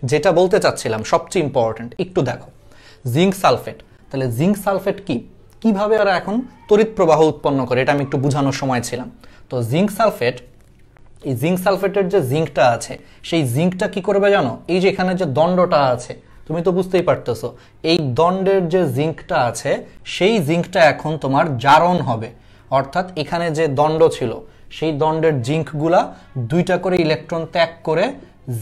যেটা বলতে চাচ্ছিলাম সবচেয়ে ইম্পর্টেন্ট, একটু দেখো জিঙ্ক সালফেট। তাহলে জিঙ্ক সালফেট কি, কিভাবে ওরা এখন তড়িৎ প্রবাহ উৎপন্ন করে, এটা আমি একটু বোঝানোর সময় ছিলাম। তো জিঙ্ক সালফেট, এই জিঙ্ক সালফেটের যে জিঙ্কটা আছে সেই জিঙ্কটা কি করবে জানো, এই যে এখানে যে দণ্ডটা আছে তুমি তো বুঝতেই পারতেছো, এই দণ্ডের যে জিঙ্কটা আছে সেই জিঙ্কটা এখন তোমার জারণ হবে। অর্থাৎ এখানে যে দণ্ড ছিল সেই দণ্ডের জিঙ্কগুলা দুইটা করে ইলেকট্রন ত্যাগ করে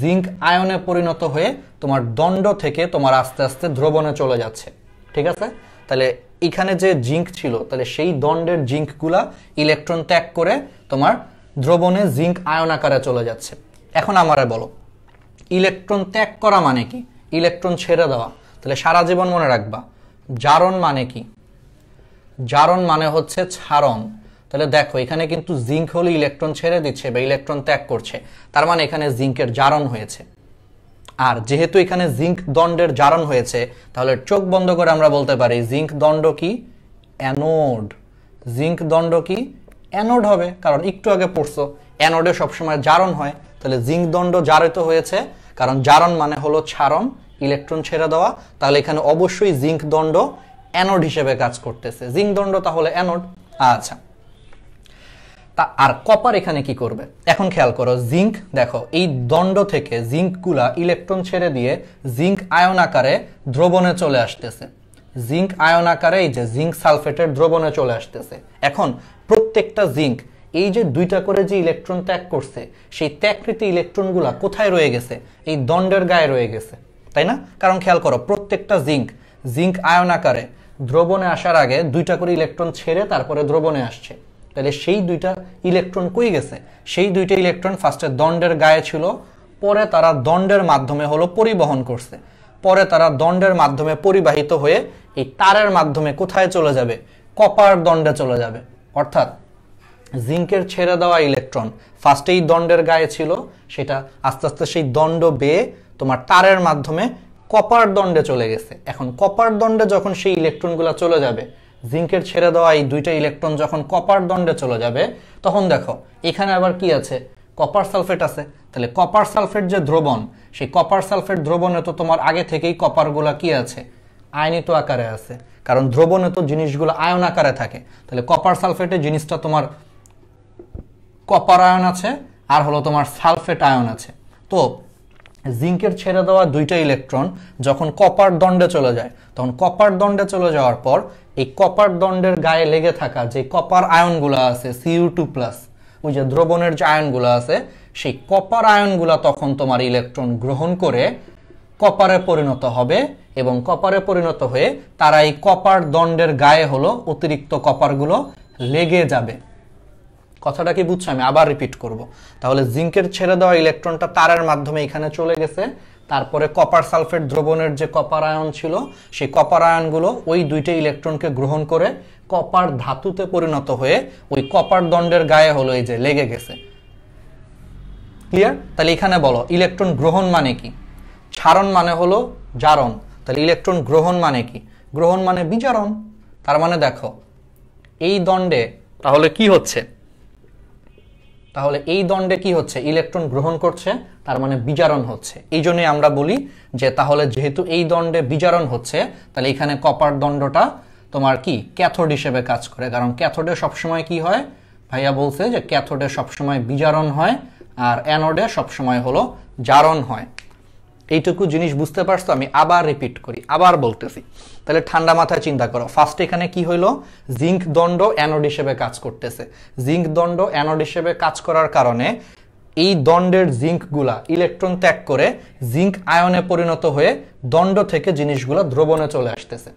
জিঙ্ক আয়নে পরিণত হয়ে তোমার দণ্ড থেকে তোমার আস্তে আস্তে দ্রবণে চলে যাচ্ছে। ঠিক আছে, তাহলে এখানে যে জিঙ্ক ছিল তাহলে সেই দণ্ডের জিঙ্কগুলা ইলেকট্রন ত্যাগ করে তোমার দ্রবণে জিঙ্ক আয়ন আকারে চলে যাচ্ছে। এখন আমারে বলো ইলেকট্রন ত্যাগ করা মানে কি, ইলেকট্রন ছেড়ে দেওয়া। তাহলে সারা জীবন মনে রাখবা জারণ মানে কি, জারণ মানে হচ্ছে ছাড়ন। তাহলে দেখো এখানে কিন্তু জিঙ্ক হলে ইলেকট্রন ছেড়ে দিচ্ছে বা ইলেকট্রন ত্যাগ করছে, তার মানে এখানে জিঙ্কের জারণ হয়েছে। আর যেহেতু এখানে জিঙ্ক দণ্ডের জারণ হয়েছে তাহলে চোখ বন্ধ করে আমরা বলতে পারি জিঙ্ক দণ্ড কি, অ্যানোড। জিঙ্ক দণ্ড কি, অ্যানোড হবে, কারণ একটু আগে পড়ছো অ্যানোডে সবসময় জারণ হয়। তাহলে জিঙ্ক দণ্ড জারিত হয়েছে, কারণ জারণ মানে হলো ছাড়ন, ইলেকট্রন ছেড়ে দেওয়া। তাহলে এখানে অবশ্যই জিঙ্ক দণ্ড অ্যানোড হিসেবে কাজ করতেছে, জিঙ্ক দণ্ড তাহলে অ্যানোড। আচ্ছা, তা আর কপার এখানে কি করবে, এখন খেয়াল করো জিঙ্ক, দেখো এই দণ্ড থেকে জিঙ্কগুলা ইলেকট্রন ছেড়ে দিয়ে জিঙ্ক আয়ন আকারে দ্রবণে চলে আসতেছে। জিঙ্ক আয়ন আকারে এই যে জিঙ্ক সালফেটের দ্রবণে চলে আসতেছে। এখন প্রত্যেকটা জিঙ্ক এই যে দুইটা করে যে ইলেকট্রন ত্যাগ করছে সেই ত্যাগকৃত ইলেকট্রনগুলা কোথায় রয়ে গেছে, এই দণ্ডের গায়ে রয়ে গেছে, তাই না? কারণ খেয়াল করো প্রত্যেকটা জিঙ্ক আয়ন আকারে দ্রবণে আসার আগে দুইটা করে ইলেকট্রন ছেড়ে তারপরে দ্রবণে আসছে। তাহলে সেই দুইটা ইলেকট্রন কই গেছে, সেই দুইটা ইলেকট্রন ফার্স্টে দণ্ডের গায়ে ছিল, পরে তারা দণ্ডের মাধ্যমে হলো পরিবহন করছে, পরে তারা দণ্ডের মাধ্যমে পরিবাহিত হয়ে এই তারের মাধ্যমে কোথায় চলে যাবে, কপার দণ্ডে চলে যাবে। অর্থাৎ জিঙ্কের ছেড়ে দেওয়া ইলেকট্রন ফার্স্টেই দণ্ডের গায়ে ছিল, সেটা আস্তে আস্তে সেই দণ্ড বেয়ে তোমার তারের মাধ্যমে কপার দণ্ডে চলে গেছে। এখন কপার দণ্ডে যখন সেই ইলেকট্রনগুলো চলে যাবে, জিঙ্কের ছেড়ে দেওয়া এই দুইটা ইলেকট্রন যখন কপার দণ্ডে চলে যাবে, তখন দেখো এখানে আবার কি আছে, কপার সালফেট আছে। তাহলে কপার সালফেট যে দ্রবণ, সেই কপার সালফেট দ্রবণে তো তোমার আগে থেকেই কপারগুলা কি আছে, আয়নিত আকারে আছে, কারণ দ্রবণে তো জিনিসগুলো আয়ন আকারে থাকে। তাহলে কপার সালফেটে জিনিসটা তোমার কপার আয়ন আছে আর হলো তোমার সালফেট আয়ন আছে। তো জিঙ্কের ছেড়ে দেওয়া দুইটা ইলেকট্রন যখন কপার দণ্ডে চলে যায়, তখন কপার দণ্ডে চলে যাওয়ার পর এই কপার দণ্ডের গায়ে লেগে থাকা যে কপার আয়নগুলো আছে Cu2+, ওই যে দ্রবণের যে আয়নগুলো আছে, সেই কপার আয়নগুলো তখন তোমার ইলেকট্রন গ্রহণ করে কপারে পরিণত হবে এবং কপারে পরিণত হয়ে তারা এই কপার দণ্ডের গায়ে হলো অতিরিক্ত কপারগুলো লেগে যাবে। কথাটা কি বুঝছো? আমি আবার রিপিট করব। তাহলে জিঙ্কের ছেড়ে দেওয়া ইলেকট্রনটা তারের মাধ্যমে এখানে চলে গেছে, তারপরে কপার সালফেট দ্রবণের যে কপার আয়ন ছিল সেই কপার আয়নগুলো ওই দুইটা ইলেকট্রনকে গ্রহণ করে কপার ধাতুতে পরিণত হয়ে ওই কপার দণ্ডের গায়ে হলো এই যে লেগে গেছে। ক্লিয়ার? তাহলে এখানে বলো ইলেকট্রন গ্রহণ মানে কি, ছাড়ন মানে হলো জারণ। তাহলে ইলেকট্রন গ্রহণ মানে কি, গ্রহণ মানে বিজারণ। তার মানে দেখো এই দণ্ডে তাহলে কি হচ্ছে, তাহলে এই দণ্ডে কি হচ্ছে, ইলেকট্রন গ্রহণ করছে, তার মানে বিজারণ হচ্ছে। এই জন্যই আমরা বলি যে তাহলে যেহেতু এই দণ্ডে বিজারণ হচ্ছে তাহলে এখানে কপার দণ্ডটা তোমার কি ক্যাথোড হিসেবে কাজ করে। কারণ ক্যাথোডে সবসময় কি হয়, ভাইয়া বলছে যে ক্যাথোডে সবসময় বিজারণ হয় আর অ্যানোডে সবসময় হলো জারণ হয়। এইটুকু জিনিস বুঝতে পারছো? আমি আবার রিপিট করি, আবার বলতেছি। তাহলে ঠান্ডা মাথায় চিন্তা করো, ফার্স্ট এখানে কি হইলো, জিঙ্ক দণ্ড অ্যানোড হিসেবে কাজ করতেছে। জিঙ্ক দণ্ড অ্যানোড হিসেবে কাজ করার কারণে এই দণ্ডের জিঙ্কগুলা ইলেকট্রন ত্যাগ করে জিঙ্ক আয়নে পরিণত হয়ে দণ্ড থেকে জিনিসগুলো দ্রবণে চলে আসতেছে।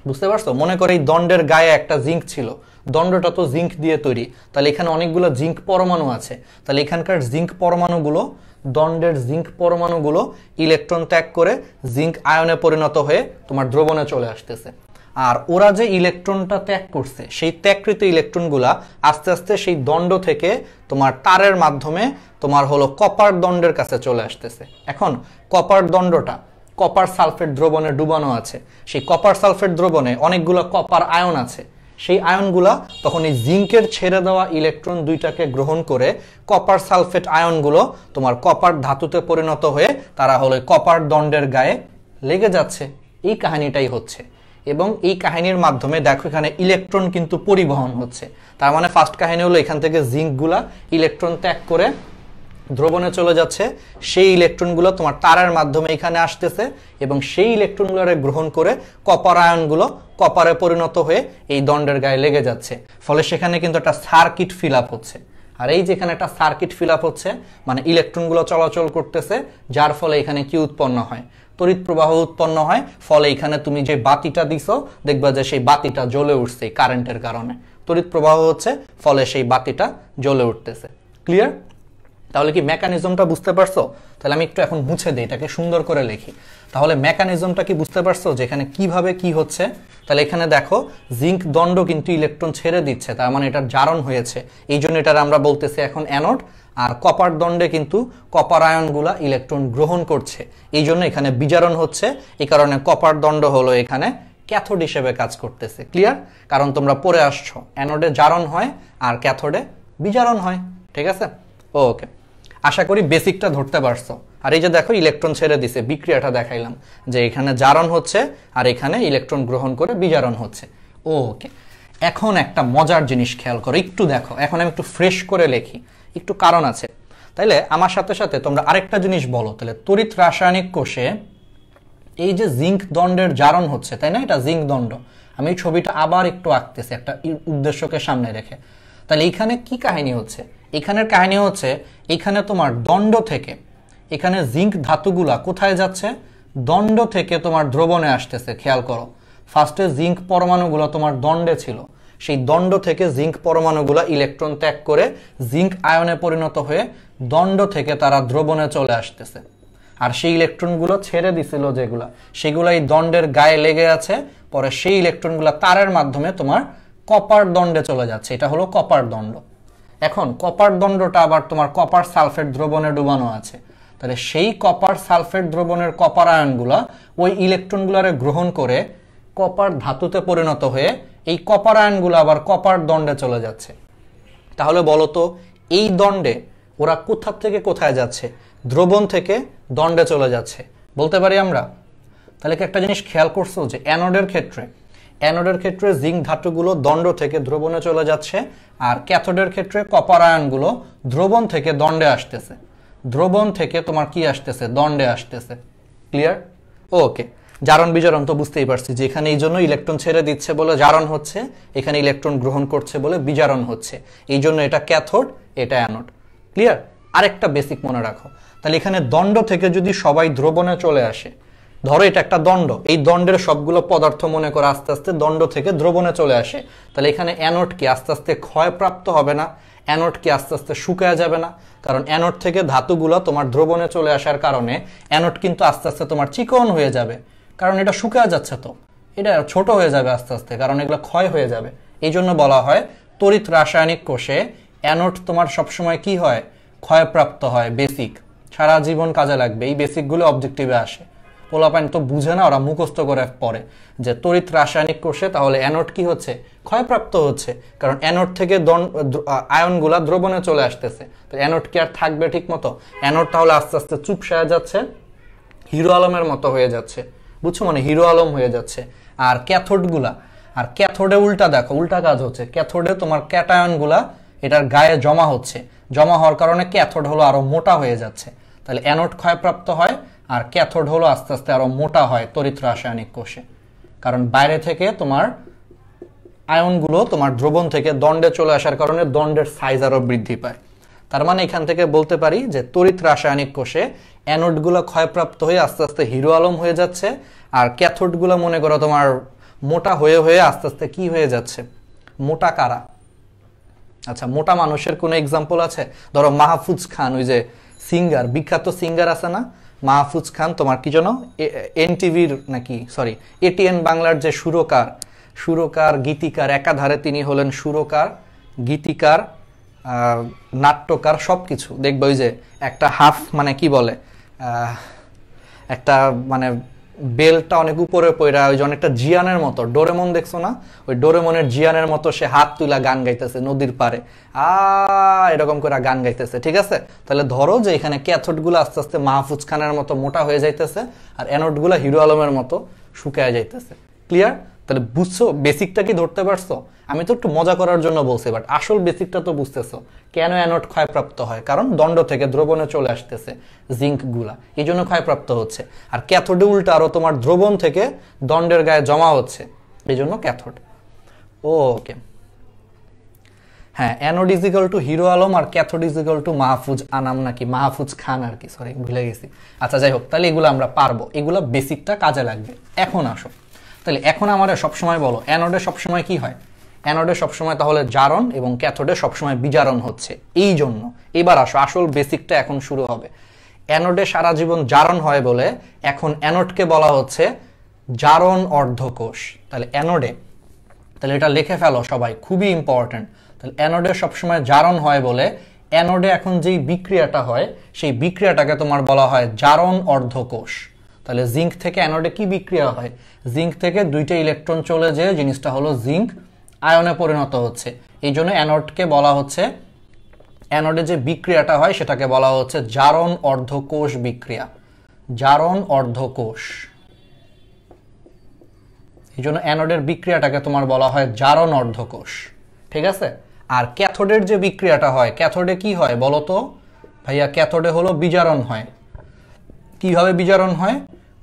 বুঝতে পারছো? মনে করে এই দণ্ডের গায়ে একটা জিঙ্ক ছিল, দণ্ডটা তো জিঙ্ক দিয়ে তৈরি, তাহলে এখানে অনেকগুলো জিঙ্ক পরমাণু আছে। তাহলে এখানকার জিঙ্ক পরমাণুগুলো, দণ্ডের জিঙ্ক পরমাণুগুলো ইলেকট্রন ত্যাগ করে জিঙ্ক আয়নে পরিণত হয়ে তোমার দ্রবণে চলে আসতেছে। আর ওরা যে ইলেকট্রনটা ত্যাগ করছে সেই ত্যাগকৃত ইলেকট্রনগুলা আস্তে আস্তে সেই দণ্ড থেকে তোমার তারের মাধ্যমে তোমার হলো কপার দণ্ডের কাছে চলে আসতেছে। এখন কপার দণ্ডটা কপার সালফেট দ্রবণে ডুবানো আছে, সেই কপার সালফেট দ্রবণে অনেকগুলো কপার আয়ন আছে। সেই আয়নগুলা তখন এই জিঙ্কের ছেড়ে দেওয়া ইলেকট্রন দুইটাকে গ্রহণ করে কপার সালফেট আয়নগুলো তোমার কপার ধাতুতে পরিণত হয়ে তারা হলো কপার দণ্ডের গায়ে লেগে যাচ্ছে। এই কাহিনীটাই হচ্ছে, এবং এই কাহিনীর মাধ্যমে দেখো এখানে ইলেকট্রন কিন্তু পরিবহন হচ্ছে। তার মানে ফার্স্ট কাহিনী হলো এখান থেকে জিঙ্কগুলা ইলেকট্রন ত্যাগ করে দ্রবণে চলে যাচ্ছে, সেই ইলেকট্রনগুলো তোমার তারের মাধ্যমে এখানে আসতেছে এবং সেই ইলেকট্রনগুলোরে গ্রহণ করে কপার আয়নগুলো কপারে পরিণত হয়ে এই দণ্ডের গায়ে লেগে যাচ্ছে। ফলে সেখানে কিন্তু একটা সার্কিট ফিল আপ হচ্ছে। আর এই যেখানে একটা সার্কিট ফিল আপ হচ্ছে মানে ইলেকট্রনগুলো চলাচল করতেছে, যার ফলে এখানে কি উৎপন্ন হয়? তড়িৎ প্রবাহ উৎপন্ন হয়। ফলে এখানে তুমি যে বাতিটা দিছো দেখবা যে সেই বাতিটা জ্বলে উঠছে কারেন্টের কারণে, তড়িৎ প্রবাহ হচ্ছে, ফলে সেই বাতিটা জ্বলে উঠতেছে। ক্লিয়ার? তাহলে কি মেকানিজমটা বুঝতে পারছো? তাহলে আমি একটু এখন মুছে দিই, এটাকে সুন্দর করে লিখি। তাহলে মেকানিজমটা কি বুঝতে পারছো যে এখানে কিভাবে কি হচ্ছে? তাহলে এখানে দেখো জিঙ্ক দণ্ড কিন্তু ইলেকট্রন ছেড়ে দিচ্ছে, তার মানে এটার জারণ হয়েছে, এই জন্য এটার আমরা বলতেছি এখন অ্যানোড। আর কপার দণ্ডে কিন্তু কপার আয়নগুলা ইলেকট্রন গ্রহণ করছে, এই জন্য এখানে বিজারণ হচ্ছে। এই কারণে কপার দণ্ড হলো এখানে ক্যাথোড হিসেবে কাজ করতেছে। ক্লিয়ার? কারণ তোমরা পড়ে আসছো অ্যানোডে জারণ হয় আর ক্যাথোডে বিজারণ হয়। ঠিক আছে? ওকে, আশা করি বেসিকটা ধরতে পারছো। আর এই যে দেখো ইলেকট্রন ছেড়ে দিছে, বিক্রিয়াটা দেখাইলাম যে এখানে জারণ হচ্ছে আর এখানে ইলেকট্রন গ্রহণ করে বিজারণ হচ্ছে। ওকে, এখন একটা মজার জিনিস খেয়াল করো, একটু দেখো। এখন আমি একটু ফ্রেশ করে লিখি, একটু কারণ আছে। তাইলে আমার সাথে সাথে তোমরা আরেকটা জিনিস বলো। তাহলে তড়িৎ রাসায়নিক কোষে এই যে জিঙ্ক দণ্ডের জারণ হচ্ছে, তাই না? এটা জিঙ্ক দণ্ড। আমি এই ছবিটা আবার একটু আঁকতেছি একটা উদ্দেশ্যকে সামনে রেখে। তাহলে এখানে কি কাহিনী হচ্ছে? এখানের কাহিনী হচ্ছে এখানে তোমার দণ্ড থেকে এখানে জিঙ্ক ধাতুগুলা কোথায় যাচ্ছে? দণ্ড থেকে তোমার দ্রবণে আসতেছে। খেয়াল করো, ফার্স্টে জিঙ্ক পরমাণুগুলো তোমার দণ্ডে ছিল, সেই দণ্ড থেকে জিঙ্ক পরমাণুগুলা ইলেকট্রন ত্যাগ করে জিঙ্ক আয়নে পরিণত হয়ে দণ্ড থেকে তারা দ্রবণে চলে আসতেছে। আর সেই ইলেকট্রনগুলো ছেড়ে দিছিল যেগুলা, সেগুলো এই দণ্ডের গায়ে লেগে আছে। পরে সেই ইলেকট্রনগুলো তারের মাধ্যমে তোমার কপার দণ্ডে চলে যাচ্ছে, এটা হলো কপার দণ্ড। এখন কপার দণ্ডটা আবার তোমার কপার সালফেট দ্রবণে ডুবানো আছে। তাহলে সেই কপার সালফেট দ্রবণের কপার আয়নগুলা ওই ইলেকট্রনগুলারে গ্রহণ করে কপার ধাতুতে পরিণত হয়ে এই কপার আয়নগুলো আবার কপার দণ্ডে চলে যাচ্ছে। তাহলে বলো তো এই দণ্ডে ওরা কোথা থেকে কোথায় যাচ্ছে? দ্রবণ থেকে দণ্ডে চলে যাচ্ছে, বলতে পারি আমরা। তাহলে কি একটা জিনিস খেয়াল করছো যে অ্যানোডের ক্ষেত্রে জিঙ্ক ধাতুগুলো দণ্ড থেকে দ্রবণে চলে যাচ্ছে, আর ক্যাথোডের ক্ষেত্রে কপার আয়নগুলো দ্রবণ থেকে দণ্ডে আসতেছে। দ্রবণ থেকে তোমার কি আসতেছে? দণ্ডে আসতেছে। ক্লিয়ার? ওকে, জারণ বিজারণ তো বুঝতেই পারছি যে এখানে এই জন্য ইলেকট্রন ছেড়ে দিচ্ছে বলে জারণ হচ্ছে, এখানে ইলেকট্রন গ্রহণ করছে বলে বিজারণ হচ্ছে, এই জন্য এটা ক্যাথোড, এটা অ্যানোড। ক্লিয়ার? আরেকটা বেসিক মনে রাখো, তাহলে এখানে দণ্ড থেকে যদি সবাই দ্রবণে চলে আসে, ধরো এটা একটা দণ্ড, এই দণ্ডের সবগুলো পদার্থ মনে করো আস্তে আস্তে দণ্ড থেকে দ্রবণে চলে আসে, তাহলে এখানে অ্যানোড কি আস্তে আস্তে ক্ষয়প্রাপ্ত হবে না? অ্যানোড কি আস্তে আস্তে শুকায় যাবে না? কারণ অ্যানোড থেকে ধাতুগুলো তোমার দ্রবণে চলে আসার কারণে অ্যানোড কিন্তু আস্তে আস্তে তোমার চিকন হয়ে যাবে, কারণ এটা শুকায় যাচ্ছে, তো এটা ছোট হয়ে যাবে আস্তে আস্তে, কারণ এগুলো ক্ষয় হয়ে যাবে। এই জন্য বলা হয় তড়িৎ রাসায়নিক কোষে অ্যানোড তোমার সবসময় কি হয়? ক্ষয়প্রাপ্ত হয়। বেসিক সারা জীবন কাজে লাগবে, এই বেসিকগুলো অবজেক্টিভে আসে। পোলাপাইন তো বুঝে না, ওরা মুখস্থ করে পড়ে যে তড়িৎ রাসায়নিক কোষে তাহলে অ্যানোড কি হচ্ছে? ক্ষয়প্রাপ্ত হচ্ছে, কারণ অ্যানোড থেকে আয়নগুলা দ্রবণে চলে আসতেছে। তো অ্যানোড কি আর থাকবে ঠিক মতো? অ্যানোড তাহলে আস্তে আস্তে চুপসায় যাচ্ছে, হিরো আলমের মতো হয়ে যাচ্ছে, বুঝছো? মানে হিরো আলম হয়ে যাচ্ছে। আর ক্যাথোডে উল্টা দেখো, উল্টা কাজ হচ্ছে। ক্যাথোডে তোমার ক্যাটায়নগুলা এটার গায়ে জমা হচ্ছে, জমা হওয়ার কারণে ক্যাথোড হলো আরো মোটা হয়ে যাচ্ছে। তাহলে অ্যানোড ক্ষয়প্রাপ্ত হয় আর ক্যাথোড হলো আস্তে আস্তে আরো মোটা হয় তড়িৎ রাসায়নিক কোষে, কারণ বাইরে থেকে তোমার আয়নগুলো তোমার দ্রবণ থেকে দণ্ডে চলে আসার কারণে দণ্ডের সাইজ আরো বৃদ্ধি পায়। তার মানে এখান থেকে বলতে পারি যে তড়িৎ রাসায়নিক কোষে অ্যানোডগুলো ক্ষয়প্রাপ্ত হয়ে আস্তে আস্তে হিরো আলম হয়ে যাচ্ছে, আর ক্যাথোডগুলো মনে করো তোমার মোটা হয়ে হয়ে আস্তে আস্তে কি হয়ে যাচ্ছে? মোটা কারা? আচ্ছা, মোটা মানুষের কোনো এক্সাম্পল আছে? ধরো মাহফুজ খান, ওই যে সিঙ্গার, বিখ্যাত সিঙ্গার আছে না মাহফুজ খান, তোমার কি যেন এনটিভির নাকি সরি এটিএন বাংলার যে সুরকার গীতিকার, একাধারে তিনি হলেন সুরকার, গীতিকার, নাট্যকার, সবকিছু। দেখবে ওই যে একটা হাফ মানে কি বলে একটা মানে বেলটা অনেক উপরে পড়া, ওই যে অনেকটা জিয়ানের মতো, ডোরেমন দেখছো না, ওই ডোরেমনের জিয়ানের মতো সে হাত তুলা গান গাইতেছে নদীর পারে, এরকম করে গান গাইতেছে, ঠিক আছে? তাহলে ধরো যে এখানে ক্যাথোড গুলো আস্তে আস্তে মাহফুজ খানের মতো মোটা হয়ে যাইতেছে, আর অ্যানোড গুলা হিরো আলমের মতো শুকায় যাইতেছে। ক্লিয়ার? তাহলে বুঝছো বেসিকটা কি ধরতে পারছো? আমি তো একটু মজা করার জন্য বলছি, বাট আসল বেসিকটা তো বুঝতেছো। কেন অ্যানোড ক্ষয়প্রাপ্ত হয়? কারণ দণ্ড থেকে দ্রবণে চলে আসতেছে জিঙ্ক গুলা, এই জন্য ক্ষয়প্রাপ্ত হচ্ছে। আর ক্যাথোডে উল্টা আরো তোমার দ্রবণ থেকে দণ্ডের গায়ে জমা হচ্ছে, এই জন্য ক্যাথোড। ওকে, হ্যাঁ, anode is equal to Hero Alam আর cathode is equal to Mahfuz Anam, নাকি মাহফুজ খান আর কি, সরি ভুলে গেছি। আচ্ছা যাই হোক, তাহলে এগুলো আমরা পারবো, এগুলো বেসিকটা কাজে লাগবে। এখন আসো, তাহলে এখন আমাদের সবসময় বলো অ্যানোডে সবসময় কি হয়? অ্যানোডে সবসময় তাহলে জারণ এবং ক্যাথোডে সবসময় বিজারণ হচ্ছে, এই জন্য। এবার আসো, আসল বেসিকটা এখন শুরু হবে। অ্যানোডে সারা জীবন জারণ হয় বলে এখন অ্যানোডকে বলা হচ্ছে জারণ অর্ধকোষ। তাহলে অ্যানোডে, তাহলে এটা লিখে ফেলো সবাই, খুবই ইম্পর্টেন্ট। তাহলে অ্যানোডে সবসময় জারণ হয় বলে অ্যানোডে এখন যেই বিক্রিয়াটা হয় সেই বিক্রিয়াটাকে তোমার বলা হয় জারণ অর্ধকোষ। তাহলে জিঙ্ক থেকে অ্যানোডে কি বিক্রিয়া হয়? জিঙ্ক থেকে দুইটা ইলেকট্রন চলে যেয়ে জিনিসটা হলো জিঙ্ক আয়নে পরিণত হচ্ছে, এই জন্য অ্যানোডকে বলা হচ্ছে, অ্যানোডে যে বিক্রিয়াটা হয় সেটাকে বলা হচ্ছে জারণ অর্ধকোষ বিক্রিয়া, জারণ অর্ধকোষ। এই জন্য অ্যানোডের বিক্রিয়াটাকে তোমার বলা হয় জারণ অর্ধকোষ, ঠিক আছে? আর ক্যাথোডের যে বিক্রিয়াটা হয়, ক্যাথোডে কি হয় বলো তো ভাইয়া? ক্যাথোডে হলো বিজারণ হয়। কিভাবে বিজারণ হয়?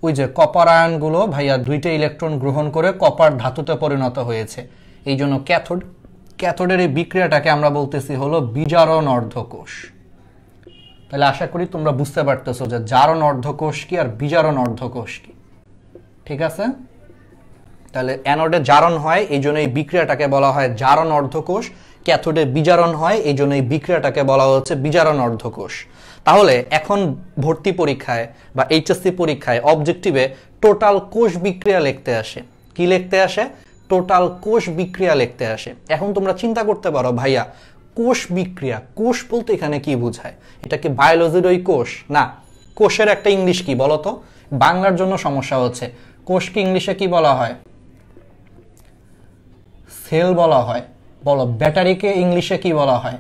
ওই যে কপার আয়নগুলো ভাইয়া দুইটা ইলেকট্রন গ্রহণ করে কপার ধাতুতে পরিণত হয়েছে, এই জন্য ক্যাথোডের এই বিক্রিয়াটাকে আমরা বলতেছি হলো বিজারণ অর্ধকোষ। তাহলে আশা করি তোমরা বুঝতে পারতেছো যে জারণ অর্ধকোষ কি আর বিজারণ অর্ধকোষ কি, ঠিক আছে? তাহলে অ্যানোডে জারণ হয় এই জন্য এই বিক্রিয়াটাকে বলা হয় জারণ অর্ধকোষ, ক্যাথোডে বিজারণ হয় এই জন্য এই বিক্রিয়াটাকে বলা হচ্ছে বিজারণ অর্ধকোষ। তাহলে এখন ভর্তি পরীক্ষায় বা এইচএসসি পরীক্ষায় অবজেক্টিভে টোটাল কোষ বিক্রিয়া লিখতে আসে। কি লিখতে আসে? টোটাল কোষ বিক্রিয়া লিখতে আসে। এখন তোমরা চিন্তা করতে পারো ভাইয়া কোষ বিক্রিয়া, কোষ বলতে এখানে কি বোঝায়? এটা কি বায়োলজির ওই কোষ? না, কোষের একটা ইংলিশ কি বলো তো? বাংলার জন্য সমস্যা হচ্ছে। কোষকে ইংলিশে কি বলা হয়? সেল বলা হয়। বলো ব্যাটারিকে ইংলিশে কি বলা হয়?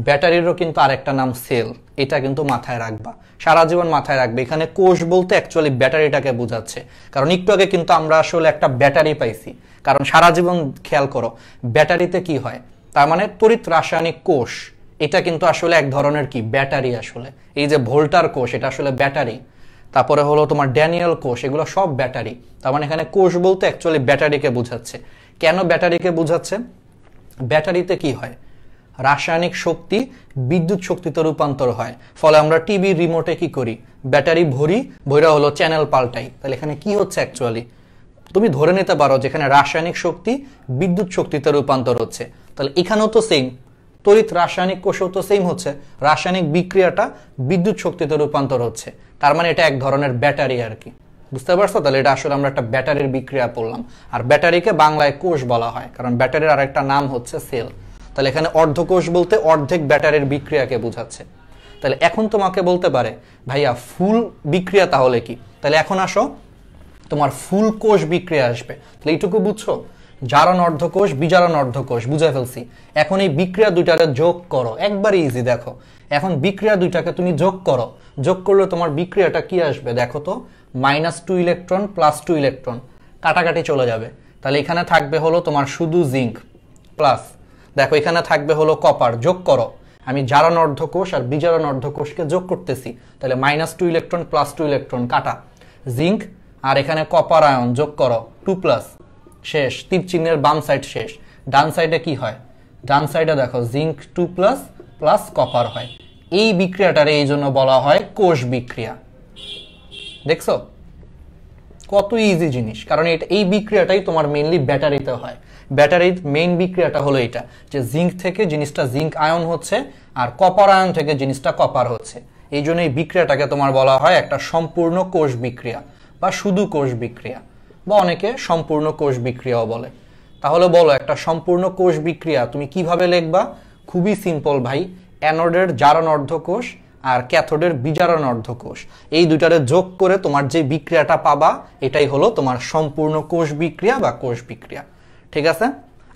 ব্যাটারিরও কিন্তু আরেকটা নাম সেল, এটা কিন্তু মাথায় রাখবা, সারা জীবন মাথায় রাখবে। এখানে কোষ বলতে অ্যাকচুয়ালি ব্যাটারিটাকে বোঝাচ্ছে, কারণ একটু আগে কিন্তু আমরা আসলে একটা ব্যাটারি পাইছি। কারণ সারা জীবন খেয়াল করো ব্যাটারিতে কি হয়, তার মানে তড়িৎ রাসায়নিক কোষ, এটা কিন্তু আসলে এক ধরনের কি ব্যাটারি। আসলে এই যে ভোল্টার কোষ এটা আসলে ব্যাটারি, তারপরে হলো তোমার ড্যানিয়েল কোষ, এগুলো সব ব্যাটারি। তার মানে এখানে কোষ বলতে অ্যাকচুয়ালি ব্যাটারিকে বোঝাচ্ছে। কেন ব্যাটারিকে বোঝাচ্ছে? ব্যাটারিতে কি হয়? রাসায়নিক শক্তি বিদ্যুৎ শক্তিতে রূপান্তর হয়, ফলে আমরা টিভি রিমোটে কি করি? ব্যাটারি ভরা হলো চ্যানেল পাল্টাই। তাহলে এখানে কি হচ্ছে অ্যাকচুয়ালি? তুমি ধরে নিতে পারো যেখানে রাসায়নিক শক্তি বিদ্যুৎ শক্তিতে রূপান্তর হচ্ছে, তাহলে এখানেও তো সেম, তড়িৎ রাসায়নিক কোষেও তো সেম হচ্ছে, রাসায়নিক বিক্রিয়াটা বিদ্যুৎ শক্তিতে রূপান্তর হচ্ছে। তার মানে এটা এক ধরনের ব্যাটারি আর কি, বুঝতে পারছো? তাহলে এটা আসলে আমরা একটা ব্যাটারির বিক্রিয়া পড়লাম। আর ব্যাটারিকে বাংলায় কোষ বলা হয়, কারণ ব্যাটারির আরেকটা নাম হচ্ছে সেল। তাহলে এখানে অর্ধকোষ বলতে অর্ধেক ব্যাটারির বিক্রিয়াকে বোঝাচ্ছে। তাহলে এখন তোমাকে বলতে পারে ভাইয়া ফুল বিক্রিয়া তাহলে কি? তাহলে এখন আসো, তোমার ফুল কোষ বিক্রিয়া আসবে। তাহলে এইটুকু বুঝছো? জারণ অর্ধকোষ, বিজারণ অর্ধকোষ বুঝে ফেলছি। এখন এই বিক্রিয়া দুইটারে যোগ করো, একবারই ইজি। দেখো এখন বিক্রিয়া দুইটাকে তুমি যোগ করো, যোগ করলে তোমার বিক্রিয়াটা কি আসবে দেখো তো? -2 ইলেকট্রন +2 ইলেকট্রন, কাটাকাটি চলে যাবে। তাহলে এখানে থাকবে হলো তোমার শুধু জিঙ্ক প্লাস, দেখো এখানে থাকবে হলো কপার, যোগ করো। আমি জারণ অর্ধকোষ আর বিজারণ অর্ধকোষকে যোগ করতেছি, তাহলে -2 ইলেকট্রন +2 ইলেকট্রন কাটা, জিঙ্ক আর এখানে কপার আয়ন যোগ করো 2+, শেষ, তীর চিহ্নের বাম সাইড শেষ। ডান সাইডে কি হয়? ডান সাইডে দেখো জিঙ্ক 2+ প্লাস কপার হয়। এই বিক্রিয়াটারে এই জন্য বলা হয় কোষ বিক্রিয়া। দেখছো কত ইজি জিনিস? কারণ এই বিক্রিয়াটাই তোমার মেইনলি ব্যাটারিতে হয়। ব্যাটারির মেইন বিক্রিয়াটা হলো এটা, যে জিঙ্ক থেকে জিনিসটা জিঙ্ক আয়ন হচ্ছে আর কপার আয়ন থেকে জিনিসটা কপার হচ্ছে। এই জন্য এই বিক্রিয়াটাকে তোমার বলা হয় একটা সম্পূর্ণ কোষ বিক্রিয়া বা শুধু কোষ বিক্রিয়া, বা অনেকে সম্পূর্ণ কোষ বিক্রিয়াও বলে। তাহলে বলো একটা সম্পূর্ণ কোষ বিক্রিয়া তুমি কিভাবে লিখবা? খুবই সিম্পল ভাই, অ্যানোডের জারণ অর্ধকোষ আর ক্যাথোডের বিজারণ অর্ধকোষ, এই দুইটারে যোগ করে তোমার যে বিক্রিয়াটা পাবা এটাই হলো তোমার সম্পূর্ণ কোষ বিক্রিয়া বা কোষ বিক্রিয়া। ঠিক আছে?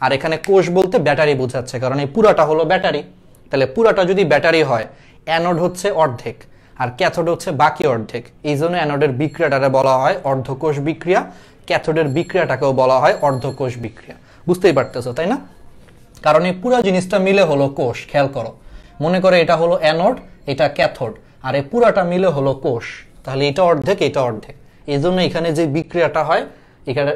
আর এখানে কোষ বলতে ব্যাটারি বোঝাচ্ছে, কারণ এই পুরাটা হলো ব্যাটারি। তাহলে পুরাটা যদি ব্যাটারি হয়, অ্যানোড হচ্ছে অর্ধেক আর ক্যাথোড হচ্ছে বাকি অর্ধেক, এই জন্য অ্যানোডের বিক্রিয়াটারে বলা হয় অর্ধকোষ বিক্রিয়া, ক্যাথোডের বিক্রিয়াটাকেও বলা হয় অর্ধকোষ বিক্রিয়া। বুঝতেই পারতেছো তাই না? কারণ এই পুরা জিনিসটা মিলে হলো কোষ। খেয়াল করো, মনে করে এটা হলো অ্যানোড, এটা ক্যাথোড, আর এই পুরাটা মিলে হলো কোষ। তাহলে এটা অর্ধেক, এটা অর্ধেক, এই জন্য এখানে যে বিক্রিয়াটা হয়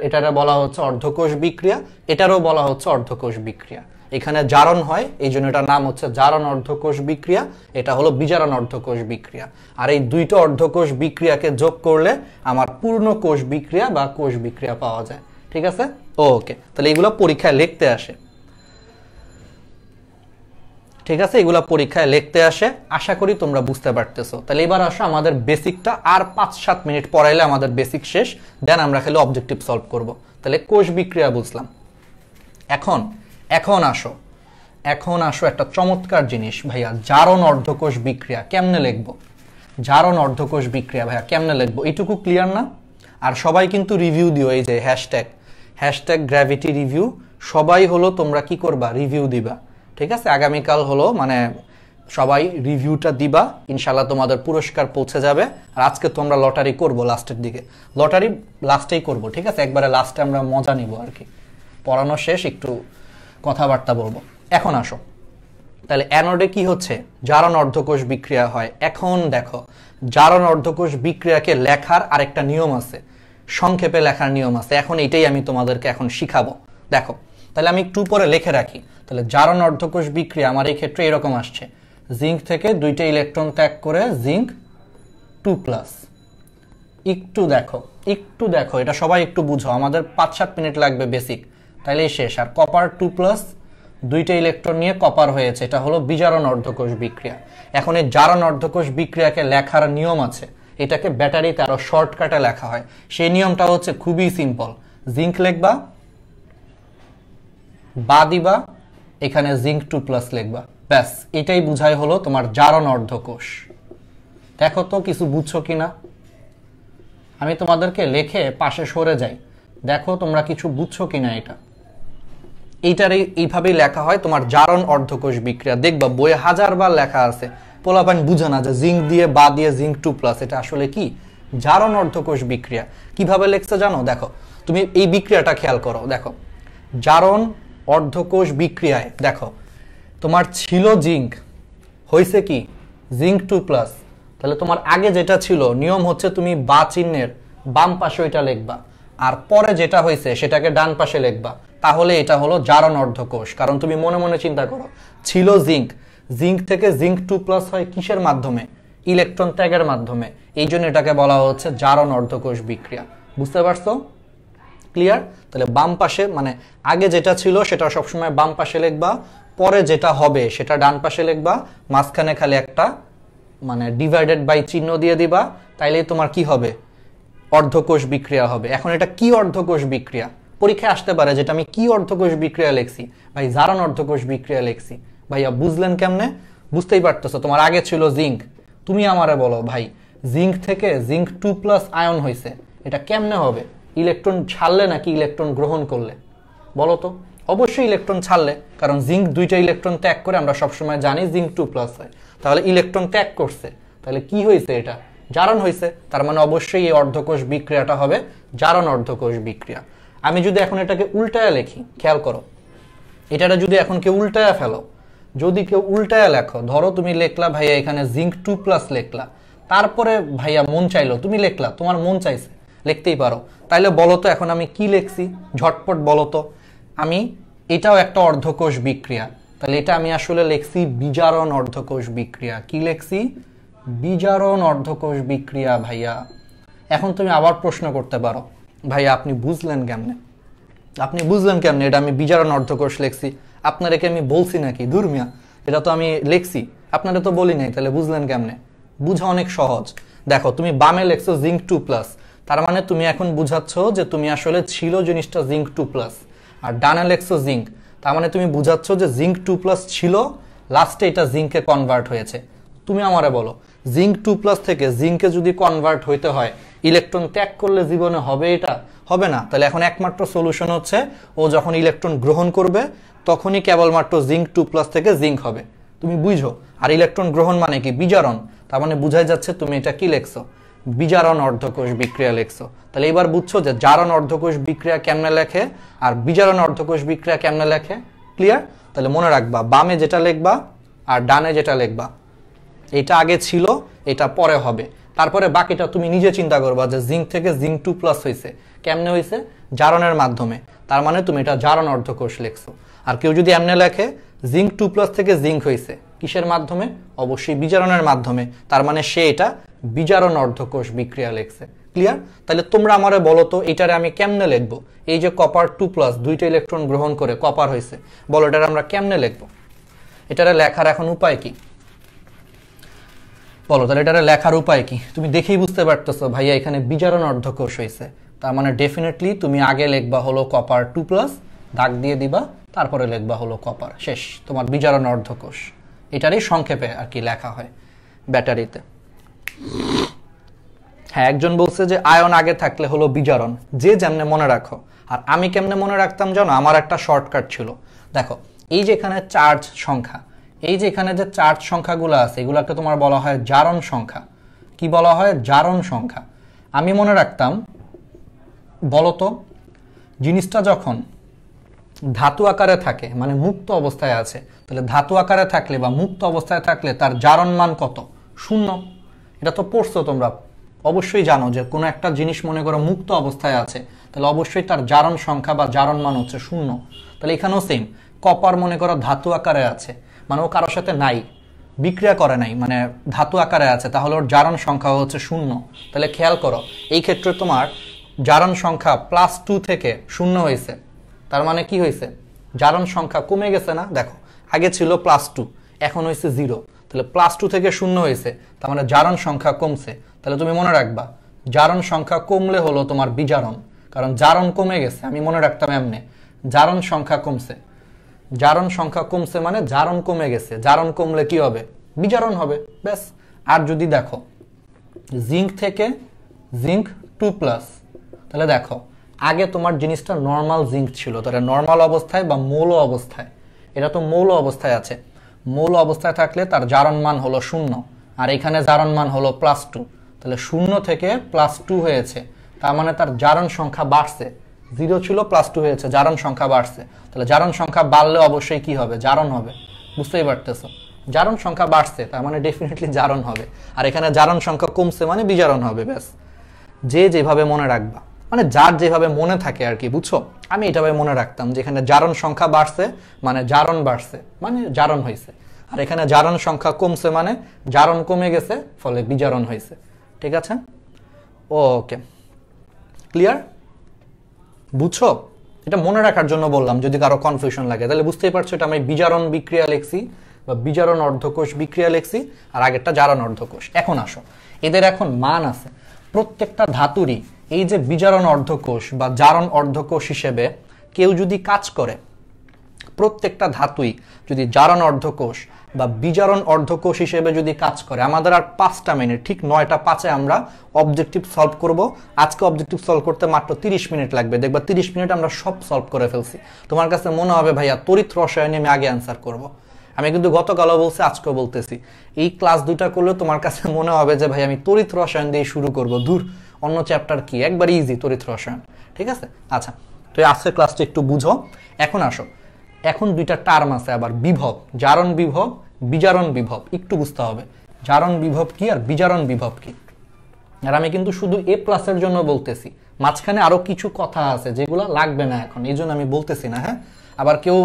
এটারে বলা হচ্ছে অর্ধকোষ বিক্রিয়া, এটারও বলা হচ্ছে অর্ধকোষ বিক্রিয়া। এখানে জারণ হয়, এই জন্য এটার নাম হচ্ছে জারণ অর্ধকোষ বিক্রিয়া, এটা হলো বিজারণ অর্ধকোষ বিক্রিয়া। আর এই দুইটা অর্ধকোষ বিক্রিয়াকে যোগ করলে আমার পূর্ণ কোষ বিক্রিয়া বা কোষ বিক্রিয়া পাওয়া যায়। ঠিক আছে? ওকে, তাহলে এগুলো পরীক্ষায় লিখতে আসে। ঠিক আছে, এগুলা পরীক্ষায় লিখতে আসে, আশা করি তোমরা বুঝতে পারতেছো। তাহলে এবার আসো আমাদের বেসিকটা, আর 5-7 মিনিট পড়াইলে আমাদের বেসিক শেষ, দেন আমরা খালি অবজেক্টিভ সলভ করব। তাহলে কোষ বিক্রিয়া বুঝলাম। এখন আসো একটা চমৎকার জিনিস ভাইয়া, জারণ অর্ধকোষ বিক্রিয়া কেমনে লিখবো? জারণ অর্ধকোষ বিক্রিয়া ভাইয়া কেমনে লিখবো, এইটুকু ক্লিয়ার না? আর সবাই কিন্তু রিভিউ দিও, এই যে হ্যাশট্যাগ গ্র্যাভিটি রিভিউ, সবাই হলো তোমরা কি করবা, রিভিউ দিবা। ঠিক আছে? আগামীকাল হলো মানে সবাই রিভিউটা দিবা, ইনশাল্লাহ তোমাদের পুরস্কার পৌঁছে যাবে। আর আজকে তো আমরা লটারি করবো লাস্টের দিকে, লটারি লাস্টেই করব। ঠিক আছে? একবারে লাস্টে আমরা মজা নিব আর কি, পড়ানো শেষ একটু কথাবার্তা বলবো। এখন আসো, তাহলে অ্যানোডে কি হচ্ছে, জারণ অর্ধকোষ বিক্রিয়া হয়। এখন দেখো, জারণ অর্ধকোষ বিক্রিয়াকে লেখার আরেকটা নিয়ম আছে, সংক্ষেপে লেখার নিয়ম আছে। এখন এটাই আমি তোমাদেরকে এখন শিখাবো। দেখো, তাহলে আমি একটু পরে লিখে রাখি। তাহলে জারণ অর্ধকোষ বিক্রিয়া আমার এই ক্ষেত্রে এরকম আসছে, জিঙ্ক থেকে 2টা ইলেকট্রন ত্যাগ করে জিঙ্ক 2+। একটু দেখো, এটা সবাই একটু বুঝো, আমাদের 5-7 মিনিট লাগবে বেসিক, তাইলেই শেষ। আর কপার 2+, 2টা ইলেকট্রন নিয়ে কপার হয়েছে, এটা হলো বিজারণ অর্ধকোষ বিক্রিয়া। এখন এই জারণ অর্ধকোষ বিক্রিয়াকে লেখার নিয়ম আছে, এটাকে ব্যাটারিতে আরো শর্টকাটে লেখা হয়। সেই নিয়মটা হচ্ছে খুবই সিম্পল, জিঙ্ক লিখবা, বা দিবা, এখানে জিঙ্ক 2+ লিখবা, ব্যাস এটাই বুঝাই হলো তোমার জারণ অর্ধকোষ। দেখো তো কিছু বুঝছো কিনা, আমি তোমাদেরকে লেখে পাশে সরে যাই, দেখো তোমরা কিছু বুঝছো কিনা। এইটার এইভাবেই লেখা হয় তোমার জারণ অর্ধকোষ বিক্রিয়া। দেখবা বইয়ে 1000 বার লেখা আছে, পোলাপান বুঝে না যে জিঙ্ক দিয়ে বা দিয়ে জিঙ্ক 2+, এটা আসলে কি, জারণ অর্ধকোষ বিক্রিয়া। কিভাবে লিখছে জানো? দেখো, তুমি এই বিক্রিয়াটা খেয়াল করো। দেখো, জারণ অর্ধকোষ বিক্রিয়ায় দেখো তোমার ছিল জিঙ্ক, হয়েছে কি জিঙ্ক 2+। তাহলে তোমার আগে যেটা ছিল নিয়ম হচ্ছে তুমি বা চিহ্নের বাম পাশে ওইটা লিখবা, আর পরে যেটা হয়েছে সেটাকে ডান পাশে লিখবা, তাহলে এটা হলো জারণ অর্ধকোষ। কারণ তুমি মনে মনে চিন্তা করো, ছিল জিঙ্ক থেকে জিঙ্ক 2+ হয় কিসের মাধ্যমে, ইলেকট্রন ত্যাগের মাধ্যমে, এই জন্য এটাকে বলা হচ্ছে জারণ অর্ধকোষ বিক্রিয়া। বুঝতে পারছো? ক্লিয়ার? তাহলে বাম পাশে মানে আগে যেটা ছিল সেটা সবসময় বাম পাশে লিখবা, পরে যেটা হবে সেটা ডান পাশে লিখবা, মাঝখানে খালি একটা মানে ডিভাইডেড বাই চিহ্ন দিয়ে দিবা, তাইলেই তোমার কি হবে, অর্ধকোষ বিক্রিয়া হবে। এখন এটা কি অর্ধকোষ বিক্রিয়া, পরীক্ষায় আসতে পারে যেটা আমি কি অর্ধকোষ বিক্রিয়া লিখছি, ভাই জারণ অর্ধকোষ বিক্রিয়া লিখছি। ভাইয়া বুঝলেন কেমনে? বুঝতেই পারতেছো, তোমার আগে ছিল জিঙ্ক, তুমি আমারে বলো ভাই জিঙ্ক থেকে জিঙ্ক 2+ আয়ন হয়েছে, এটা কেমনে হবে, ইলেকট্রন ছাড়লে নাকি ইলেকট্রন গ্রহণ করলে? বলো তো। অবশ্যই ইলেকট্রন ছাড়লে, কারণ জিঙ্ক 2টা ইলেকট্রন ত্যাগ করে, আমরা সবসময় জানি জিঙ্ক 2+ হয়। তাহলে ইলেকট্রন ত্যাগ করছে, তাহলে কি হয়েছে, এটা জারণ হয়েছে। তার মানে অবশ্যই এই অর্ধকোষ বিক্রিয়াটা হবে জারণ অর্ধকোষ বিক্রিয়া। আমি যদি এখন এটাকে উল্টায়া লিখি, খেয়াল করো, এটাটা যদি এখন কেউ উল্টায়া ফেলো, যদি কেউ উল্টায়া লেখো, ধরো তুমি লিখলা ভাইয়া এখানে জিঙ্ক 2+ লিখলা, তারপরে ভাইয়া মন চাইলো তুমি লিখলা, তোমার মন চাইছে লিখতেই পারো। তাইলে বলো তো এখন আমি কি লিখছি, ঝটপট বলো তো। আমি এটাও একটা অর্ধকোষ বিক্রিয়া, তাহলে এটা আমি আসলে লিখছি বিজারণ অর্ধকোষ বিক্রিয়া। কি লিখছি? বিজারণ অর্ধকোষ বিক্রিয়া। ভাইয়া এখন তুমি আবার প্রশ্ন করতে পারো, ভাইয়া আপনি বুঝলেন কেমনে, এটা আমি বিজারণ অর্ধকোষ লিখছি, আপনাদেরকে আমি বলছি নাকি? দূর মিয়া, এটা তো আমি লিখছি, আপনারা তো বলি নাই, তাহলে বুঝলেন কেমনে? বুঝা অনেক সহজ। দেখো তুমি বামে লিখছো জিঙ্ক 2+, তার মানে তুমি এখন বুঝাচ্ছ যে তুমি আসলে ছিল জিনিসটা জিঙ্ক 2+, আর ডানে লিখছো জিঙ্ক, তার মানে তুমি বুঝাচ্ছ যে জিঙ্ক 2+ ছিল, লাস্টে এটা জিঙ্কে কনভার্ট হয়েছে। তুমি আমারে বলো জিঙ্ক 2+ থেকে জিঙ্কে যদি কনভার্ট হইতে হয় ইলেকট্রন ত্যাগ করলে জীবনে হবে? এটা হবে না। তাহলে এখন একমাত্র সলিউশন হচ্ছে ও যখন ইলেকট্রন গ্রহণ করবে তখনই কেবলমাত্র জিঙ্ক 2+ থেকে জিঙ্ক হবে। তুমি বুঝো। আর ইলেকট্রন গ্রহণ মানে কি? বিজারণ। তার মানে বুঝাই যাচ্ছে তুমি এটা কি লিখছো? বিজারণ অর্ধকোষ বিক্রিয়া লিখছো। তাহলে এবার বুঝছো যে জারণ অর্ধকোষ বিক্রিয়া কেমনে লেখে আর বিজারণ অর্ধকোষ বিক্রিয়া কেমনে লেখে। ক্লিয়ার? তাহলে মনে রাখবা বামে যেটা লিখবা আর ডানে যেটা লিখবা, এটা আগে ছিল, এটা পরে হবে। তারপরে বাকিটা তুমি নিজে চিন্তা করবা যে জিঙ্ক থেকে জিঙ্ক 2+ হয়েছে কেমনে হয়েছে? জারণের মাধ্যমে। তার মানে তুমি এটা জারণ অর্ধকোষ লিখছো। আর কেউ যদি এমনে লেখে জিঙ্ক 2+ থেকে জিঙ্ক হয়েছে কিসের মাধ্যমে? অবশ্যই বিজারণের মাধ্যমে। তার মানে সে এটা বিজারণ অর্ধকোষ বিক্রিয়া লিখছে। ক্লিয়ার? তাহলে তোমরা আমারে বলো তো এটারে আমি কেমনে লিখবো? এই যে কপার 2+, দুইটা ইলেকট্রন গ্রহণ করে কপার হয়েছে, বলো এটারে আমরা কেমনে লিখবো? এটারে লেখার এখন উপায় কি বলো? তাহলে এটারে লেখার উপায় কি? তুমি দেখেই বুঝতে পারতেছো ভাইয়া এখানে বিজারণ অর্ধকোষ হয়েছে। তার মানে ডেফিনেটলি তুমি আগে লিখবা হলো কপার 2+, দাগ দিয়ে দিবা, তারপরে লিখবা হলো কপার, শেষ তোমার বিজারণ অর্ধকোষ। এটারই সংক্ষেপে আর কি লেখা হয় ব্যাটারিতে। হ্যাঁ, একজন বলছে যে আয়ন আগে থাকলে হলো বিজারণ। যে যেমনে মনে রাখো। আর আমি কেমনে মনে রাখতাম জানো? আমার একটা শর্টকাট ছিল। দেখো এই যে এখানে চার্জ সংখ্যা, এই যে এখানে যে চার্জ সংখ্যাগুলো আছে এগুলোকে তোমার বলা হয় জারণ সংখ্যা। কি বলা হয়? জারণ সংখ্যা। আমি মনে রাখতাম বলতো জিনিসটা যখন ধাতু আকারে থাকে মানে মুক্ত অবস্থায় আছে, তাহলে ধাতু আকারে থাকলে বা মুক্ত অবস্থায় থাকলে তার জারণ মান কত? 0। এটা তো পড়ছো তোমরা, অবশ্যই জানো যে কোনো একটা জিনিস মনে করো মুক্ত অবস্থায় আছে তাহলে অবশ্যই তার জারণ সংখ্যা বা জারণ মান হচ্ছে 0। তাহলে এখানেও সেম, কপার মনে করো ধাতু আকারে আছে মানে ও কারোর সাথে নাই, বিক্রিয়া করে নাই, মানে ধাতু আকারে আছে, তাহলে ওর জারণ সংখ্যা হচ্ছে 0। তাহলে খেয়াল করো এই ক্ষেত্রে তোমার জারণ সংখ্যা +2 থেকে 0 হয়েছে। তার মানে কি হয়েছে? জারণ সংখ্যা কমে গেছে না? দেখো আগে ছিল +2, এখন হয়েছে 0। তাহলে +2 থেকে 0 হয়েছে, তার মানে জারণ সংখ্যা কমছে। তাহলে তুমি মনে রাখবা জারণ সংখ্যা কমলে হলো তোমার বিজারণ, কারণ জারণ কমে গেছে। আমি মনে রাখতাম এমনে জারণ সংখ্যা কমছে, জারণ সংখ্যা কমছে মানে জারণ কমে গেছে। জারণ কমলে কি হবে? বিজারণ হবে, ব্যাস। আর যদি দেখো জিঙ্ক থেকে জিঙ্ক 2+, তাহলে দেখো আগে তোমার জিনিসটা নর্মাল জিঙ্ক ছিল, তাহলে নর্মাল অবস্থায় বা মৌল অবস্থায়, এটা তো মৌল অবস্থায় আছে। মৌল অবস্থায় থাকলে তার জারণ মান হলো 0, আর এখানে জারণ মান হলো +2। তাহলে 0 থেকে +2 হয়েছে, তার মানে তার জারণ সংখ্যা বাড়ছে। 0 ছিল +2 হয়েছে, জারণ সংখ্যা বাড়ছে। তাহলে জারণ সংখ্যা বাড়লে অবশ্যই কি হবে? জারণ হবে। বুঝতেই পারতেছো? জারণ সংখ্যা বাড়ছে তার মানে ডেফিনেটলি জারণ হবে। আর এখানে জারণ সংখ্যা কমছে মানে বিজারণ হবে, ব্যাস। যে যেভাবে মনে রাখবা, মানে যার যেভাবে মনে থাকে আর কি, বুঝছো? আমি এটাভাবে মনে রাখতাম যে এখানে জারণ সংখ্যা বাড়ছে মানে জারণ বাড়ছে, মানে জারণ হয়েছে। আর এখানে জারণ সংখ্যা কমছে মানে জারণ কমে গেছে, ফলে বিজারণ হয়েছে। ঠিক আছে? ওকে, ক্লিয়ার? বুঝছো? এটা মনে রাখার জন্য বললাম, যদি কারো কনফিউশন লাগে তাহলে বুঝতেই পারছো এটা আমি বিজারণ বিক্রিয়া লিখছি বা বিজারণ অর্ধকোষ বিক্রিয়া লিখছি, আর আগেরটা জারণ অর্ধকোষ। এখন আসো, এদের এখন মান আছে প্রত্যেকটা ধাতুরই। এই যে বিজারণ অর্ধকোষ বা জারণ অর্ধকোষ হিসেবে কেউ যদি কাজ করে, প্রত্যেকটা ধাতুই যদি জারণ অর্ধকোষ বা বিজারণ অর্ধকোষ হিসেবে যদি কাজ করে, আমাদের আর 5টা মিনিট, ঠিক 9টা 5-এ আমরা অবজেক্টিভ সলভ করব। আজকে অবজেক্টিভ সলভ করতে মাত্র 30 মিনিট লাগবে। দেখবা 30 মিনিট আমরা সব সলভ করে ফেলছি। তোমার কাছে মনে হবে ভাইয়া তড়িৎ রসায়নে আমি আগে অ্যান্সার করব। আমি কিন্তু গতকালও বলছি, আজকেও বলতেছি, এই ক্লাস 2টা করলে তোমার কাছে মনে হবে যে ভাই আমি তড়িৎ রসায়ন দিয়ে শুরু করব, দূর অন্য চ্যাপ্টার কি, একবার ইজি তড়িৎ রসায়ন। ঠিক আছে? আচ্ছা, তো আজকের ক্লাসটা একটু বুঝো। এখন আসো, এখন 2টা টার্ম আছে আবার, বিভব, জারণ বিভব, বিজারণ বিভব। একটু বুঝতে হবে জারণ বিভব কি আর বিজারণ বিভব কি। আর আমি কিন্তু শুধু A+-এর জন্য বলতেছি, মাঝখানে আরো কিছু কথা আছে যেগুলো লাগবে না এখন, এই জন্য আমি বলতেছি না। হ্যাঁ, আবার কেউ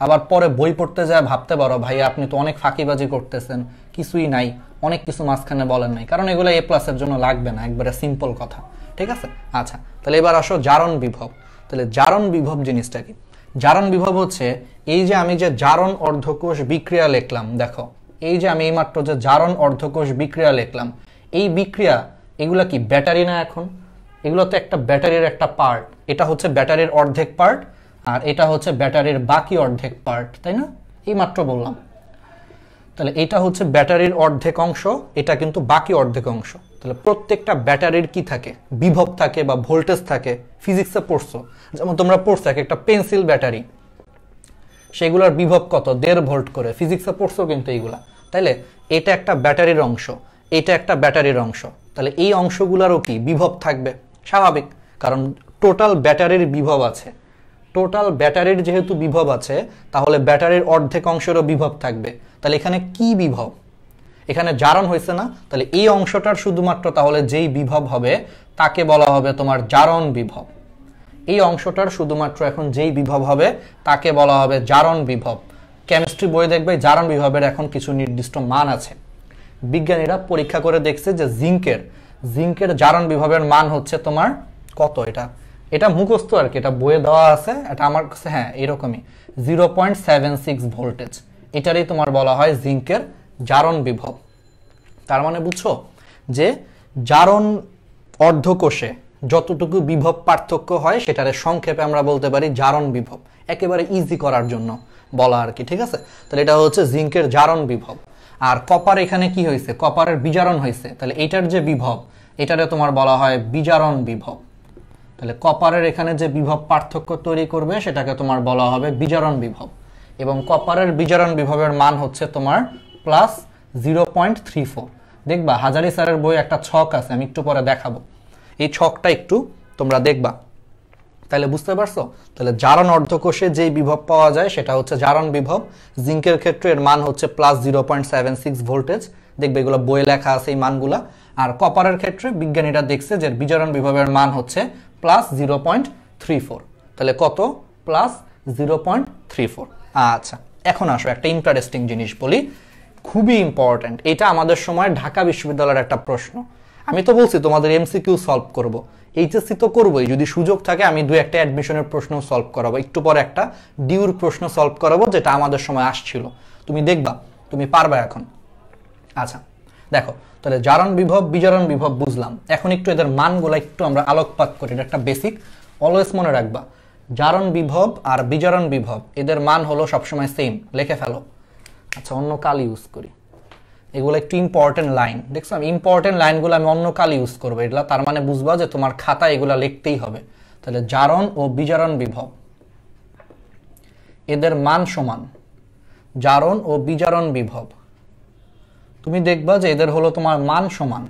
আবার পরে বই পড়তে যায় ভাবতে পারো ভাই আপনি তো অনেক ফাঁকিবাজি করতেছেন, কিছুই নাই, অনেক কিছু মাঝখানে বলেন নাই, কারণ এগুলো A+-এর জন্য লাগবে না, একবারে সিম্পল কথা। ঠিক আছে? আচ্ছা, তাহলে এবার আসো জারণ বিভব। তাহলে জারণ বিভব জিনিসটা কি? জারণ বিভব হচ্ছে এই যে আমি যে জারণ অর্ধকোষ বিক্রিয়া লিখলাম, দেখো এই যে আমি এইমাত্র যে জারণ অর্ধকোষ বিক্রিয়া লিখলাম, এই বিক্রিয়া এগুলা কি ব্যাটারি না? এখন এগুলো তো একটা ব্যাটারির একটা পার্ট, এটা হচ্ছে ব্যাটারির অর্ধেক পার্ট আর এটা হচ্ছে ব্যাটারির বাকি অর্ধেক পার্ট, তাই না? এইমাত্র বললাম। তাহলে এটা হচ্ছে ব্যাটারির অর্ধেক অংশ, এটা কিন্তু বাকি অর্ধেক অংশ। তাহলে প্রত্যেকটা ব্যাটারির কি থাকে, বিভব থাকে বা ভোল্টেজ থাকে। ফিজিক্সে পড়ছো, যেমন তোমরা পড়ছো একটা পেন্সিল ব্যাটারি, সেগুলোর বিভব কত, 1.5 ভোল্ট করে, ফিজিক্সে পড়ছো কিন্তু এইগুলা। তাইলে এটা একটা ব্যাটারির অংশ, এটা একটা ব্যাটারির অংশ, তাহলে এই অংশগুলোরও কি বিভব থাকবে, স্বাভাবিক, কারণ টোটাল ব্যাটারির বিভব আছে। টোটাল ব্যাটারির যেহেতু বিভব আছে, তাহলে ব্যাটারির অর্ধেক অংশেরও বিভব থাকবে। তাহলে এখানে কি বিভব, এখানে জারণ হয়েছে না, তাহলে এই অংশটার শুধুমাত্র তাহলে যেই বিভব হবে তাকে বলা হবে তোমার জারণ বিভব। এই অংশটার শুধুমাত্র এখন যেই বিভব হবে তাকে বলা হবে জারণ বিভব। কেমিস্ট্রি বই দেখবে জারণ বিভবের এখন কিছু নির্দিষ্ট মান আছে। বিজ্ঞানীরা পরীক্ষা করে দেখছে যে জিঙ্কের জারণ বিভবের মান হচ্ছে তোমার কত, এটা মুখস্থ আর কি, এটা বইয়ে দেওয়া আছে, এটা আমার কাছে হ্যাঁ এরকমই 0.76 ভোল্টেজ। এটারই তোমার বলা হয় জিঙ্কের জারণ বিভব। তার মানে বুঝছো যে জারণ অর্ধকোষে যতটুকু বিভব পার্থক্য হয় সেটারে সংক্ষেপে আমরা বলতে পারি জারণ বিভব, একেবারে ইজি করার জন্য বলা আর কি, ঠিক আছে। তাহলে এটা হচ্ছে জিঙ্কের জারণ বিভব। আর কপার এখানে কি হয়েছে, কপারের বিজারণ হয়েছে, তাহলে এটার যে বিভব এটারে তোমার বলা হয় বিজারণ বিভব। তাহলে কপারের এখানে যে বিভব পার্থক্য তৈরি করবে সেটাকে তোমার বলা হবে বিজারণ বিভব। এবং কপারের বিজারণ বিভবের মান হচ্ছে তোমার প্লাস 0.34। দেখবা হাজারি স্যারের বই একটা ছক আছে, আমি একটু পরে দেখাবো, এই ছকটা একটু তোমরা দেখবা, তাহলে বুঝতে পারছো। তাহলে জারণ অর্ধকোষে যেই বিভব পাওয়া যায় সেটা হচ্ছে জারণ বিভব। জিঙ্কের ক্ষেত্রে এর মান হচ্ছে প্লাস 0.76 ভোল্টেজ, দেখবে এগুলো বইয়ে লেখা আছে এই মানগুলা। আর কপারের ক্ষেত্রে বিজ্ঞানীরা দেখছে যে বিজারণ বিভবের মান হচ্ছে প্লাস 0.34। তাহলে কত, প্লাস 0.34। আচ্ছা, এখন আসো একটা ইন্টারেস্টিং জিনিস বলি, খুবই ইম্পর্টেন্ট, এটা আমাদের সময় ঢাকা বিশ্ববিদ্যালয়ের একটা প্রশ্ন। আমি তো বলছি তোমাদের এমসিকিউ সলভ করব, এইচএসসি তো করবোই, যদি সুযোগ থাকে আমি 2-1টা অ্যাডমিশনের প্রশ্ন সলভ করাবো, একটু পরে একটা ডিউর প্রশ্ন সলভ করাবো যেটা আমাদের সময় আসছিল, তুমি দেখবা তুমি পারবা এখন। আচ্ছা দেখো, তাহলে জারণ বিভব বিজারণ বিভব বুঝলাম, এখন একটু এদের মানগুলো একটু আমরা আলোকপাত করি, এটা একটা বেসিক, অলওয়েজ মনে রাখবা। জারণ বিভব আর বিজারণ বিভব এদের মান হলো সবসময় সেম, লিখে ফেলো। আচ্ছা, অন্য কাল ইউজ করি, এগুলো একটু ইম্পর্টেন্ট লাইন, দেখছো আমি ইম্পর্টেন্ট লাইনগুলো আমি অন্য কাল ইউজ করবো, এগুলা তার মানে বুঝবা যে তোমার খাতা এগুলা লিখতেই হবে। তাহলে জারণ ও বিজারণ বিভব এদের মান সমান, জারণ ও বিজারণ বিভব তুমি দেখবা যে এদের হলো তোমার মান সমান,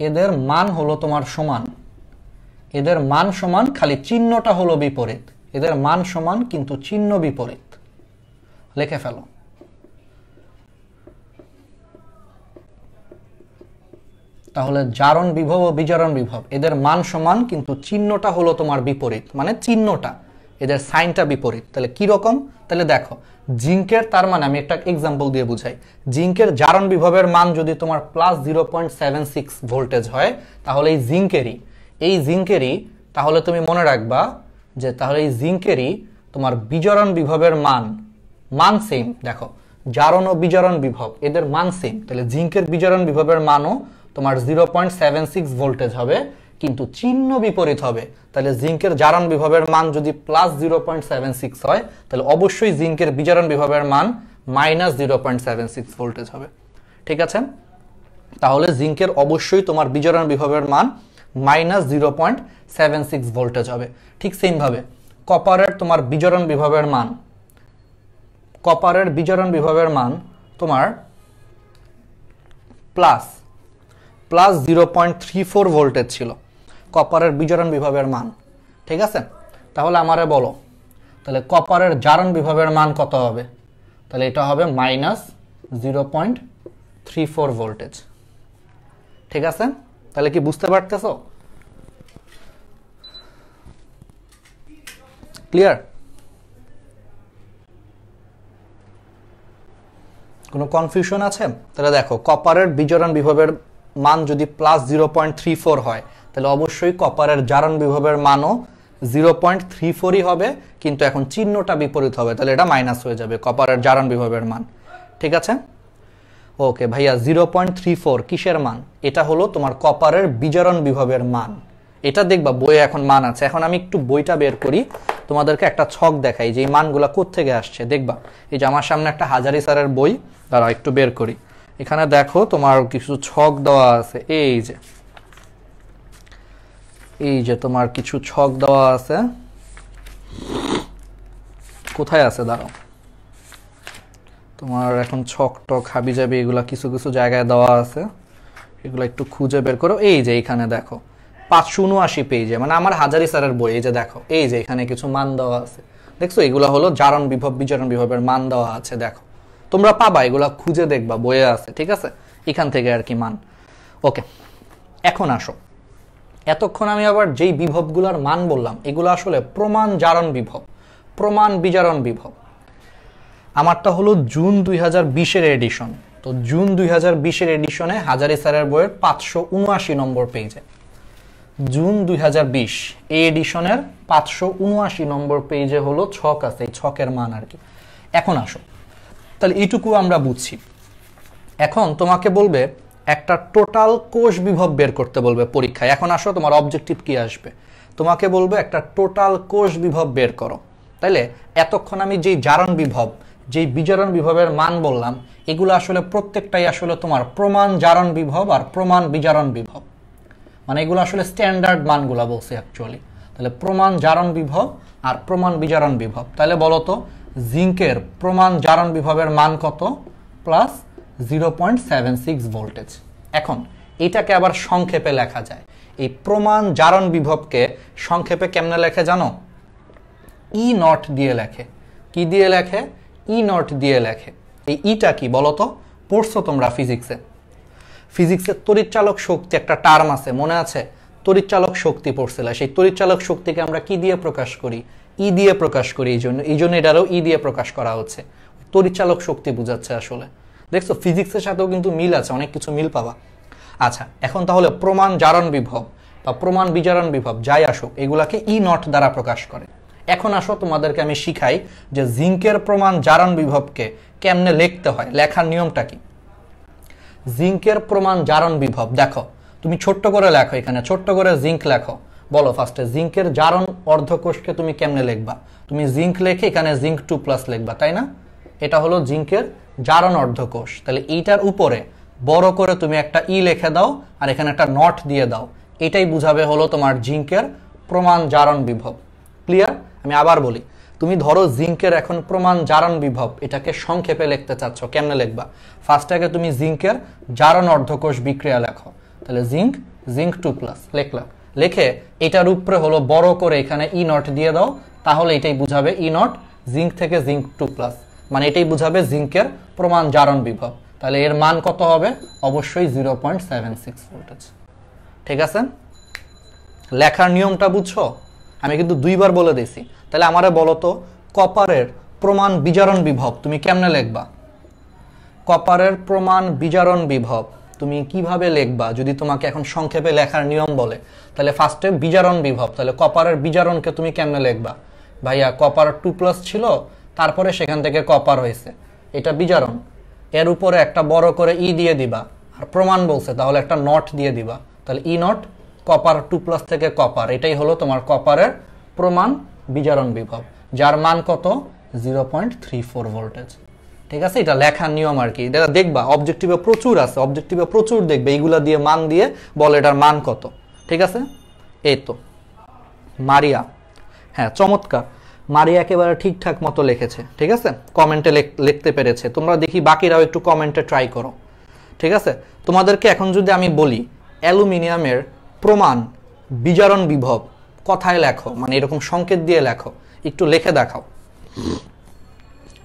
এদের মান হলো তোমার সমান, এদের মান সমান, খালি চিহ্নটা হলো বিপরীত, এদের মান সমান কিন্তু চিহ্ন বিপরীত, লিখে ফেলো। তাহলে জারণ বিভব ও বিজারণ বিভব এদের মান সমান কিন্তু চিহ্নটা হলো তোমার বিপরীত, মানে চিহ্নটা এদের সাইনটা বিপরীত। তাহলে কি রকম, তাহলে দেখো জিঙ্কের, তার মানে আমি একটা এক্সাম্পল দিয়ে বুঝাই, জিঙ্কের জারণ বিভবের মান যদি তোমার প্লাস 0.76 ভোল্টেজ হয়, তাহলে এই জিঙ্কেরই তাহলে তুমি মনে রাখবা যে তাহলে এই জিঙ্কেরই তোমার বিজারণ বিভবের মান সেম। দেখো জারণ ও বিজারণ বিভব এদের মান সেম, তাহলে জিঙ্কের বিজারণ বিভবের মানও তোমার 0.76 ভোল্টেজ হবে কিন্তু চিহ্ন বিপরীত হবে। তাহলে জিঙ্কের জারণ বিভবের মান যদি প্লাস 0.76 হয়, তাহলে অবশ্যই জিঙ্কের বিজারণ বিভবের মান মাইনাস 0.76 ভোল্টেজ হবে, ঠিক আছে। তাহলে জিঙ্কের অবশ্যই তোমার বিজারণ বিভবের মান মাইনাস 0.76 ভোল্টেজ হবে। ঠিক সেম ভাবে কপারের তোমার বিজারণ বিভবের মান, কপারের বিজারণ বিভবের মান তোমার প্লাস 0.34 ভোল্টেজ ছিল কপারের বিজারণ বিভবের মান, ঠিক আছে। তাহলে আমারে বলো, তাহলে কপারের জারণ বিভবের মান কত হবে, তাহলে এটা হবে মাইনাস 0.34 ভোল্টেজ, ঠিক আছে। তাহলে কি বুঝতে পারতেছো, ক্লিয়ার? কোনো কনফিউশন আছে? তাহলে দেখো কপারের বিজারণ বিভবের মান যদি প্লাস 0.34 হয়, তাহলে অবশ্যই কপারের জারণ বিভবের মানও 0.34ই হবে, কিন্তু এখন চিহ্নটা বিপরীত হবে, তাহলে এটা মাইনাস হয়ে যাবে কপারের জারণ বিভবের মান, ঠিক আছে। ওকে ভাইয়া, 0.34 কিসের মান? এটা হলো তোমার কপারের বিজারণ বিভবের মান, এটা দেখবা বইয়ে এখন মান আছে। এখন আমি একটু বইটা বের করি, তোমাদেরকে একটা ছক দেখাই যে এই মানগুলা কোত্থেকে আসছে। দেখবা এই যে আমার সামনে একটা হাজারি স্যারের বই, দাঁড়াও একটু বের করি। এখানে দেখো তোমার কিছু ছক দেওয়া আছে, এই যে তোমার কিছু ছক দেওয়া আছে। কোথায় আছে দাঁড়াও, তোমার এখন ছক টক হাবি যাবি এগুলা কিছু কিছু জায়গায় দেওয়া আছে, এগুলো একটু খুঁজে বের করো। এই যে এখানে দেখো 579 পেজে, মানে আমার হাজারি স্যারের বই। এই যে দেখো এই যে এখানে কিছু মান দেওয়া আছে, দেখছো এগুলা হলো জারণ বিভব বিজারণ বিভবের মান দেওয়া আছে। দেখো তোমরা পাবা, এগুলা খুঁজে দেখবা, বইয়ে আছে, ঠিক আছে, এখান থেকে আর কি মান। ওকে, এখন আসো, এতক্ষণ আমি আবার যেই বিভবগুলোর মান বললাম এগুলো আসলে প্রমাণ জারণ বিভব, প্রমাণ বিজারণ বিভব। আমারটা হলো জুন 2020-এর এডিশন। তো জুন 2020-এর এডিশনে হাজারি স্যারের বইয়ের 579 নম্বর পেজে, জুন 2020 এই এডিশনের 579 নম্বর পেজে হলো ছক আছে, এই ছকের মান আর কি। এখন আসো, তাহলে এইটুকু আমরা বুঝছি। এখন তোমাকে বলবে একটা টোটাল কোষ বিভব বের করতে বলবে পরীক্ষায়। এখন আসো তোমার অবজেক্টিভ কি আসবে, তোমাকে বলবে একটা টোটাল কোষ বিভব বের করো। তাইলে এতক্ষণ আমি যেই জারণ বিভব যেই বিজারণ বিভবের মান বললাম এগুলো আসলে প্রত্যেকটাই আসলে তোমার প্রমাণ জারণ বিভব আর প্রমাণ বিজারণ বিভব, মানে এগুলো আসলে স্ট্যান্ডার্ড মানগুলা বলছে অ্যাকচুয়ালি। তাহলে প্রমাণ জারণ বিভব আর প্রমাণ বিজারণ বিভব। তাহলে বলো তো জিঙ্কের প্রমাণ জারণ বিভবের মান কত? Plus 0.76 voltage. এখন এটাকে আবার সংক্ষেপে লেখা যায়। এই প্রমাণ জারণ বিভবকে সংক্ষেপে কেমনে লেখে জানো? ই নট দিয়ে লেখে। কি দিয়ে লেখে? ই নট দিয়ে লেখে। এই ইটা কি বলো তো? পড়ছো তোমরা ফিজিক্সে, ফিজিক্সের তড়িৎচালক শক্তি একটা টার্ম আছে, মনে আছে? তড়িৎচালক শক্তি পড়ছিল। সেই তড়িৎচালক শক্তিকে আমরা কি দিয়ে প্রকাশ করি? ই দিয়ে প্রকাশ করি। এই জন্য এটারও ই দিয়ে প্রকাশ করা হচ্ছে। তড়িৎচালক শক্তি বোঝাচ্ছে আসলে। দেখছো ফিজিক্সের সাথেও কিন্তু মিল আছে, অনেক কিছু মিল পাবা। আচ্ছা, এখন তাহলে প্রমাণ জারণ বিভব বা প্রমাণ বিজারণ বিভব যাই আসুক এগুলাকে ই নট দ্বারা প্রকাশ করে। এখন আসো তোমাদেরকে আমি শিখাই যে জিঙ্কের প্রমাণ জারণ বিভবকে কেমনে লিখতে হয়, লেখার নিয়মটা কি। জিঙ্কের প্রমাণ জারণ বিভব দেখো, তুমি ছোট্ট করে লেখো, এখানে ছোট্ট করে জিঙ্ক লেখো। বলো ফার্স্টে জিঙ্কের জারণ অর্ধকোষকে তুমি কেমনে লিখবা? তুমি জিঙ্ক লেখে এখানে জিঙ্ক 2+ লিখবা, তাই না? এটা হলো জিঙ্কের জারণ অর্ধকোষ। তাহলে এইটার উপরে বড় করে তুমি একটা ই লিখে দাও আর এখানে একটা নট দিয়ে দাও। এটাই বুঝাবে হলো তোমার জিঙ্কের প্রমাণ জারণ বিভব। ক্লিয়ার? আমি আবার বলি, তুমি ধরো জিঙ্কের এখন প্রমাণ জারণ বিভব এটাকে সংক্ষেপে লিখতে চাচ্ছ, কেমনে লিখবা? ফার্স্ট আগে তুমি জিঙ্কের জারণ অর্ধকোষ বিক্রিয়া লেখো। তাহলে জিঙ্ক 2+ লিখলা, লিখে এটার উপরে হলো বড় করে এখানে ই নট দিয়ে দাও। তাহলে এটাই বুঝাবে ই নট জিঙ্ক থেকে জিঙ্ক 2+, মানে এটাই বুঝাবে জিঙ্কের প্রমাণ জারণ বিভব। তাহলে এর মান কত হবে? অবশ্যই 0.76 ভোল্টেজ। ঠিক আছে? লেখার নিয়মটা বুঝছো? আমি কিন্তু 2বার বলে দিয়েছি। তাহলে আমারে বলো তো কপারের প্রমাণ বিজারণ বিভব তুমি কেমনে লিখবা? কপারের প্রমাণ বিজারণ বিভব তুমি কিভাবে লিখবা যদি তোমাকে এখন সংক্ষেপে লেখার নিয়ম বলে? তাহলে ফার্স্টে বিজারণ বিভব, তাহলে কপারের বিজারণকে তুমি কেমনে লিখবা? ভাইয়া কপার 2+ ছিল, তারপরে সেখান থেকে কপার হয়েছে, এটা বিজারণ। এর উপরে একটা বড় করে ই দিয়ে দিবা, আর প্রমাণ বলছে তাহলে একটা নট দিয়ে দিবা। তাহলে ই নট কপার 2+ থেকে কপার, এটাই হলো তোমার কপারের প্রমাণ বিজারণ বিভব, যার মান কত? 0.34 ভোল্টেজ। ঠিক আছে? এটা লেখার নিয়ম আর কি। এটা দেখবা অবজেক্টিভে প্রচুর আছে, অবজেক্টিভে প্রচুর দেখবে এইগুলা দিয়ে মান দিয়ে বলে এটার মান কত। ঠিক আছে? এই তো মারিয়া, হ্যাঁ চমৎকার, মারিয়া একেবারে ঠিকঠাক মতো লিখেছে। ঠিক আছে? কমেন্টে লিখতে পেরেছে। তোমরা দেখি বাকিরাও একটু কমেন্টে ট্রাই করো। ঠিক আছে? তোমাদেরকে এখন যদি আমি বলি অ্যালুমিনিয়ামের প্রমাণ বিজারণ বিভব কথায় লেখো, মানে এরকম সংকেত দিয়ে লেখো, একটু লিখে দেখাও।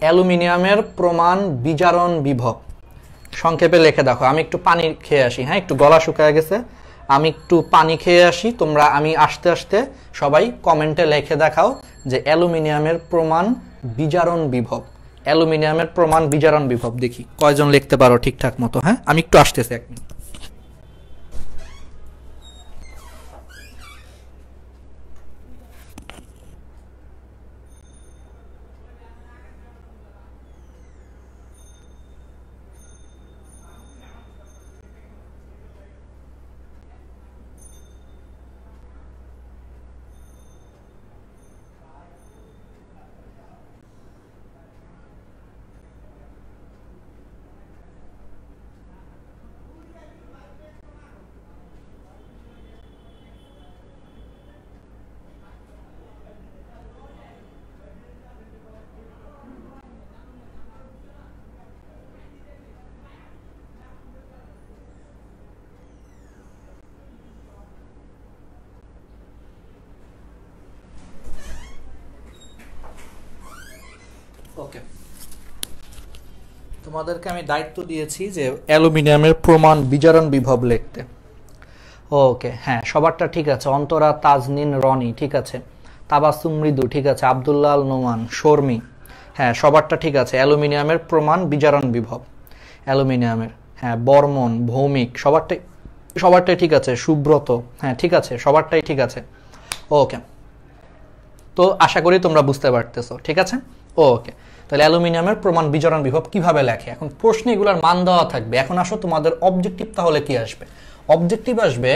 অ্যালুমিনিয়ামের প্রমাণ বিজারণ বিভব সংক্ষেপে লিখে দেখো। আমি একটু পানি খেয়ে আসি, হ্যাঁ একটু গলা শুকায় গেছে, আমি একটু পানি খেয়ে আসি। তোমরা আমি আস্তে আস্তে সবাই কমেন্টে লিখে দেখাও যে অ্যালুমিনিয়ামের প্রমাণ বিজারণ বিভব, অ্যালুমিনিয়ামের প্রমাণ বিজারণ বিভব। দেখি কয়জন লিখতে পারো ঠিকঠাক মতো। হ্যাঁ আমি একটু আসতেছি, 1 মিনিট। তোমাদেরকে আমি দায়িত্ব দিয়েছি যে অ্যালুমিনিয়ামের প্রমাণ বিজারণ বিভব লিখতে। ওকে, হ্যাঁ সবারটা ঠিক আছে। অন্তরা, তাজনিন, রনি ঠিক আছে, তাবাসুম মৃদু ঠিক আছে, আব্দুল্লাহ আল নোমান, শর্মি, হ্যাঁ সবারটা ঠিক আছে। অ্যালুমিনিয়ামের প্রমাণ বিজারণ বিভব, অ্যালুমিনিয়ামের, হ্যাঁ বর্মন, ভৌমিক, সবারটাই ঠিক আছে। সুব্রত, হ্যাঁ ঠিক আছে, সবারটাই ঠিক আছে। ওকে, তো আশা করি তোমরা বুঝতে পারতেছো, ঠিক আছে। ওকে, তাহলে অ্যালুমিনিয়ামের প্রমাণ বিজারণ বিভব কিভাবে লেখে, এখন প্রশ্নে এগুলোর মান দেওয়া থাকবে। এখন আসো তোমাদের অবজেক্টিভ তাহলে কি আসবে? অবজেক্টিভ আসবে,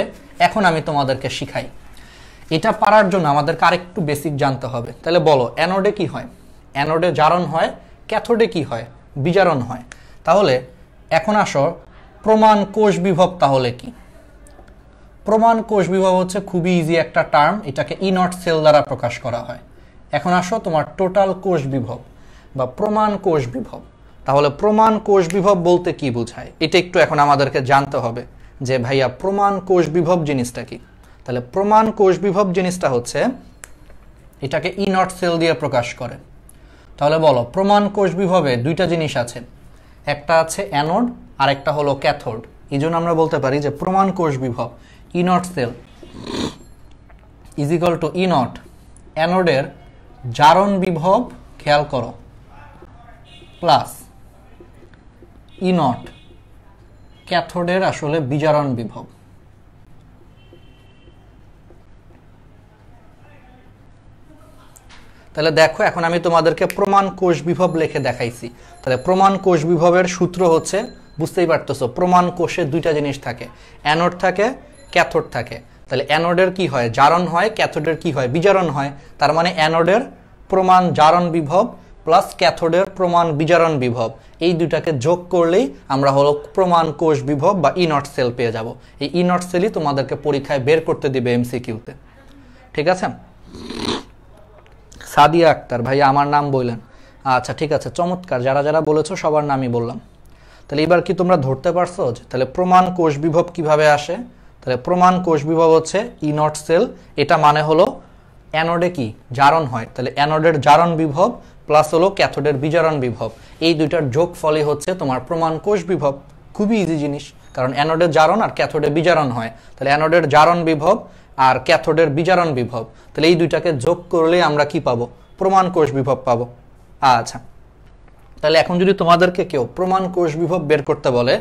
এখন আমি তোমাদেরকে শিখাই। এটা পারার জন্য আমাদেরকে আরেকটু বেসিক জানতে হবে। তাহলে বলো, অ্যানোডে কি হয়? অ্যানোডে জারণ হয়, ক্যাথোডে কি হয়? বিজারণ হয়। তাহলে এখন আসো প্রমাণ কোষ বিভব তাহলে কি? প্রমাণ কোষ বিভব হচ্ছে খুবই ইজি একটা টার্ম, এটাকে ই নট সেল দ্বারা প্রকাশ করা হয়। এখন আসো তোমার টোটাল কোষ বিভব বা প্রমাণ কোষ বিভব। তাহলে প্রমাণ কোষ বিভব বলতে কি বোঝায়, এটা একটু এখন আমাদেরকে জানতে হবে যে ভাইয়া প্রমাণ কোষ বিভব জিনিসটা কি। তাহলে প্রমাণ কোষ বিভব জিনিসটা হচ্ছে এটাকে ই নট সেল দিয়ে প্রকাশ করে। তাহলে বলো, প্রমাণ কোষ বিভবে দুইটা জিনিস আছে, একটা আছে অ্যানোড আর একটা হলো ক্যাথোড। এই জন্য আমরা বলতে পারি যে প্রমাণ কোষ বিভব E naught cell is equal to E naught অ্যানোডের জারণ বিভব, খেয়াল করো, প্লাস ই নট ক্যাথোডের আসলে বিজারণ বিভব। তাহলে দেখো, এখন আমি তোমাদেরকে প্রমাণ কোষ বিভব লিখে দেখাইছি। তাহলে প্রমাণ কোষ বিভবের সূত্র হচ্ছে, বুঝতেই পারতেছো, প্রমাণ কোষে দুইটা জিনিস থাকে, অ্যানোড থাকে, ক্যাথোড থাকে। তাহলে অ্যানোডের কি হয়? জারণ হয়। ক্যাথোডের কি হয়? বিজারণ হয়। তার মানে অ্যানোডের প্রমাণ জারণ বিভব প্লাস ক্যাথোডের প্রমাণ বিজারণ বিভব, এই দুটাকে যোগ করলেই আমরা হলো প্রমাণ কোষ বিভব বা ই নট সেল পেয়ে যাব। এই ই নট সেলই তোমাদেরকে পরীক্ষায় বের করতে দিবে এমসিকিউতে, ঠিক আছে। সাদিয়া আক্তার, ভাই আমার নাম বললেন, আচ্ছা ঠিক আছে, চমৎকার, যারা যারা বলেছো সবার নামই বললাম। তাহলে এবার কি তোমরা ধরতে পারছো যে তাহলে প্রমাণ কোষ বিভব কিভাবে আসে? তাহলে প্রমাণ কোষ বিভব হচ্ছে ই নট সেল, এটা মানে হলো অ্যানোডে কি জারণ হয়, তাহলে অ্যানোডের জারণ বিভব প্লাস হলো ক্যাথোডের বিজারণ বিভব, এই দুইটার যোগ ফলই হচ্ছে তোমার প্রমাণ কোষ বিভব। খুবই ইজি জিনিস, কারণ অ্যানোডের জারণ আর ক্যাথোডে বিজারণ হয়। তাহলে অ্যানোডের জারণ বিভব আর ক্যাথোডের বিজারণ বিভব, তাহলে এই দুইটাকে যোগ করলে আমরা কি পাবো? প্রমাণ কোষ বিভব পাবো। আচ্ছা, তাহলে এখন যদি তোমাদেরকে কেউ প্রমাণ কোষ বিভব বের করতে বলে,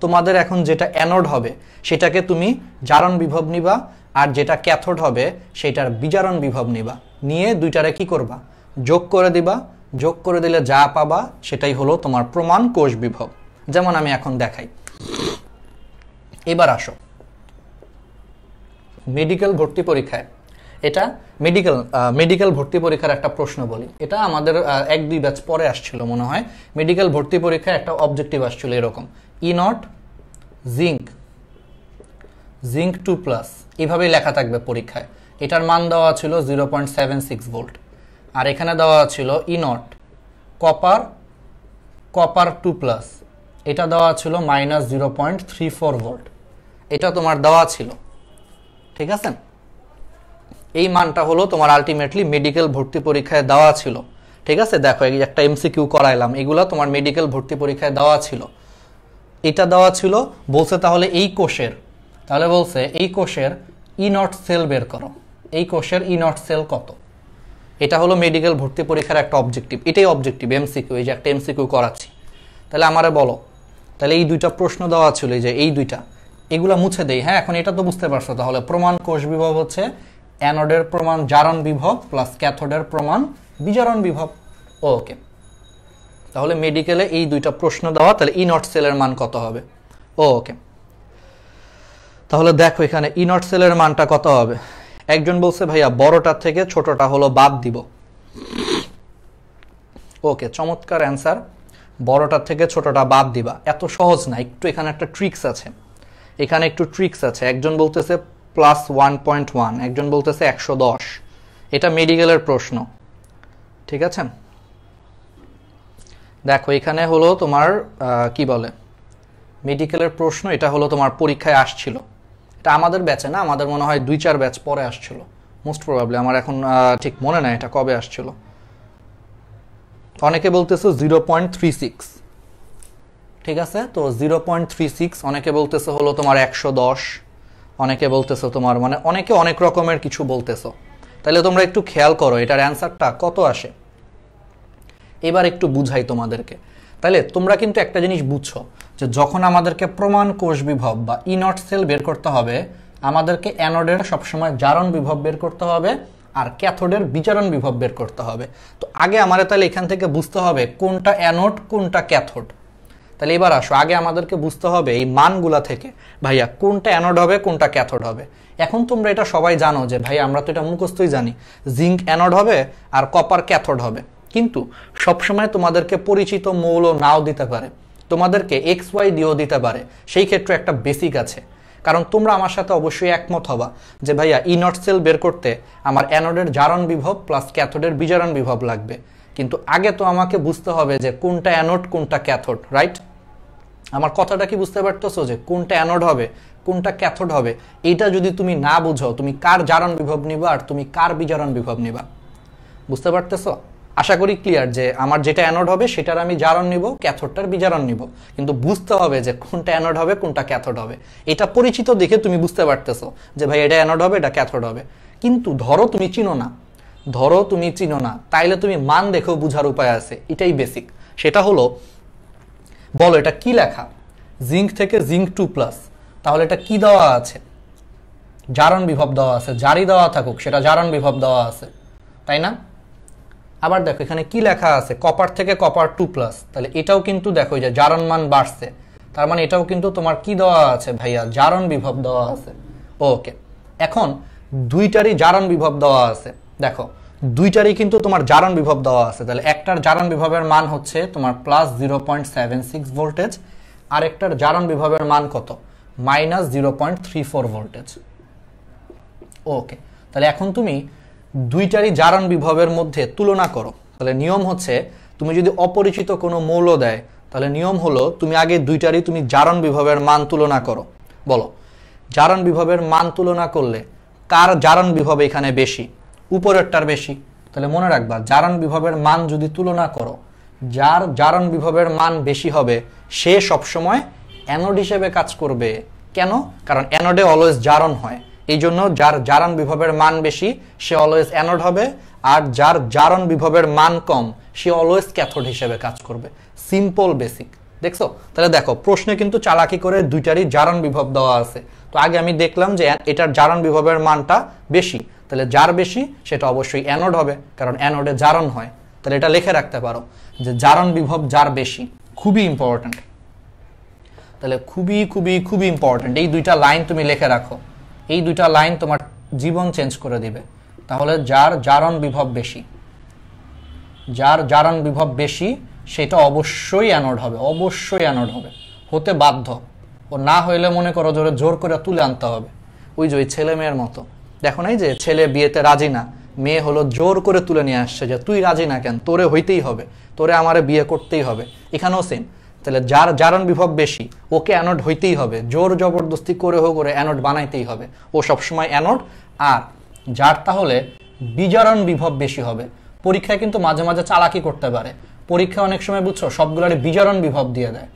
তোমাদের এখন যেটা অ্যানোড হবে সেটাকে তুমি জারণ বিভব নিবা, আর যেটা ক্যাথোড হবে সেটার বিজারণ বিভব নিবা, নিয়ে দুইটারে কি করবা? যোগ করে দিবা। যোগ করে দিলে যা পাবা সেটাই হলো তোমার প্রমাণ কোষ বিভব, যেমন আমি এখন দেখাই। এবার আসো মেডিকেল ভর্তি পরীক্ষায়, এটা মেডিকেল ভর্তি পরীক্ষার একটা প্রশ্ন বলি, এটা আমাদের 1-2 ব্যাচ পরে আসছিল মনে হয়। মেডিকেল ভর্তি পরীক্ষায় একটা অবজেক্টিভ আসছিল এরকম, ই নট জিঙ্ক 2+, এভাবেই লেখা থাকবে পরীক্ষায়। এটার মান দেওয়া ছিল 0.76 ভোল্ট, আর এখানে দেওয়া ছিল ই নট কপার 2+, এটা দেওয়া ছিল -0.34 ভোল্ট, এটা তোমার দেওয়া ছিল, ঠিক আছে। এই মানটা হলো তোমার আলটিমেটলি মেডিকেল ভর্তি পরীক্ষায় দেওয়া ছিল, ঠিক আছে। দেখো, এই একটা এমসিকিউ করাইলাম, এগুলো তোমার মেডিকেল ভর্তি পরীক্ষায় দেওয়া ছিল। এটা দেওয়া ছিল, বলছে তাহলে এই কোষের, তাহলে বলছে এই কোষের ই নট সেল বের করো, এই কোষের ই নট সেল কত। এটা হলো মেডিকেল ভর্তি পরীক্ষার একটা অবজেক্টিভ, এটাই অবজেক্টিভ এমসিকিউ, এই যে একটা এমসিকিউ করাচ্ছি। তাহলে আমারে বলো, তাহলে এই দুইটা প্রশ্ন দেওয়া ছিল, এই যে এই দুইটা, এগুলা মুছে দেই। হ্যাঁ, এখন এটা তো বুঝতে পারছো। তাহলে প্রমাণ কোষ বিভব হচ্ছে অ্যানোডের প্রমাণ জারণ বিভব প্লাস ক্যাথোডের প্রমাণ বিজারণ বিভব। ওকে, তাহলে মেডিকেলে এই দুইটা প্রশ্ন দেওয়া, তাহলে ই নট সেলের মান কত হবে? ওকে, তাহলে দেখো এখানে ই নট সেলের মানটা কত হবে। একজন বলছে ভাইয়া বড়টার থেকে ছোটটা হলো বাদ দিব। ওকে, চমৎকার অ্যান্সার, বড়টার থেকে ছোটটা বাদ দিবা। এত সহজ না, একটু এখানে একটা ট্রিক্স আছে, এখানে একটু ট্রিক্স আছে। একজন বলতেছে +1.1, একজন বলতেছে 110, এটা মেডিকেলের প্রশ্ন, ঠিক আছে। দেখো এখানে হলো তোমার কি বলে মেডিকেলের প্রশ্ন, এটা হলো তোমার পরীক্ষায় আসছিল। এটা আমাদের ব্যাচে না, আমাদের মনে হয় 2-4 ব্যাচ পরে আসছিল মোস্ট প্রবাবলি, আমার এখন ঠিক মনে নাই এটা কবে আসছিল। অনেকে বলতেছে 0.36, ঠিক আছে। তো 0.36, অনেকে বলতেছে হলো তোমার 110, অনেকে বলতেছো তোমার মানে অনেকে অনেক রকমের কিছু বলতেছো। তাহলে তোমরা একটু খেয়াল করো এটার অ্যান্সারটা কত আসে। এবার একটু বুঝাই তোমাদেরকে। তাহলে তোমরা কিন্তু একটা জিনিস বুঝছো যে যখন আমাদেরকে প্রমাণ কোষ বিভব বা ই নট সেল বের করতে হবে, আমাদেরকে অ্যানোডের সবসময় জারণ বিভব বের করতে হবে আর ক্যাথোডের বিজারণ বিভব বের করতে হবে। তো আগে আমাদের তাহলে এখান থেকে বুঝতে হবে কোনটা অ্যানোড কোনটা ক্যাথোড। তাহলে এবার আসো, আগে আমাদেরকে বুঝতে হবে এই মানগুলা থেকে ভাইয়া কোনটা অ্যানোড হবে কোনটা ক্যাথোড হবে। এখন তোমরা এটা সবাই জানো যে ভাই আমরা তো এটা মুখস্থই জানি, জিঙ্ক অ্যানোড হবে আর কপার ক্যাথোড হবে। কিন্তু সবসময় তোমাদেরকে পরিচিত মৌল নাও দিতে পারে, তোমাদেরকে XY দিয়েও দিতে পারে। সেই ক্ষেত্রে একটা বেসিক আছে, কারণ তোমরা আমার সাথে অবশ্যই একমত হবা যে ভাইয়া ই নট সেল বের করতে আমার অ্যানোডের জারণ বিভব প্লাস ক্যাথোডের বিজারণ বিভব লাগবে। কিন্তু আগে তো আমাকে বুঝতে হবে যে কোনটা অ্যানোড কোনটা ক্যাথোড, রাইট? আমার কথাটা কি বুঝতে পারতেছো যে কোনটা অ্যানোড হবে কোনটা ক্যাথোড হবে? এইটা যদি তুমি না বুঝো, তুমি কার জারণ বিভব নিবা আর তুমি কার বিজারণ বিভব নিবা? বুঝতে পারতেছো? আশা করি ক্লিয়ার যে আমার যেটা অ্যানোড হবে সেটার আমি জারণ নিব, ক্যাথোডটার বিজারণ নিব। কিন্তু বুঝতে হবে যে কোনটা অ্যানোড হবে কোনটা ক্যাথোড হবে। এটা পরিচিত দেখে তুমি বুঝতে পারতেছো যে ভাই এটা অ্যানোড হবে এটা ক্যাথোড হবে। কিন্তু ধরো তুমি চিনো না, তাইলে তুমি মান দেখেও বুঝার উপায় আছে। এটাই বেসিক। সেটা হলো, বলো এটা কি লেখা? জিঙ্ক থেকে জিঙ্ক 2+, তাহলে এটা কি দেওয়া আছে? জারণ বিভব দেওয়া আছে। জারি দেওয়া থাকুক সেটা জারণ বিভব দেওয়া আছে, তাই না? আবার দেখো এখানে কি লেখা আছে, কপার থেকে কপার 2+, তাহলে এটাও কিন্তু দেখো যে জারণ মান বাড়ছে, তার মানে এটাও কিন্তু তোমার কি দেওয়া আছে ভাইয়া? জারণ বিভব দেওয়া আছে। ওকে, এখন দুইটারই জারণ বিভব দেওয়া আছে। দেখো দুইটারই কিন্তু তোমার জারণ বিভব দেওয়া আছে। তাহলে একটার জারণ বিভবের মান হচ্ছে তোমার +0.76 ভোল্টেজ, আর একটার জারণ বিভবের মান কত? -0.34 ভোল্টেজ। ওকে, তাহলে এখন তুমি দুইটারই জারণ বিভবের মধ্যে তুলনা করো। তাহলে নিয়ম হচ্ছে, তুমি যদি অপরিচিত কোনো মৌল দেয় তাহলে নিয়ম হলো তুমি আগে দুইটারই তুমি জারণ বিভবের মান তুলনা করো। বলো জারণ বিভবের মান তুলনা করলে কার জারণ বিভব এখানে বেশি? উপরেরটার বেশি। তাহলে মনে রাখবা, জারণ বিভবের মান যদি তুলনা করো, যার জারণ বিভবের মান বেশি হবে সে সবসময় অ্যানোড হিসেবে কাজ করবে। কেন? কারণ অ্যানোডে অলওয়েজ জারণ হয়, এই জন্য যার জারণ বিভবের মান বেশি সে অলওয়েজ অ্যানোড হবে, আর যার জারণ বিভবের মান কম সে অলওয়েজ ক্যাথোড হিসেবে কাজ করবে। Simple basic. দেখছো? তাহলে দেখো প্রশ্নে কিন্তু চালাকি করে দুইটারই জারণ বিভব দেওয়া আছে। তো আগে আমি দেখলাম যে এটার জারণ বিভবের মানটা বেশি, তাহলে যার বেশি সেটা অবশ্যই অ্যানোড হবে, কারণ অ্যানোডে জারণ হয়। তাহলে এটা লিখে রাখতে পারো যে জারণ বিভব যার বেশি। খুবই ইম্পর্টেন্ট। তাহলে খুবই খুবই খুবই ইম্পর্টেন্ট, এই দুইটা লাইন তুমি লিখে রাখো। এই দুইটা লাইন তোমার জীবন চেঞ্জ করে দিবে। তাহলে যার জারণ বিভব বেশি, যার জারণ বিভব বেশি সেটা অবশ্যই অ্যানোড হবে, অবশ্যই অ্যানোড হবে, হতে বাধ্য। ও না হইলে মনে করো জোর করে তুলে আনতে হবে। ওই যে ওই ছেলে মেয়ের মতো, দেখো নাই যে ছেলে বিয়েতে রাজি না, মেয়ে হলো জোর করে তুলে নিয়ে আসছে যে তুই রাজি না কেন, তোরে হইতেই হবে, তোরে আমারে বিয়ে করতেই হবে। এখানেও সেম। তাহলে যার জারণ বিভব বেশি ওকে অ্যানোড হইতেই হবে, জোর জবরদস্তি করে হোক করে অ্যানোড বানাইতেই হবে, ও সবসময় অ্যানোড। আর যার তাহলে বিজারণ বিভব বেশি হবে, পরীক্ষায় কিন্তু মাঝে মাঝে চালাকি করতে পারে, পরীক্ষা অনেক সময় বুঝছো সবগুলোর বিজারণ বিভব দিয়ে দেয়।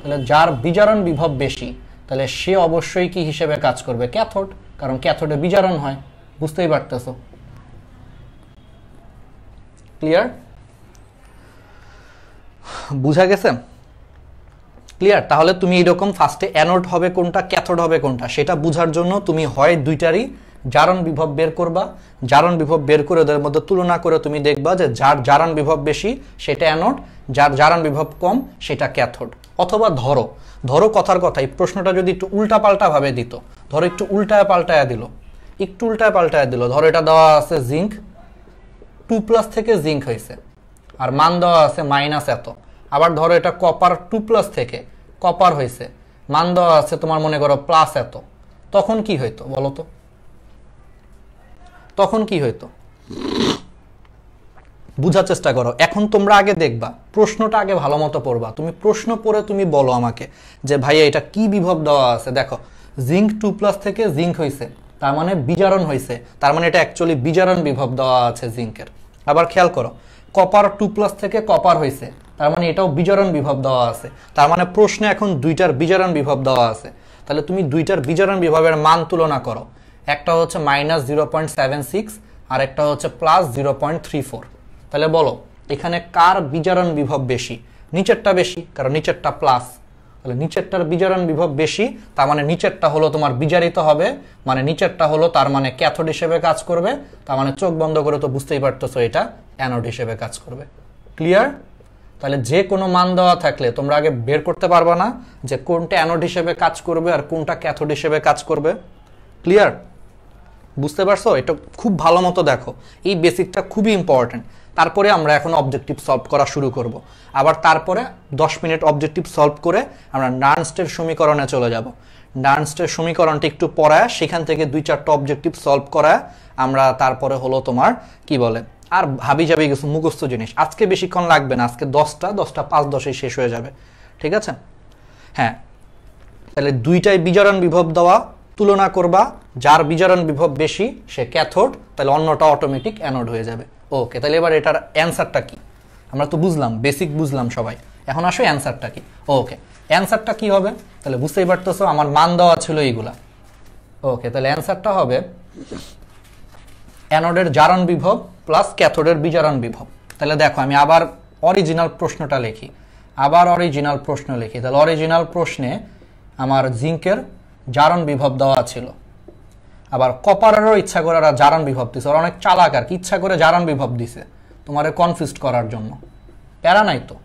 তাহলে যার বিজারণ বিভব বেশি তাহলে সে অবশ্যই কি হিসেবে কাজ করবে? ক্যাথোড, কারণ ক্যাথোডে বিজারণ হয়। বুঝতেই পারতেছো? ক্লিয়ার? বুঝা গেছে? ক্লিয়ার? তাহলে তুমি এরকম ফার্স্টে অ্যানোড হবে কোনটা ক্যাথোড হবে কোনটা সেটা বুঝার জন্য তুমি হয় দুইটারই জারণ বিভব বের করবা, জারণ বিভব বের করে ওদের মধ্যে তুলনা করে তুমি দেখবা যে যার জারণ বিভব বেশি সেটা অ্যানোড, যার জারণ বিভব কম সেটা ক্যাথোড। অথবা ধরো কথার কথাই প্রশ্নটা যদি একটু উল্টা পাল্টা ভাবে দিত, ধরো একটু উল্টায় পাল্টায় দিল, ধরো এটা দেওয়া আছে জিঙ্ক 2+ থেকে জিঙ্ক হয়েছে আর মান দেওয়া আছে মাইনাস এত। আবার ধরো এটা কপার 2+ থেকে কপার হয়েছে, মান দেওয়া আছে তোমার মনে করো প্লাস এত। তখন কি হইতো বলো তো? তখন কি হইতো বুঝার চেষ্টা করো। এখন তোমরা আগে দেখবা, প্রশ্নটা আগে ভালো মতো পড়বা। তুমি প্রশ্ন পড়ে তুমি বলো আমাকে যে ভাইয়া এটা কি বিভব দেওয়া আছে। দেখো জিঙ্ক 2+ থেকে জিঙ্ক হয়েছে, তার মানে বিজারণ হয়েছে, তার মানে এটা অ্যাকচুয়ালি বিজারণ বিভব দেওয়া আছে জিঙ্কের। আবার খেয়াল করো কপার 2+ থেকে কপার হয়েছে, তার মানে এটাও বিজারণ বিভব দেওয়া আছে। তার মানে প্রশ্নে এখন দুইটার বিজারণ বিভব দেওয়া আছে। তাহলে তুমি দুইটার বিজারণ বিভবের মান তুলনা করো, একটা হচ্ছে -0.76 আর একটা হচ্ছে +0.34। তাহলে বলো এখানে কার বিজারণ বিভব বেশি? নিচেরটা বেশি, কারণ নিচেরটা প্লাস। তাহলে নিচেরটার বিজারণ বিভব বেশি, তার মানে নিচেরটা হলো তোমার বিজারিত হবে, মানে নিচেরটা হলো তার মানে ক্যাথোড হিসেবে কাজ করবে, তার মানে চোখ বন্ধ করে তো বুঝতেই পারতেছো এটা অ্যানোড হিসেবে কাজ করবে। ক্লিয়ার? তাহলে যে কোনো মান দেওয়া থাকলে তোমরা আগে বের করতে পারবা না যে কোনটা অ্যানোড হিসেবে কাজ করবে আর কোনটা ক্যাথোড হিসেবে কাজ করবে। ক্লিয়ার? বুঝতে পারছো? এটা খুব ভালো মতো দেখো, এই বেসিকটা খুবই ইম্পর্টেন্ট। তারপরে আমরা এখন অবজেক্টিভ সলভ করা শুরু করব। আবার তারপরে 10 মিনিট অবজেক্টিভ সলভ করে আমরা নার্নস্টের সমীকরণে চলে যাব। নার্নস্টের সমীকরণটা একটু পড়ায় সেখান থেকে 2-4টা অবজেক্টিভ সলভ করা আমরা তারপরে হলো তোমার কি বলে আর ভাবি যাবে কিছু মুখস্থ জিনিস। আজকে বেশিক্ষণ লাগবে না, আজকে 10টা 5-10 শেষ হয়ে যাবে। ঠিক আছে? হ্যাঁ, তাহলে দুইটাই বিজারণ বিভব দেওয়া, তুলনা করবা, যার বিজারণ বিভব বেশি সে ক্যাথোড, তাহলে অন্যটা অটোমেটিক অ্যানোড হয়ে যাবে। ওকে, তাহলে এবার এটার অ্যান্সারটা কি? আমরা তো বুঝলাম, বেসিক বুঝলাম সবাই, এখন আসো অ্যান্সারটা কি। ওকে, অ্যান্সারটা কি হবে? তাহলে বুঝতেই পারতেছো আমার মান দেওয়া ছিল এইগুলা। ওকে, তাহলে অ্যান্সারটা হবে অ্যানোডের জারণ বিভব প্লাস ক্যাথোডের বিজারণ বিভব। তাহলে দেখো আমি আবার অরিজিনাল প্রশ্নটা লিখি, তাহলে অরিজিনাল প্রশ্নে আমার জিঙ্কের জারণ বিভব দেওয়া ছিল, আবার কপারেরও ইচ্ছা করে জারণ বিভব দিছে। আর অনেক চালাক আর কি, ইচ্ছা করে জারণ বিভব দিছে তোমারে কনফিউজ করার জন্য। প্যারা নাই তো,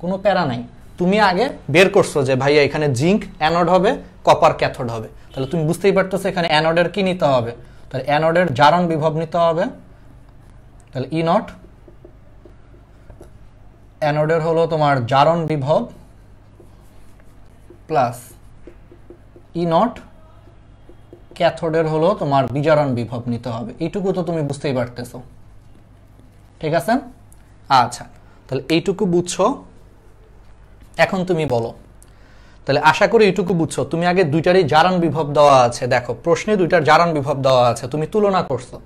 কোনো প্যারা নাই। তুমি আগে বের করছো যে ভাইয়া এখানে জিঙ্ক অ্যানোড হবে, কপার ক্যাথোড হবে, তাহলে তুমি বুঝতেই পারতেছো এখানে অ্যানোডের কি নিতে হবে, তাহলে অ্যানোডের জারণ বিভব নিতে হবে। তাহলে ই নট অ্যানোডের হলো তোমার জারণ বিভব প্লাস ই নট ক্যাথোডের হলো তোমার বিজারণ বিভব নিতে হবে। এইটুকু তো তুমি বুঝতেই পারতেছো, ঠিক আছে? আচ্ছা, তাহলে এইটুকু বুঝছো, এখন তুমি বলো। তাহলে আশা করি এইটুকু বুঝছো। তুমি আগে দুইটারই জারণ বিভব দেওয়া আছে, দেখো প্রশ্নে দুইটার জারণ বিভব দেওয়া আছে, তুমি তুলনা করছো,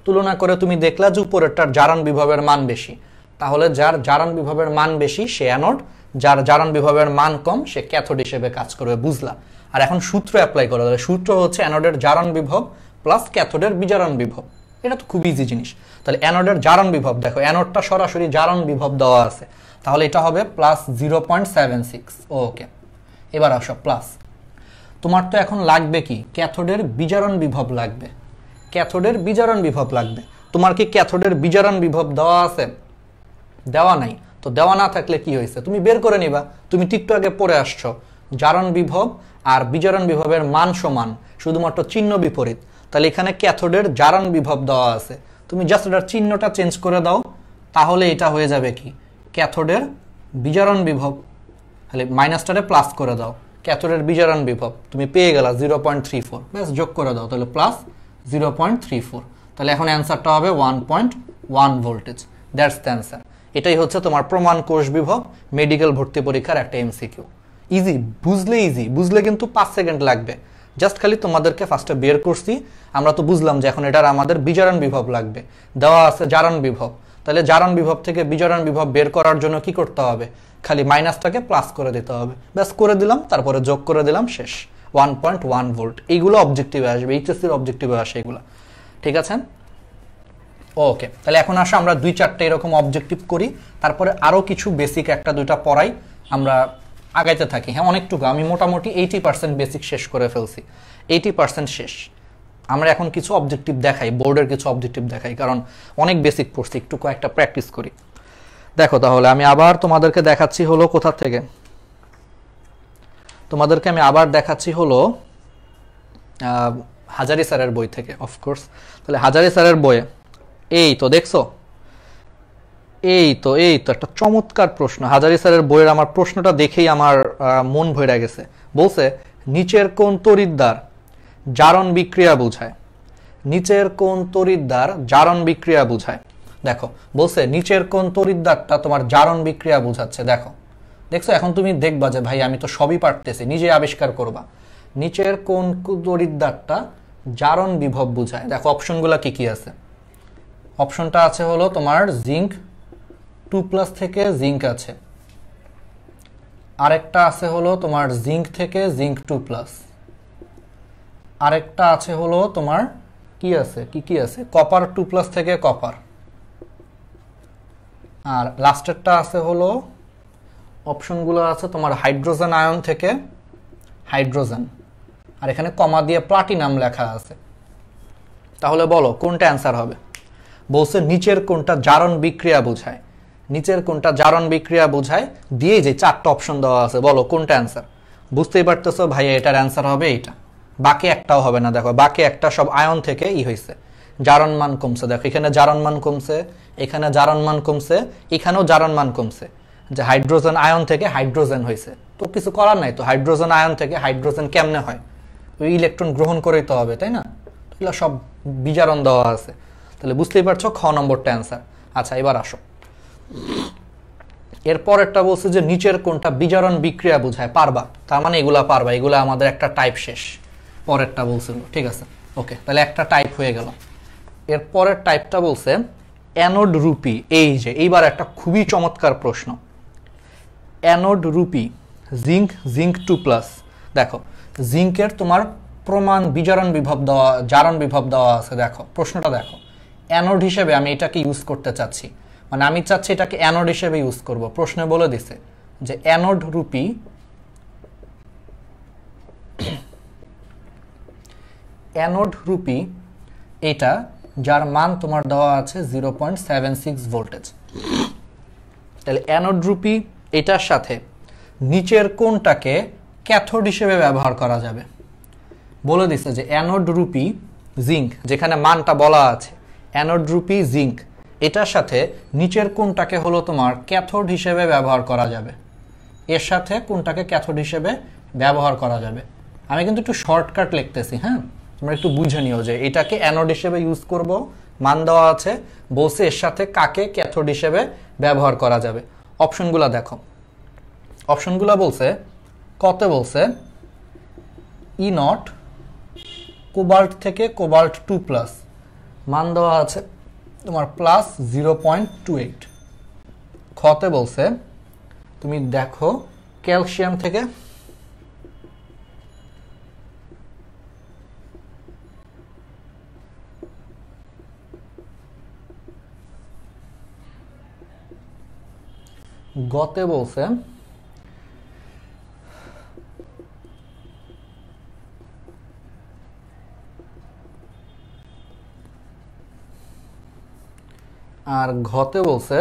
তুলনা করে তুমি দেখলা যে উপরেরটার জারণ বিভবের মান বেশি, তাহলে যার জারণ বিভবের মান বেশি সে অ্যানোড, যার জারণ বিভবের মান কম সে ক্যাথোড হিসেবে কাজ করবে। বুঝলা? আর এখন সূত্র অ্যাপ্লাই করো। তাহলে সূত্র হচ্ছে অ্যানোডের জারণ বিভব প্লাস ক্যাথোডের বিজারণ বিভব। এটা তো খুব ইজি জিনিস। তাহলে অ্যানোডের জারণ বিভব, দেখো অ্যানোডটা সরাসরি জারণ বিভব দেওয়া আছে, তাহলে এটা হবে +0.76। ওকে, এবার আসো প্লাস, তোমার তো এখন লাগবে কি, ক্যাথোডের বিজারণ বিভব লাগবে, ক্যাথোডের বিজারণ বিভব লাগবে। তোমার কি ক্যাথোডের বিজারণ বিভব দেওয়া আছে? দেওয়া নাই। তো দেওয়া না থাকলে কি হয়েছে তুমি বের করে নিবা। তুমি একটু আগে পড়ে আসছো জারণ বিভব আর বিজারণ বিভবের মান সমান, শুধুমাত্র চিহ্ন বিপরীত। তাহলে এখানে ক্যাথোডের জারণ বিভব দেওয়া আছে, তুমি জাস্ট এটার চিহ্নটা চেঞ্জ করে দাও, তাহলে এটা হয়ে যাবে কি ক্যাথোডের বিজারণ বিভব। তাহলে মাইনাসটারে প্লাস করে দাও, ক্যাথোডের বিজারণ বিভব তুমি পেয়ে গেলা 0.34, ব্যাস যোগ করে দাও, তাহলে +0.34। তাহলে এখন অ্যান্সারটা হবে 1.1 ভোল্টেজ। That's the answer. এটাই হচ্ছে তোমার প্রমাণ কোষ বিভব মেডিকেল ভর্তি পরীক্ষার একটা এমসিকিউ। ইজি, বুঝলে ইজি, বুঝলে কিন্তু 5 সেকেন্ড লাগবে। জাস্ট খালি তোমাদেরকে ফার্স্টে বের করছি, আমরা তো বুঝলাম যে এখন এটার আমাদের বিজারণ বিভব লাগবে, দেওয়া আছে জারণ বিভব। তাহলে জারণ বিভব থেকে বিজারণ বিভব বের করার জন্য কি করতে হবে, খালি মাইনাসটাকে প্লাস করে দিতে হবে, ব্যাস করে দিলাম, তারপরে যোগ করে দিলাম, শেষ। 1.1 ভোল্ট। এইগুলো অবজেক্টিভে আসবে, এইচএসসির অবজেক্টিভে আসে এগুলো, ঠিক আছে? ওকে, তাহলে এখন আসো আমরা 2-4টা এরকম অবজেক্টিভ করি, তারপরে আরও কিছু বেসিক 1-2টা পড়াই, আমরা আগাইতে থাকি। হ্যাঁ, অনেকটুকু, আমি মোটামুটি 80% বেসিক শেষ করে ফেলছি, 80% শেষ। আমরা এখন কিছু অবজেক্টিভ দেখাই, বোর্ডের কিছু অবজেক্টিভ দেখাই, কারণ অনেক বেসিক পড়ছি, একটু কয়েকটা প্র্যাকটিস করি। দেখো তাহলে আমি আবার তোমাদেরকে দেখাচ্ছি হলো কোথা থেকে, তোমাদেরকে আমি আবার দেখাচ্ছি হলো হাজারি স্যারের বই থেকে, অফকোর্স। তাহলে হাজারি স্যারের বইয়ে এই তো দেখছো, এই তো একটা চমৎকার প্রশ্ন হাজারি স্যারের বইয়ের। আমার প্রশ্নটা দেখেই আমার মন ভরে গেছে। বলছে নিচের কোন তড়িৎদ্বার জারণ বিক্রিয়া বোঝায়, নিচের কোন তড়িৎদ্বার জারণ বিক্রিয়া বোঝায়। দেখো বলছে নিচের কোন তড়িৎদ্বারটা তোমার জারণ বিক্রিয়া বোঝাচ্ছে। দেখো দেখছো, এখন তুমি দেখবা যে ভাই আমি তো সবই পারতেছি, নিজে আবিষ্কার করবা নিচের কোন তড়িৎদ্বারটা জারণ বিভব বোঝায়। দেখো অপশনগুলো কি কি আছে, অপশনটা আছে হলো তোমার জিঙ্ক 2+ থেকে জিঙ্ক আছে, আরেকটা আছে হলো তোমার জিঙ্ক থেকে জিঙ্ক 2+, আরেকটা আছে হলো তোমার কি আছে কি আছে কপার 2+ থেকে কপার, আর লাস্টেরটা আছে হলো অপশনগুলো আছে তোমার হাইড্রোজেন আয়ন থেকে হাইড্রোজেন, আর এখানে কমা দিয়ে প্লাটিনাম লেখা আছে। তাহলে বলো কোনটা অ্যান্সার হবে? বলছে নিচের কোনটা জারণ বিক্রিয়া বোঝায়, নিচের কোনটা জারণ বিক্রিয়া বোঝায় দিয়ে যে 4টা অপশন দেওয়া আছে, বলো কোনটা অ্যান্সার? বুঝতেই পারতেছো ভাই এটার অ্যান্সার হবে এইটা, বাকি একটাও হবে না। দেখো বাকি একটা সব আয়ন থেকে হয়েছে, জারণ মান কমছে। দেখো এখানে জারণ মান কমছে, এখানে জারণ মান কমছে, এখানেও জারণ মান কমছে, যে হাইড্রোজেন আয়ন থেকে হাইড্রোজেন হয়েছে। তো কিছু করার নাই, তো হাইড্রোজেন আয়ন থেকে হাইড্রোজেন কেমনে হয়? ওই ইলেকট্রন গ্রহণ করেই তো হবে, তাই না? এগুলো সব বিজারণ দেওয়া আছে। তাহলে বুঝতেই পারছো খ নম্বরটা অ্যান্সার। আচ্ছা এবার আসো, এরপরেরটা বলছে যে নিচের কোনটা বিজারণ বিক্রিয়া বোঝায়, পারবা? তার মানে এগুলা পারবা, এগুলা আমাদের একটা টাইপ শেষ। পরেরটা বলছিল, ঠিক আছে ওকে, তাহলে একটা টাইপ হয়ে গেল। এর পরের টাইপটা বলছে অ্যানোড রূপী, এই যে এইবার একটা খুবই চমৎকার প্রশ্ন, অ্যানোড রূপী জিঙ্ক জিঙ্ক 2+। দেখো জিঙ্কের তোমার প্রমাণ বিজারণ বিভব দেওয়া, জারণ বিভব দেওয়া আছে। দেখো প্রশ্নটা দেখো, অ্যানোড হিসেবে আমি এটাকে ইউজ করতে চাচ্ছি, মানে আমি চাচ্ছি এটাকে অ্যানোড হিসেবে ইউজ করব। প্রশ্নে বলে দিছে যে অ্যানোড রূপী অ্যানোড রূপী এটা যার মান তোমার দেওয়া আছে 0.76 ভোল্টেজ। তাহলে অ্যানোড রূপী এটার সাথে নিচের কোনটাকে ক্যাথোড হিসেবে ব্যবহার করা যাবে? বলে দিছে যে অ্যানোড রূপী জিঙ্ক, যেখানে মানটা বলা আছে অ্যানোড রূপী জিঙ্ক, এটার সাথে নিচের কোনটাকে হলো তোমার ক্যাথোড হিসেবে ব্যবহার করা যাবে। এর সাথে কোনটাকে ক্যাথোড হিসেবে ব্যবহার করা যাবে? আমি কিন্তু একটু শর্টকাট লিখতেছি, হ্যাঁ, তোমরা একটু বুঝে নিও যে এটাকে অ্যানোড হিসেবে ইউজ করব, মান দেওয়া আছে, বলছে এর সাথে কাকে ক্যাথোড হিসেবে ব্যবহার করা যাবে। অপশনগুলো দেখো, অপশনগুলো বলছে কত, বলছে E0 কোবাল্ট থেকে কোবাল্ট 2+, মান দেওয়া আছে তোমার +0.28। খতে বলছে তুমি দেখো ক্যালসিয়াম থেকে গতে বলছে আর ঘতে বলছে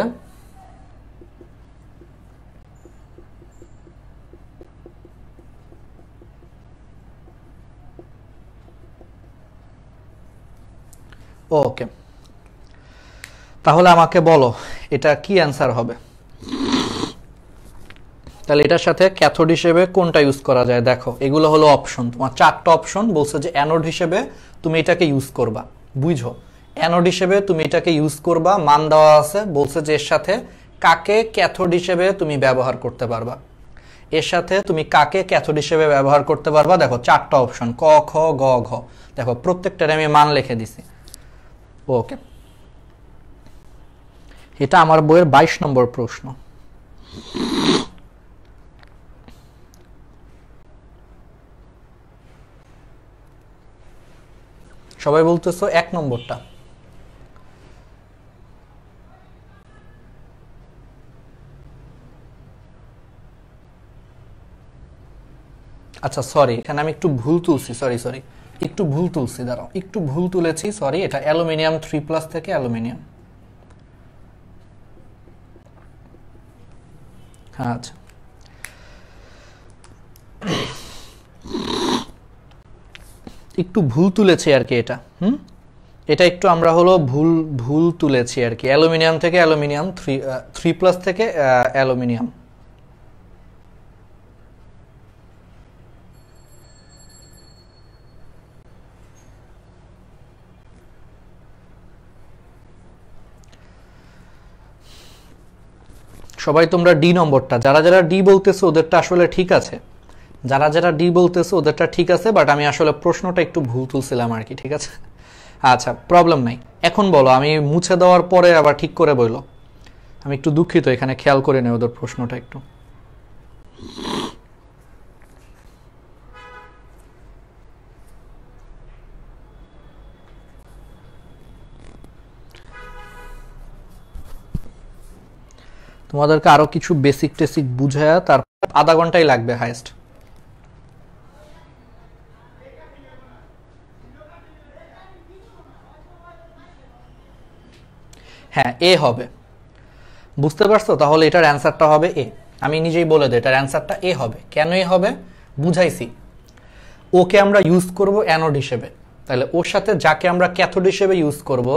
ওকে। তাহলে আমাকে বলো এটা কি অ্যান্সার হবে? তাহলে এটার সাথে ক্যাথোড হিসেবে কোনটা ইউজ করা যায়? দেখো এগুলো হলো অপশন, তোমার 4টা অপশন বলছে যে অ্যানোড হিসেবে তুমি এটাকে ইউজ করবা। বুঝো, অ্যানোড হিসেবে তুমি এটাকে ইউজ করবা, মান দেওয়া আছে, বলছে যে এর সাথে কাকে ক্যাথোড হিসেবে তুমি ব্যবহার করতে পারবা, এর সাথে তুমি কাকে ক্যাথোড হিসেবে ব্যবহার করতে পারবা। দেখো 4টা অপশন ক খ গ ঘ, দেখো প্রত্যেকটার আমি মান লিখে দিছি। ওকে, এটা আমার বইয়ের 22 নম্বর প্রশ্ন। সবাই বলতেছো 1 নম্বরটা। আচ্ছা সরি, এখানে আমি একটু ভুল তুলছি, সরি একটু ভুল তুলছি, দাঁড়াও একটু ভুল তুলেছি, সরি। এটা অ্যালুমিনিয়াম 3+ থেকে অ্যালুমিনিয়াম। হ্যাঁ আচ্ছা, একটু ভুল তুলেছি আর কি এটা, এটা একটু আমরা হলো ভুল তুলেছি আর কি। অ্যালুমিনিয়াম থেকে অ্যালুমিনিয়াম, 3+ থেকে অ্যালুমিনিয়াম। সবাই তোমরা ডি নম্বরটা, যারা যারা ডি বলতেছো ওদেরটা আসলে ঠিক আছে, যারা যারা ডি বলতেছো ওদেরটা ঠিক আছে, বাট আমি আসলে প্রশ্নটা একটু ভুল তুলছিলাম আর কি, ঠিক আছে? আচ্ছা প্রবলেম নাই। এখন বলো, আমি মুছে দেওয়ার পরে আবার ঠিক করে বললো। আমি একটু দুঃখিত, এখানে খেয়াল করে নেই ওদের প্রশ্নটা একটু। তোমাদেরকে আরো কিছু বেসিক টেসিক বুঝায়া তারপর আধা ঘন্টাই লাগবে হাইস্ট। হ্যাঁ, এ হবে, বুঝতে পারছো? তাহলে এটার অ্যান্সারটা হবে এ। আমি নিজেই বলে দিই, এটার অ্যান্সারটা এ হবে। কেন এ হবে বুঝাইছি। ওকে আমরা ইউজ করব অ্যানোড হিসেবে, তাহলে ওর সাথে যাকে আমরা ক্যাথোড হিসেবে ইউজ করব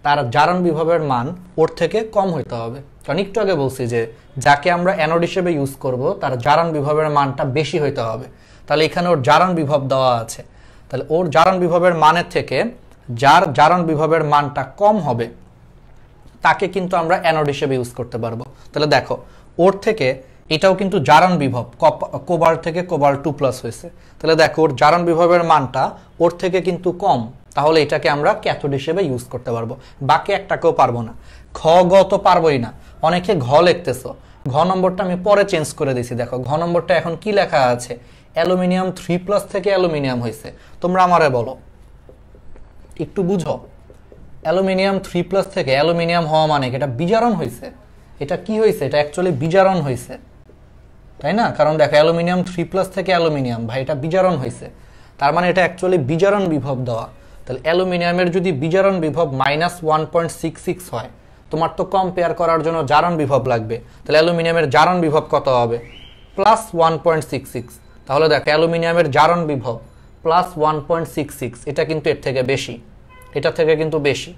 তার জারণ বিভবের মান ওর থেকে কম হইতে হবে। কারণ একটু আগে বলছি যে যাকে আমরা অ্যানোড হিসেবে ইউজ করব তার জারণ বিভবের মানটা বেশি হইতে হবে। তাহলে এখানে ওর জারণ বিভব দেওয়া আছে, তাহলে ওর জারণ বিভবের মানের থেকে যার জারণ বিভবের মানটা কম হবে তাকে কিন্তু আমরা অ্যানোড হিসেবে ইউজ করতে পারবো। তাহলে দেখো, ওর থেকে এটাও কিন্তু জারণ বিভব, কোবাল্ট থেকে কোবাল্ট 2+ হয়েছে। তাহলে দেখো ওর জারণ বিভবের মানটা ওর থেকে কিন্তু কম, তাহলে এটাকে আমরা ক্যাথোড হিসেবে ইউজ করতে পারবো। বাকি একটাকেও পারবো না। খ গ তো পারবোই না। অনেকে ঘ লিখতেছো, ঘ নম্বরটা আমি পরে চেঞ্জ করে দিয়েছি। দেখো ঘ নম্বরটা এখন কি লেখা আছে, অ্যালুমিনিয়াম 3+ থেকে অ্যালুমিনিয়াম হয়েছে। তোমরা আমারে বলো, একটু বুঝো, অ্যালুমিনিয়াম 3+ থেকে অ্যালুমিনিয়াম হওয়া মানে এটা বিজারণ হয়েছে। এটা কি হয়েছে? এটা অ্যাকচুয়ালি বিজারণ হয়েছে, তাই না? কারণ দেখো অ্যালুমিনিয়াম 3+ থেকে অ্যালুমিনিয়াম, ভাই এটা বিজারণ হয়েছে, তার মানে এটা অ্যাকচুয়ালি বিজারণ বিভব দেওয়া। তাহলে অ্যালুমিনিয়ামের যদি বিজারণ বিভব -1.66 হয়, তোমার তো কম্পেয়ার করার জন্য জারণ বিভব লাগবে। তাহলে অ্যালুমিনিয়ামের জারণ বিভব কত হবে? +1.66। তাহলে দেখো অ্যালুমিনিয়ামের জারণ বিভব +1.66, এটা কিন্তু এর থেকে বেশি, এটা থেকে কিন্তু বেশি,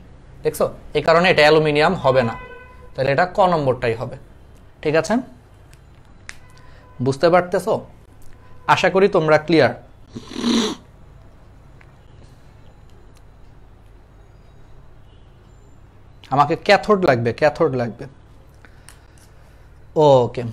দেখছো? এই কারণে এটা অ্যালুমিনিয়াম হবে না। তাহলে এটা ক নম্বরটাই হবে। ঠিক আছে, বুঝতে পারতেছো? আশা করি তোমরা ক্লিয়ার। আমাকে ক্যাথোড লাগবে, ক্যাথোড লাগবে। ওকে,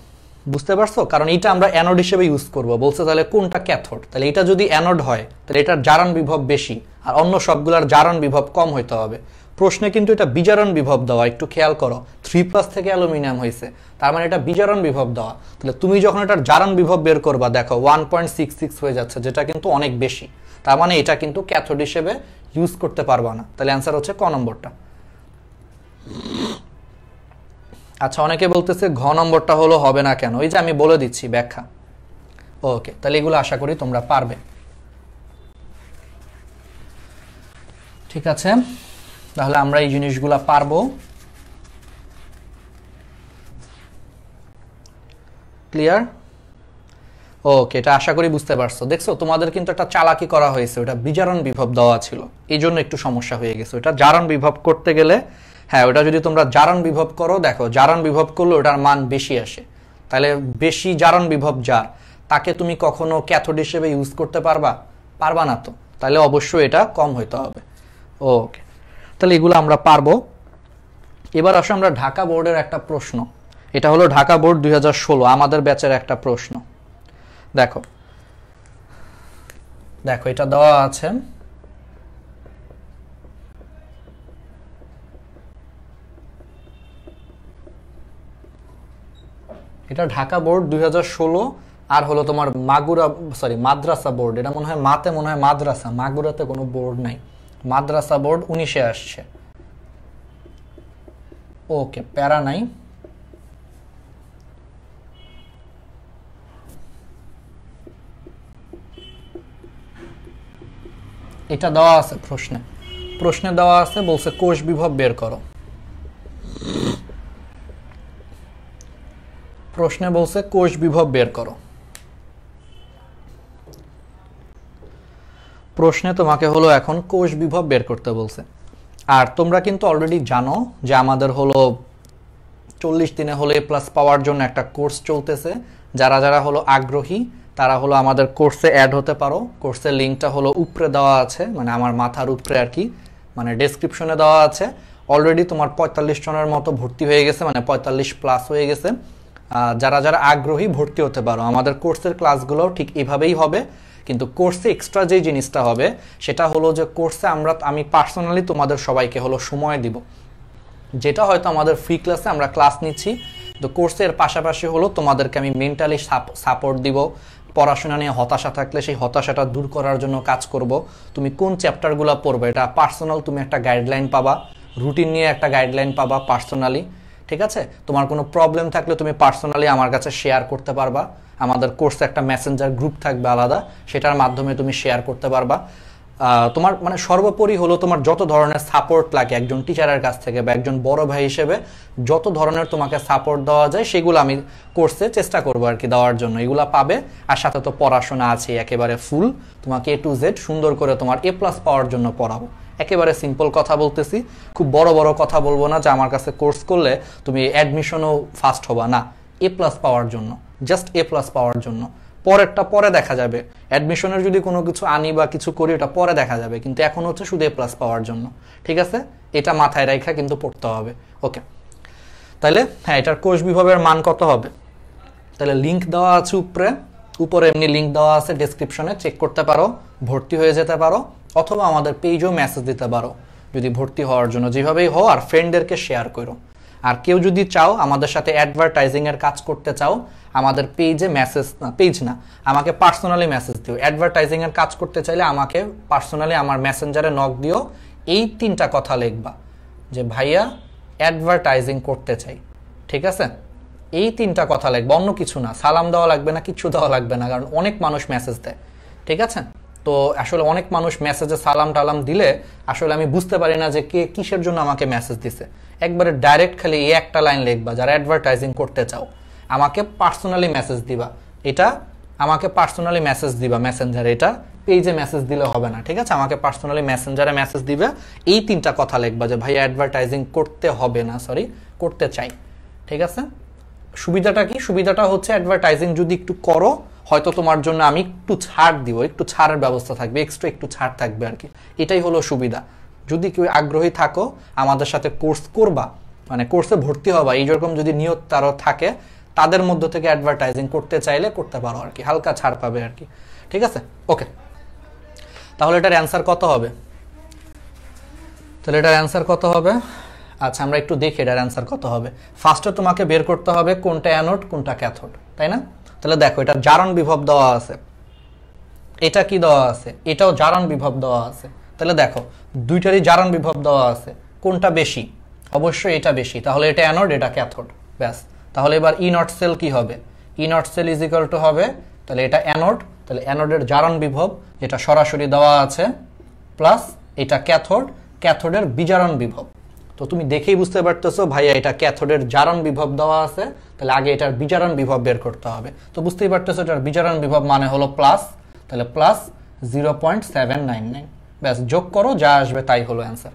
বুঝতে পারছো? কারণ এটা আমরা অ্যানোড হিসেবে ইউজ করব বলছে। তাহলে কোনটা ক্যাথোড? তাহলে এটা যদি অ্যানোড হয় তাহলে এটার জারণ বিভব বেশি, আর অন্য সবগুলোর জারণ বিভব কম হইতে হবে। প্রশ্নে কিন্তু এটা বিজারণ বিভব দেওয়া, একটু খেয়াল করো। 3+ থেকে অ্যালুমিনিয়াম হয়েছে, তার মানে এটা বিজারণ বিভব দেওয়া। তাহলে তুমি যখন এটার জারণ বিভব বের করবা, দেখো 1.66 হয়ে যাচ্ছে, যেটা কিন্তু অনেক বেশি। তার মানে এটা কিন্তু ক্যাথোড হিসেবে ইউজ করতে পারবা না। তাহলে অ্যান্সার হচ্ছে ক নম্বরটা। আচ্ছা, অনেকে বলতেছে ঘ নম্বরটা হলো হবে না কেন? ওই যে আমি বলে দিচ্ছি ব্যাখ্যা। ওকে, তাহলে এগুলো আশা করি তোমরা পারবে। ঠিক আছে, তাহলে আমরা এই জিনিসগুলো পারবো। ক্লিয়ার? ওকে, এটা আশা করি বুঝতে পারছো। দেখছো, তোমাদের কিন্তু একটা চালাকি করা হয়েছে, ওটা বিজারণ বিভব দেওয়া ছিল, এই জন্য একটু সমস্যা হয়ে গেছে। ওটা জারণ বিভব করতে গেলে, হ্যাঁ, ওটা যদি তোমরা জারণ বিভব করো, দেখো জারণ বিভব করলে ওটার মান বেশি আসে। তাহলে বেশি জারণ বিভব যার, তাকে তুমি কখনো ক্যাথোড হিসেবে ইউজ করতে পারবা না তো। তাহলে অবশ্যই এটা কম হইতে হবে। ওকে, তাহলে এগুলো আমরা পারবো। এবার আসো আমরা ঢাকা বোর্ডের একটা প্রশ্ন। এটা হলো ঢাকা বোর্ড 2016 আমাদের ব্যাচের একটা প্রশ্ন। দেখো দেখো এটা দেওয়া আছে, এটা ঢাকা বোর্ড 2016 আর হলো তোমার মাদ্রাসা বোর্ড। এটা মনে হয় মাদ্রাসা, মাগুরাতে কোনো বোর্ড নাই। মাদ্রাসা বোর্ড 19-এ আসছে। ওকে, প্যারা নাই। এটা দেওয়া আছে প্রশ্নে দেওয়া আছে, বলছে কোষ বিভব বের করো। প্রশ্নে বলছে কোষ বিভব বের করো। প্রশ্নে তোমাকে হলো এখন কোষ বিভব বের করতে বলছে। আর তোমরা কিন্তু অলরেডি জানো যে আমাদের হলো 40 দিনে হলো A+ পাওয়ার জন্য একটা কোর্স চলতেছে। যারা যারা হলো আগ্রহী তারা হলো আমাদের কোর্সে অ্যাড হতে পারো। কোর্সের লিঙ্কটা হলো উপরে দেওয়া আছে, মানে আমার মাথার উপরে আর কি, মানে ডেসক্রিপশনে দেওয়া আছে। অলরেডি তোমার 45 জনের মতো ভর্তি হয়ে গেছে, মানে 45+ হয়ে গেছে। যারা যারা আগ্রহী ভর্তি হতে পারো। আমাদের কোর্সের ক্লাসগুলোও ঠিক এভাবেই হবে, কিন্তু কোর্সে এক্সট্রা যে জিনিসটা হবে সেটা হলো যে কোর্সে আমি পার্সোনালি তোমাদের সবাইকে হলো সময় দিব। যেটা হয়তো আমাদের ফ্রি ক্লাসে আমরা ক্লাস নিচ্ছি, তো কোর্সের পাশাপাশি হলো তোমাদেরকে আমি মেন্টালি সাপোর্ট দিব। পড়াশোনা নিয়ে হতাশা থাকলে সেই হতাশাটা দূর করার জন্য কাজ করব। তুমি কোন চ্যাপ্টারগুলো পড়বে এটা পার্সোনাল, তুমি একটা গাইডলাইন পাবা, রুটিন নিয়ে একটা গাইডলাইন পাবা পার্সোনালি, ঠিক আছে? তোমার কোনো প্রবলেম থাকলে তুমি পার্সোনালি আমার কাছে শেয়ার করতে পারবা। আমাদের কোর্সে একটা মেসেঞ্জার গ্রুপ থাকবে আলাদা, সেটার মাধ্যমে তুমি শেয়ার করতে পারবা। তোমার মানে সর্বোপরি হলো তোমার যত ধরনের সাপোর্ট লাগে একজন টিচারের কাছ থেকে বা একজন বড় ভাই হিসেবে যত ধরনের তোমাকে সাপোর্ট দেওয়া যায় সেগুলো আমি কোর্সে চেষ্টা করবো আর কি দেওয়ার জন্য। এগুলো পাবে, আর সাথে তো পড়াশোনা আছে একেবারে ফুল, তোমাকে A to Z সুন্দর করে তোমার A+ পাওয়ার জন্য পড়াবো। একেবারে সিম্পল কথা বলতেছি, খুব বড় বড় কথা বলবো না যে আমার কাছে কোর্স করলে তুমি অ্যাডমিশনও ফাস্ট হবা, না, A+ পাওয়ার জন্য, জাস্ট A+ পাওয়ার জন্য। পরেরটা পরে দেখা যাবে, অ্যাডমিশনের যদি কোনো কিছু আনি বা কিছু করি ওটা পরে দেখা যাবে, কিন্তু এখন হচ্ছে শুধু A+ পাওয়ার জন্য, ঠিক আছে? এটা মাথায় রাখা কিন্তু পড়তে হবে। ওকে, তাহলে হ্যাঁ, এটার কোর্স বিভাগের মান কত হবে? তাহলে লিঙ্ক দেওয়া আছে উপরে এমনি লিঙ্ক দেওয়া আছে ডেসক্রিপশনে, চেক করতে পারো, ভর্তি হয়ে যেতে পারো, অথবা আমাদের পেজেও মেসেজ দিতে পারো যদি ভর্তি হওয়ার জন্য। যেভাবেই হও, আর ফ্রেন্ডদেরকে শেয়ার করো। আর কেউ যদি চাও আমাদের সাথে অ্যাডভার্টাইজিংয়ের কাজ করতে চাও, আমাদের পেজে আমাকে পার্সোনালি মেসেজ দিও। অ্যাডভার্টাইজিংয়ের কাজ করতে চাইলে আমাকে পার্সোনালি আমার মেসেঞ্জারে নক দিও, এই 3টা কথা লিখবা যে ভাইয়া অ্যাডভার্টাইজিং করতে চাই, ঠিক আছে? এই 3টা কথা লিখবা, অন্য কিছু না, সালাম দেওয়া লাগবে না, কিচ্ছু দেওয়া লাগবে না, কারণ অনেক মানুষ মেসেজ দেয়, ঠিক আছে? তো আসলে অনেক মানুষ মেসেজে সালাম টালাম দিলে আসলে আমি বুঝতে পারি না যে কে কিসের জন্য আমাকে মেসেজ দিছে। একবারে ডাইরেক্ট খালি এই একটা লাইন লিখবা, যারা অ্যাডভার্টাইজিং করতে চাও আমাকে পার্সোনালি মেসেজ দিবা, এটা আমাকে পার্সোনালি মেসেজ দিবা মেসেঞ্জারে, এটা পেজে মেসেজ দিলে হবে না, ঠিক আছে? আমাকে পার্সোনালি মেসেঞ্জারে মেসেজ দিবে, এই 3টা কথা লিখবা যে ভাই অ্যাডভার্টাইজিং করতে হবে না, সরি করতে চাই, ঠিক আছে? সুবিধাটা কি? সুবিধাটা হচ্ছে অ্যাডভার্টাইজিং যদি একটু করো, হয়তো তোমার জন্য আমি একটু ছাড় দিব, একটু ছাড়ের ব্যবস্থা থাকবে, এক্সট্রা একটু ছাড় থাকবে আর কি, এটাই হলো সুবিধা। যদি কেউ আগ্রহী থাকো আমাদের সাথে কোর্স করবা, মানে কোর্সে ভর্তি হবা, এইরকম যদি নিয়ত তারও থাকে, তাদের মধ্য থেকে অ্যাডভার্টাইজিং করতে চাইলে করতে পারো আর কি, হালকা ছাড় পাবে আর কি, ঠিক আছে? ওকে, তাহলে এটার অ্যান্সার কত হবে? আচ্ছা, আমরা একটু দেখি এটার অ্যান্সার কত হবে। ফার্স্টে তোমাকে বের করতে হবে কোনটা অ্যানোড কোনটা ক্যাথোড, তাই না? তাহলে দেখো, এটা জারণ বিভব দেওয়া আছে, এটা কি দেওয়া আছে? এটাও জারণ বিভব দেওয়া আছে। তাহলে দেখো দুইটারই জারণ বিভব দেওয়া আছে, কোনটা বেশি? অবশ্যই এটা বেশি, তাহলে এটা অ্যানোড, এটা ক্যাথোড, ব্যাস। তাহলে এবার ই নট সেল কি হবে? E naught cell is equal to হবে, তাহলে এটা অ্যানোড, তাহলে অ্যানোডের জারণ বিভব যেটা সরাসরি দেওয়া আছে, প্লাস এটা ক্যাথোড, ক্যাথোডের বিজারণ বিভব। তো তুমি দেখেই বুঝতে পারতেছো ভাইয়া এটা ক্যাথোডের জারণ বিভব দেওয়া আছে, তাহলে আগে এটার বিজারণ বিভব বের করতে হবে। তো বুঝতেই পারতেছো এটার বিজারণ বিভব মানে হলো প্লাস, তাহলে প্লাস 0.799, ব্যাস যোগ করো, যা আসবে তাই হলো অ্যান্সার,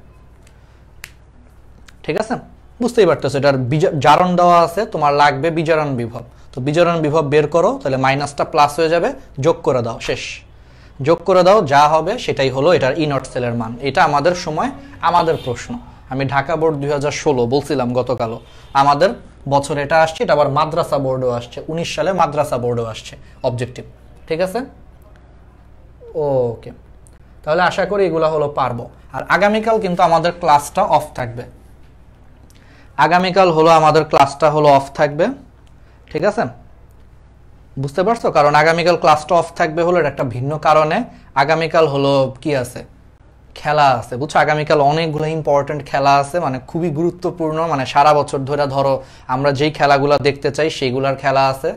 ঠিক আছে? বুঝতেই পারতেছো এটার জারণ দেওয়া আছে, তোমার লাগবে বিজারণ বিভব, তো বিজারণ বিভব বের করো, তাহলে মাইনাসটা প্লাস হয়ে যাবে, যোগ করে দাও, শেষ, যোগ করে দাও, যা হবে সেটাই হলো এটার ই নট সেলের মান। এটা আমাদের সময় আমাদের প্রশ্ন, আমি ঢাকা বোর্ড 2016 বলছিলাম গতকালও, আমাদের বছর এটা আসছে, এটা আবার মাদ্রাসা বোর্ডও আসছে, 19 সালে মাদ্রাসা বোর্ডও আসছে অবজেক্টিভ, ঠিক আছে? ওকে, তাহলে আশা করি এগুলো হলো পারবো। আর আগামীকাল কিন্তু আমাদের ক্লাসটা অফ থাকবে, আগামীকাল হলো আমাদের ক্লাসটা হলো অফ থাকবে, ঠিক আছে? বুঝতে পারছো? কারণ আগামীকাল ক্লাসটা অফ থাকবে হলো এটা একটা ভিন্ন কারণে, আগামীকাল হলো কি আছে, খেলা আছে, বুঝছো? আগামীকাল অনেকগুলো ইম্পর্টেন্ট খেলা আছে, মানে খুবই গুরুত্বপূর্ণ, মানে সারা বছর ধরে ধরো আমরা যেই খেলাগুলো দেখতে চাই সেইগুলার খেলা আছে।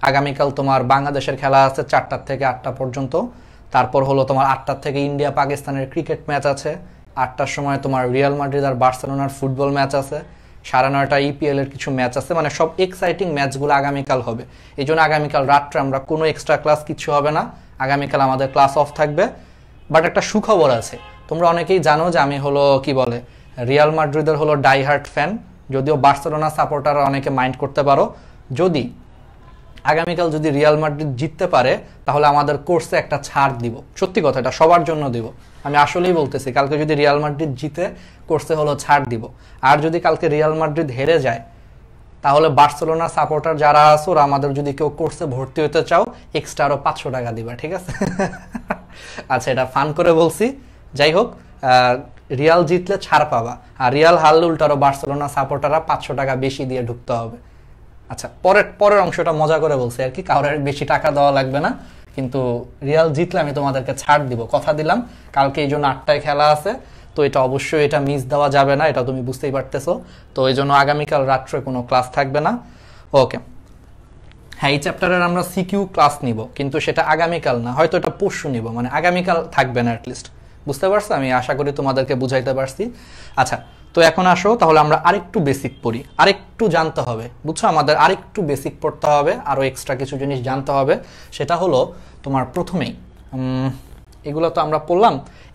আগামীকাল তোমার বাংলাদেশের খেলা আছে 4টা থেকে 8টা পর্যন্ত, তারপর হলো তোমার 8টা থেকে ইন্ডিয়া পাকিস্তানের ক্রিকেট ম্যাচ আছে, 8টার সময় তোমার রিয়াল মাদ্রিদ আর বার্সেলোনার ফুটবল ম্যাচ আছে, 9:30 ইপিএল এর কিছু ম্যাচ আছে, মানে সব এক্সাইটিং ম্যাচগুলো আগামীকাল হবে। এই জন্য আগামীকাল রাত্রে আমরা কোনো এক্সট্রা ক্লাস কিছু হবে না, আগামীকাল আমাদের ক্লাস অফ থাকবে। বাট একটা সুখবর আছে, তোমরা অনেকেই জানো যে আমি হলো কি বলে রিয়াল মাদ্রিদের হলো ডাইহার্ট ফ্যান, যদিও বার্সেলোনা সাপোর্টাররা অনেকে মাইন্ড করতে পারো। যদি আগামীকাল যদি রিয়াল মাদ্রিদ জিততে পারে তাহলে আমাদের কোর্সে একটা ছাড় দিব, সত্যি কথা, এটা সবার জন্য দিব, আমি আসলেই বলতেছি। কালকে যদি রিয়াল মাদ্রিদ জিতে কোর্সে হলো ছাড় দিব, আর যদি কালকে রিয়াল মাদ্রিদ হেরে যায় তাহলে বার্সেলোনা সাপোর্টার যারা আছো ওরা আমাদের যদি কেউ কোর্সে ভর্তি হতে চাও এক্সট্রা আরো 500 টাকা দিবা, ঠিক আছে? আচ্ছা, এটা ফান করে বলছি। যাই হোক, রিয়াল জিতলে ছাড় পাবা, আর রিয়াল হারলে উল্টারও বার্সেলোনা সাপোর্টাররা 500 টাকা বেশি দিয়ে ঢুকতে হবে। আচ্ছা, পরের অংশটা মজা করে বলছি আর কি, কারোর বেশি টাকা দেওয়া লাগবে না, কিন্তু রিয়াল জিতলে আমি তোমাদেরকে ছাড় দিব, কথা দিলাম। কালকে এই জন্য 8টায় খেলা আছে, তো এটা অবশ্যই এটা মিস দেওয়া যাবে না, এটা তুমি বুঝতেই পারতেছো। তো এই জন্য আগামীকাল রাত্রে কোনো ক্লাস থাকবে না। ওকে, হ্যাঁ এই চ্যাপ্টারের আমরা সিকিউ ক্লাস নিব, কিন্তু সেটা আগামীকাল না, হয়তো এটা পরশু নিব, মানে আগামীকাল থাকবে না অ্যাটলিস্ট। বুঝতে পারছো? আমি আশা করি তোমাদেরকে বুঝাইতে পারছি। আচ্ছা, তো এখন আসো তাহলে আমরা আরেকটু বেসিক পড়ি, আরেকটু জানতে হবে, বুঝছো? আমাদের আরেকটু বেসিক পড়তে হবে, আরও এক্সট্রা কিছু জিনিস জানতে হবে। সেটা হলো তোমার প্রথমেই এগুলো তো আমরা পড়লাম।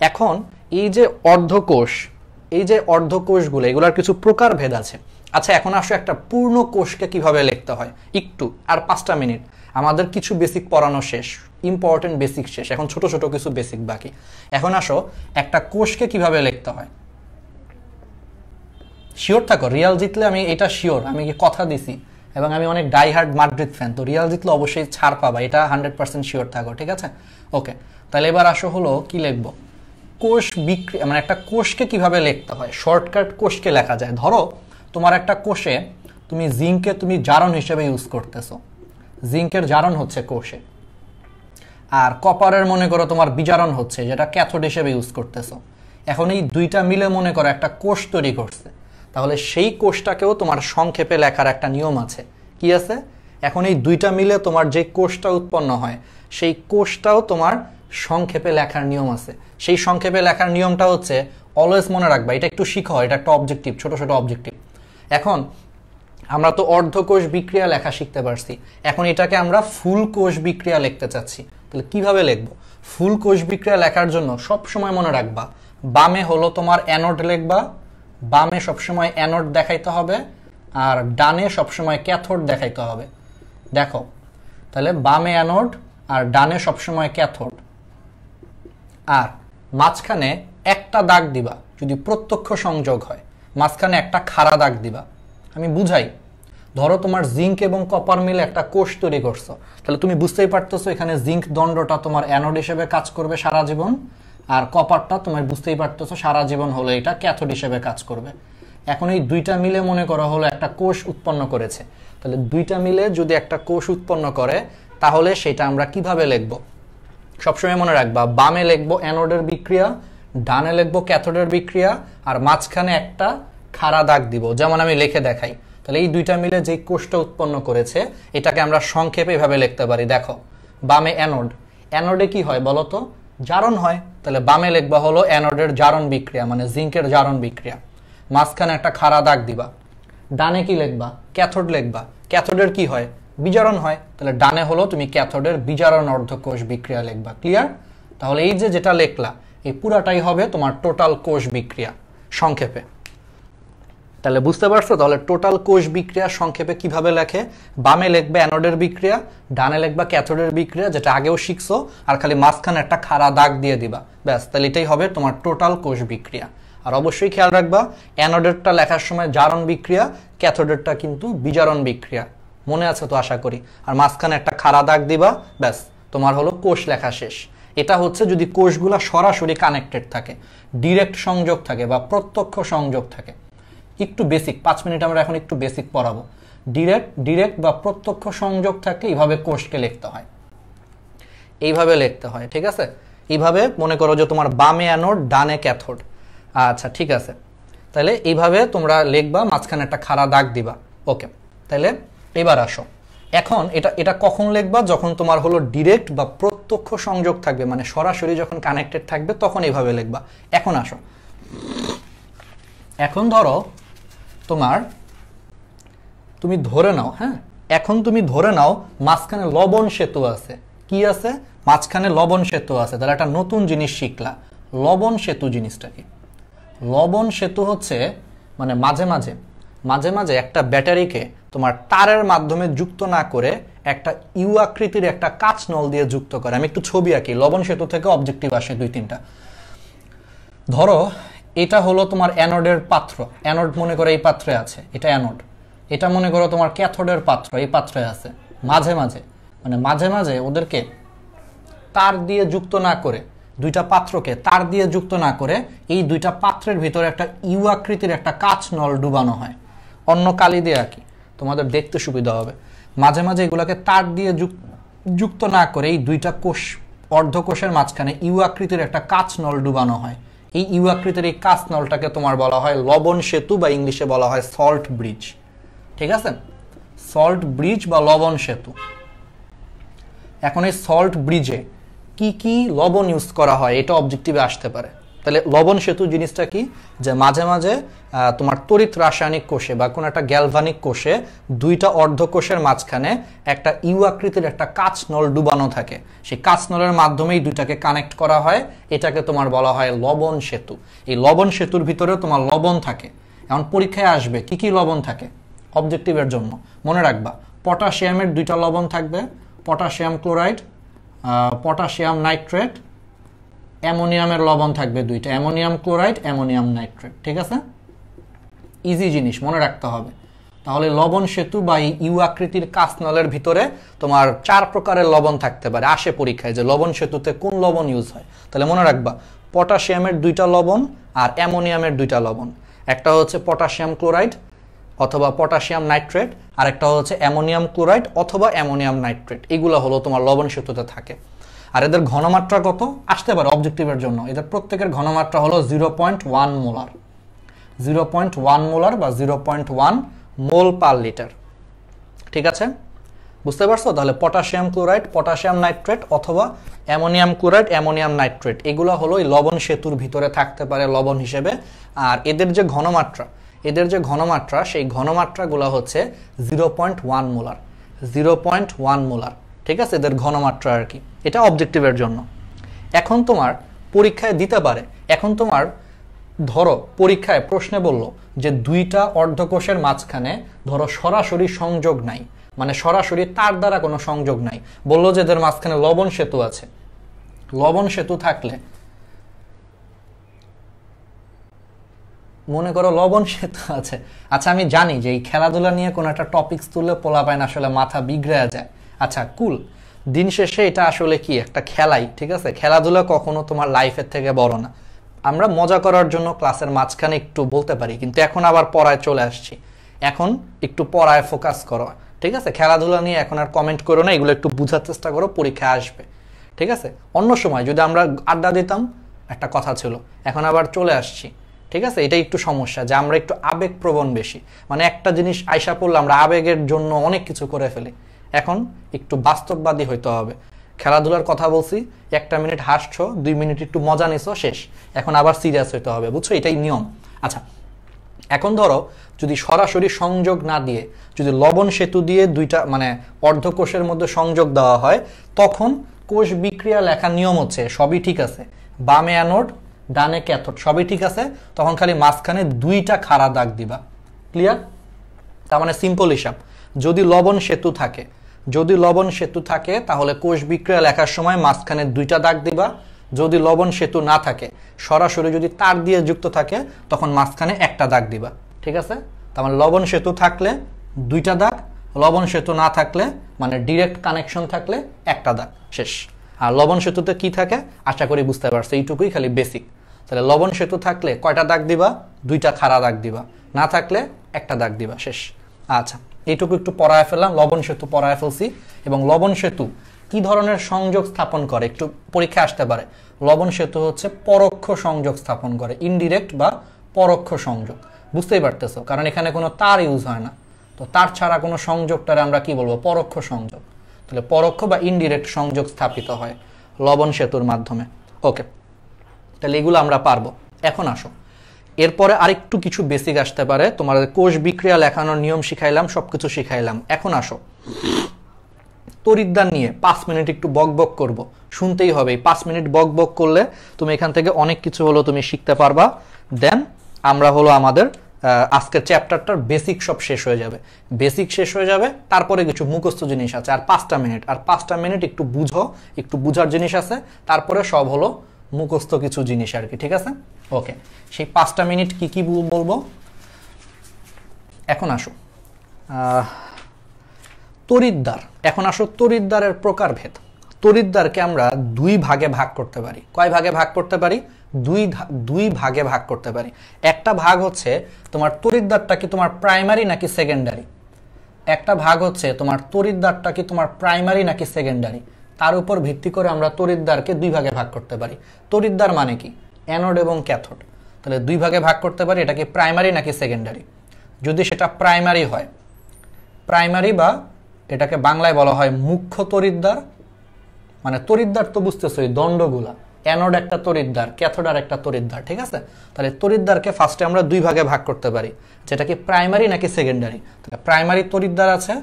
এখন এই যে অর্ধকোষগুলো, এগুলোর কিছু প্রকারভেদ আছে। আচ্ছা, এখন আসো একটা পূর্ণ কোষকে কিভাবে লিখতে হয়, একটু আর 5টা মিনিট আমাদের কিছু বেসিক পড়ানো শেষ, ইম্পর্টেন্ট বেসিক শেষ, এখন ছোট ছোট কিছু বেসিক বাকি। এখন আসো একটা কোষকে কিভাবে লিখতে হয়। শিওর থাকো, রিয়াল জিতলে আমি এটা শিওর, আমি কি কথা দিছি, এবং আমি অনেক ডাইহার্ড মাদ্রিদ ফ্যান, তো রিয়াল জিতলে অবশ্যই ছাড় পাবা, এটা 100% শিওর থাকো, ঠিক আছে? ওকে, তাহলে এবার আসো হলো কি লিখবো, কোষ বিক্রিয়া, মানে একটা কোষকে কিভাবে লিখতে হয়, শর্টকাট কোষকে লেখা যায়। ধরো তোমার একটা কোষে তুমি জিঙ্ককে তুমি জারণ হিসেবে ইউজ করতেছো, জিঙ্কের জারণ হচ্ছে কোষে, আর কপারের মনে করো তোমার বিজারণ হচ্ছে, যেটা ক্যাথোড হিসেবে ইউজ করতেছো। এখন এই দুইটা মিলে মনে করো একটা কোষ তৈরি করছে, তাহলে সেই কোষটাকেও তোমার সংক্ষেপে লেখার একটা নিয়ম আছে। কি আছে? এখন এই দুইটা মিলে তোমার যে কোষটা উৎপন্ন হয়, সেই কোষটাও তোমার সংক্ষেপে লেখার নিয়ম আছে। সেই সংক্ষেপে লেখার নিয়মটা হচ্ছে, অলওয়েজ মনে রাখবা, এটা একটু শিখো, এটা একটা অবজেক্টিভ, ছোট ছোট অবজেক্টিভ। এখন আমরা তো অর্ধকোষ বিক্রিয়া লেখা শিখতে পারছি, এখন এটাকে আমরা ফুল কোষ বিক্রিয়া লিখতে চাচ্ছি। তাহলে কিভাবে লিখবো? ফুল কোষ বিক্রিয়া লেখার জন্য সব সময় মনে রাখবা, বামে হলো তোমার অ্যানোড লিখবা, বামে সবসময় অ্যানোড দেখাইতে হবে, আর ডানে সবসময় ক্যাথোড দেখাইতে হবে। দেখো তাহলে বামে অ্যানোড আর ডানে সবসময় ক্যাথোড, আর মাঝখানে একটা দাগ দিবা যদি প্রত্যক্ষ সংযোগ হয়, মাঝখানে একটা খাড়া দাগ দিবা। আমি বুঝাই, ধরো তোমার জিঙ্ক এবং কপার মিলে একটা কোষ তৈরি করছো, তাহলে তুমি বুঝতেই পারতেছো এখানে জিঙ্ক দণ্ডটা তোমার অ্যানোড হিসেবে কাজ করবে সারা জীবন, আর কপারটা তোমার বুঝতেই পারতেছো সারা জীবন হলো এটা ক্যাথোড হিসেবে কাজ করবে। এখন এই দুইটা মিলে মনে করো হলো একটা কোষ উৎপন্ন করেছে, তাহলে দুইটা মিলে যদি একটা কোষ উৎপন্ন করে, তাহলে সেটা আমরা কিভাবে লিখবো? সবসময় মনে রাখবা, বামে লিখবো অ্যানোডের বিক্রিয়া, ডানে লিখবো ক্যাথোডের বিক্রিয়া, আর মাঝখানে একটা খাড়া দাগ দিব, যেমন আমি লিখে দেখাই। তাহলে এই দুইটা মিলে যে কোষটা উৎপন্ন করেছে, এটাকে আমরা সংক্ষেপে এভাবে লিখতে পারি। দেখো বামে অ্যানোড, অ্যানোডে কি হয় বলো তো? জারণ হয়, তাহলে বামে লিখবা হলো অ্যানোডের জারণ বিক্রিয়া, মানে জিঙ্কের জারণ বিক্রিয়া, মাঝখানে একটা খাড়া দাগ দিবা। ডানে কি লিখবা? ক্যাথোড লিখবা, ক্যাথোডের কি হয়? বিজারণ হয়, তাহলে ডানে হলো তুমি ক্যাথোডের বিজারণ অর্ধকোষ বিক্রিয়া লিখবা। ক্লিয়ার? তাহলে এই যে যেটা লেখলা, এই পুরাটাই হবে তোমার টোটাল কোষ বিক্রিয়া সংক্ষেপে। তাহলে বুঝতে পারছো? তাহলে টোটাল কোষ বিক্রিয়া সংক্ষেপে কিভাবে লেখে? বামে লিখবে অ্যানোডের বিক্রিয়া, ডানে লিখবা ক্যাথোডের বিক্রিয়া, যেটা আগেও শিখছো, আর খালি মাঝখানে একটা খাড়া দাগ দিয়ে দিবা, ব্যাস। তাহলে এটাই হবে তোমার টোটাল কোষ বিক্রিয়া। আর অবশ্যই খেয়াল রাখবা, অ্যানোডেরটা লেখার সময় জারণ বিক্রিয়া, ক্যাথোডেরটা কিন্তু বিজারণ বিক্রিয়া। মনে আছে তো আশা করি। আর মাঝখানে একটা খাড়া দাগ দিবা, ব্যাস তোমার হলো কোষ লেখা শেষ। এটা হচ্ছে যদি কোষগুলা সরাসরি কানেক্টেড থাকে, ডিরেক্ট সংযোগ থাকে বা প্রত্যক্ষ সংযোগ থাকে। একটু বেসিক, 5 মিনিট আমরা এখন একটু বেসিক পড়াবো। ডিরেক্ট বা প্রত্যক্ষ সংযোগ থাকলে এইভাবে কোষকে লিখতে হয়, এইভাবে লিখতে হয়, ঠিক আছে? এইভাবে মনে করো যে তোমার বামে অ্যানোড, ডানে ক্যাথোড। আচ্ছা ঠিক আছে, তাহলে এইভাবে তোমরা লিখবা, মাঝখানে একটা খাড়া দাগ দিবা। ওকে, তাহলে এবার আসো, এখন এটা কখন লিখবা? যখন তোমার হলো ডিরেক্ট বা প্রত্যক্ষ সংযোগ থাকবে, মানে সরাসরি যখন কানেক্টেড থাকবে, তখন এইভাবে লিখবা। এখন আসো, এখন ধরো তুমি ধরে নাও, হ্যাঁ, এখন তুমি ধরে নাও মাঝখানে লবণ সেতু আছে। কি আছে? মাঝখানে লবণ সেতু আছে। তাহলে একটা নতুন জিনিস শিখলা, লবণ সেতু জিনিসটা কি? লবণ সেতু হচ্ছে মানে মাঝে মাঝে একটা ব্যাটারিকে তোমার তারের মাধ্যমে যুক্ত না করে একটা ইউ আকৃতির একটা কাঁচ নল দিয়ে যুক্ত করে। আমি একটু ছবি আঁকি, লবণ সেতু থেকে অবজেক্টিভ আসে 2-3টা। ধরো এটা হলো তোমার অ্যানোডের পাত্র, অ্যানোড মনে করো এই পাত্রে আছে, এটা অ্যানোড। এটা মনে করো তোমার ক্যাথোডের পাত্র, এই পাত্রে আছে। মাঝে মাঝে ওদেরকে তার দিয়ে যুক্ত না করে দুইটা পাত্রকে তার দিয়ে যুক্ত না করে এই দুইটা পাত্রের ভিতরে একটা ইউ আকৃতির একটা কাঁচ নল ডুবানো হয়। অন্য কালি দিয়ে আঁকি, তোমাদের দেখতে সুবিধা হবে। মাঝে মাঝে এগুলাকে তার দিয়ে যুক্ত না করে এই দুইটা কোষ, অর্ধকোষের মাঝখানে ইউ আকৃতির একটা কাঁচ নল ডুবানো হয়। এই ইউ আকৃতির এই কাঁচ নলটাকে তোমার বলা হয় লবণ সেতু, বা ইংলিশে বলা হয় সল্ট ব্রিজ। ঠিক আছে, সল্ট ব্রিজ বা লবণ সেতু। এখন এই সল্ট ব্রিজে কি কি লবণ ইউজ করা হয় এটা অবজেক্টিভে আসতে পারে। তাহলে লবণ সেতু জিনিসটা কি, যে মাঝে মাঝে তোমার তড়িৎ রাসায়নিক কোষে বা কোনো একটা গ্যালভানিক কোষে দুইটা অর্ধকোষের মাঝখানে একটা ইউ আকৃতির একটা কাঁচ নল ডুবানো থাকে, সেই কাঁচ নলের মাধ্যমেই দুইটাকে কানেক্ট করা হয়, এটাকে তোমার বলা হয় লবণ সেতু। এই লবণ সেতুর ভিতরে তোমার লবণ থাকে। এখন পরীক্ষায় আসবে কি কি লবণ থাকে অবজেক্টিভের জন্য, মনে রাখবা পটাশিয়ামের দুইটা লবণ থাকবে, পটাশিয়াম ক্লোরাইড, পটাশিয়াম নাইট্রেট, অ্যামোনিয়ামের লবণ থাকবে দুইটা, অ্যামোনিয়াম ক্লোরাইড, অ্যামোনিয়াম নাইট্রেট। ঠিক আছে, ইজি জিনিস মনে রাখতে হবে। তাহলে লবণ সেতু বা ইউ আকৃতির কাঁচ নলের ভিতরে তোমার 4 প্রকারের লবণ থাকতে পারে। আসে পরীক্ষায় যে লবণ সেতুতে কোন লবণ ইউজ হয়, তাহলে মনে রাখবা পটাশিয়ামের দুইটা লবণ আর অ্যামোনিয়ামের দুইটা লবণ। একটা হচ্ছে পটাশিয়াম ক্লোরাইড অথবা পটাশিয়াম নাইট্রেট, আর একটা হচ্ছে অ্যামোনিয়াম ক্লোরাইড অথবা অ্যামোনিয়াম নাইট্রেট। এগুলো হলো তোমার লবণ সেতুতে থাকে। আর এদের ঘনমাত্রা কত আসতে পারে অবজেক্টিভের জন্য, এদের প্রত্যেকের ঘনমাত্রা হলো 0.1 মোলার, 0.1 মোলার বা 0.1 মোল পার লিটার। ঠিক আছে, বুঝতে পারছো? তাহলে পটাশিয়াম ক্লোরাইড, পটাশিয়াম নাইট্রেট অথবা অ্যামোনিয়াম ক্লোরাইড, অ্যামোনিয়াম নাইট্রেট এগুলো হলো এই লবণ সেতুর ভিতরে থাকতে পারে লবণ হিসেবে। আর এদের যে ঘনমাত্রা, সেই ঘনমাত্রাগুলো হচ্ছে 0.1 মোলার, 0.1 মোলার। ঠিক আছে, এদের ঘনমাত্রা আর কি, এটা অবজেক্টিভের জন্য। এখন তোমার পরীক্ষায় দিতে পারে, এখন তোমার ধরো পরীক্ষায় প্রশ্নে বলল যে দুইটা অর্ধকোষের মাঝখানে ধরো সরাসরি সংযোগ নাই, মানে সরাসরি তার দ্বারা কোনো সংযোগ নাই, বললো যে এদের মাঝখানে লবণ সেতু আছে। লবণ সেতু থাকলে মনে করো লবণ সেতু আছে, আচ্ছা আমি জানি যে এই খেলাধুলা নিয়ে কোনো একটা টপিকস তুললে পোলাপাইন আসলে মাথা বিগড়ে যায়। আচ্ছা কুল, দিন শেষে এটা আসলে কি একটা খেলাই। ঠিক আছে, খেলাধুলা কখনো তোমার লাইফের থেকে বড় না। আমরা মজা করার জন্য ক্লাসের মাঝখানে একটু বলতে পারি, কিন্তু এখন আবার পড়ায় চলে আসছি, এখন একটু পড়ায় ফোকাস করো। ঠিক আছে, খেলাধুলা নিয়ে এখন আর কমেন্ট করো না, এগুলো একটু বোঝার চেষ্টা করো, পরীক্ষায় আসবে। ঠিক আছে, অন্য সময় যদি আমরা আড্ডা দিতাম একটা কথা ছিল, এখন আবার চলে আসছি। ঠিক আছে, এটাই একটু সমস্যা যে আমরা একটু আবেগপ্রবণ বেশি, মানে একটা জিনিস আইসা পড়লে আমরা আবেগের জন্য অনেক কিছু করে ফেলি। এখন একটু বাস্তববাদী হইতে হবে। খেলাধুলার কথা বলছি, 1 মিনিট হাসছো, 2 মিনিট একটু মজা নিছো, শেষ। এখন আবার সিরিয়াস হইতে হবে, বুঝছো, এটাই নিয়ম। আচ্ছা এখন ধরো যদি সরাসরি সংযোগ না দিয়ে যদি লবণ সেতু দিয়ে দুইটা মানে অর্ধকোষের মধ্যে সংযোগ দেওয়া হয়, তখন কোষ বিক্রিয়া লেখার নিয়ম হচ্ছে সবই ঠিক আছে, বামে অ্যানোড ডানে ক্যাথোড সবই ঠিক আছে, তখন খালি মাঝখানে 2টা খাড়া দাগ দিবা। ক্লিয়ার? তার মানে সিম্পল হিসাব, যদি লবণ সেতু থাকে তাহলে কোষ বিক্রিয়া লেখার সময় মাঝখানে 2টা দাগ দিবা। যদি লবণ সেতু না থাকে, সরাসরি যদি তার দিয়ে যুক্ত থাকে, তখন মাঝখানে 1টা দাগ দিবা। ঠিক আছে, তার মানে লবণ সেতু থাকলে 2টা দাগ, লবণ সেতু না থাকলে মানে ডিরেক্ট কানেকশন থাকলে 1টা দাগ, শেষ। আর লবণ সেতুতে কি থাকে আশা করি বুঝতে পারছো, এইটুকুই খালি বেসিক। তাহলে লবণ সেতু থাকলে কয়টা দাগ দিবা? 2টা খাড়া দাগ দিবা, না থাকলে 1টা দাগ দিবা, শেষ। আচ্ছা এইটুকু একটু পড়ায় ফেললাম, লবণ সেতু পড়ায় ফেলছি। এবং লবণ সেতু কি ধরনের সংযোগ স্থাপন করে একটু পরীক্ষা আসতে পারে। লবণ সেতু হচ্ছে পরোক্ষ সংযোগ স্থাপন করে, ইনডিরেক্ট বা পরোক্ষ সংযোগ। বুঝতেই পারতেছো, কারণ এখানে কোনো তার ইউজ হয় না, তো তার ছাড়া কোনো সংযোগটারে আমরা কি বলবো? পরোক্ষ সংযোগ। তাহলে পরোক্ষ বা ইনডিরেক্ট সংযোগ স্থাপিত হয় লবণ সেতুর মাধ্যমে। ওকে, তাহলে এগুলো আমরা পারবো। এখন আসো, এরপরে আরেকটু কিছু বেসিক আসতে পারে। তোমাদের কোষ বিক্রিয়া লেখানোর নিয়ম শিখাইলাম, সবকিছু শিখাইলাম। এখন আসো তড়িৎদ্বার নিয়ে 5 মিনিট একটু বক বক করবো, শুনতেই হবে। 5 মিনিট বক বক করলে তুমি এখান থেকে অনেক কিছু হলো তুমি শিখতে পারবা। দেন আমরা হলো আমাদের আজকের চ্যাপ্টারটার বেসিক সব শেষ হয়ে যাবে, তারপরে কিছু মুখস্থ জিনিস আছে। আর 5টা মিনিট একটু বুঝো, একটু বুঝার জিনিস আছে, তারপরে সব হলো মুখস্থ কিছু জিনিস আর কি। ঠিক আছে, ওকে। সেই 5টা মিনিট কি কি বলবো? এখন আসো তড়িৎদ্বার। এখন আসো তড়িৎদ্বারের প্রকারভেদ। তড়িৎদ্বারকে আমরা দুই ভাগে ভাগ করতে পারি। কয় ভাগে ভাগ করতে পারি? দুই ভাগে ভাগ করতে পারি। একটা ভাগ হচ্ছে তোমার তড়িৎদ্বারটা কি তোমার প্রাইমারি নাকি সেকেন্ডারি, একটা ভাগ হচ্ছে তোমার তড়িৎদ্বারটা কি তোমার প্রাইমারি নাকি সেকেন্ডারি, তার উপর ভিত্তি করে আমরা তড়িৎদ্বারকে দুই ভাগে ভাগ করতে পারি। তড়িৎদ্বার মানে কি? অ্যানোড এবং ক্যাথোড। তাহলে দুই ভাগে ভাগ করতে পারি, এটা কি প্রাইমারি নাকি সেকেন্ডারি। যদি সেটা প্রাইমারি হয়, প্রাইমারি বা এটাকে বাংলায় বলা হয় মুখ্য তড়িৎদ্বার, মানে তড়িৎদ্বার তো বুঝতেছই দণ্ডগুলা, অ্যানোড একটা তড়িৎদ্বার, ক্যাথোড আর একটা তড়িৎদ্বার, ঠিক আছে। তাহলে তড়িৎদ্বারকে ফার্স্টে আমরা দুই ভাগে ভাগ করতে পারি, যেটা কি প্রাইমারি নাকি সেকেন্ডারি। তাহলে প্রাইমারি তড়িৎদ্বার আছে,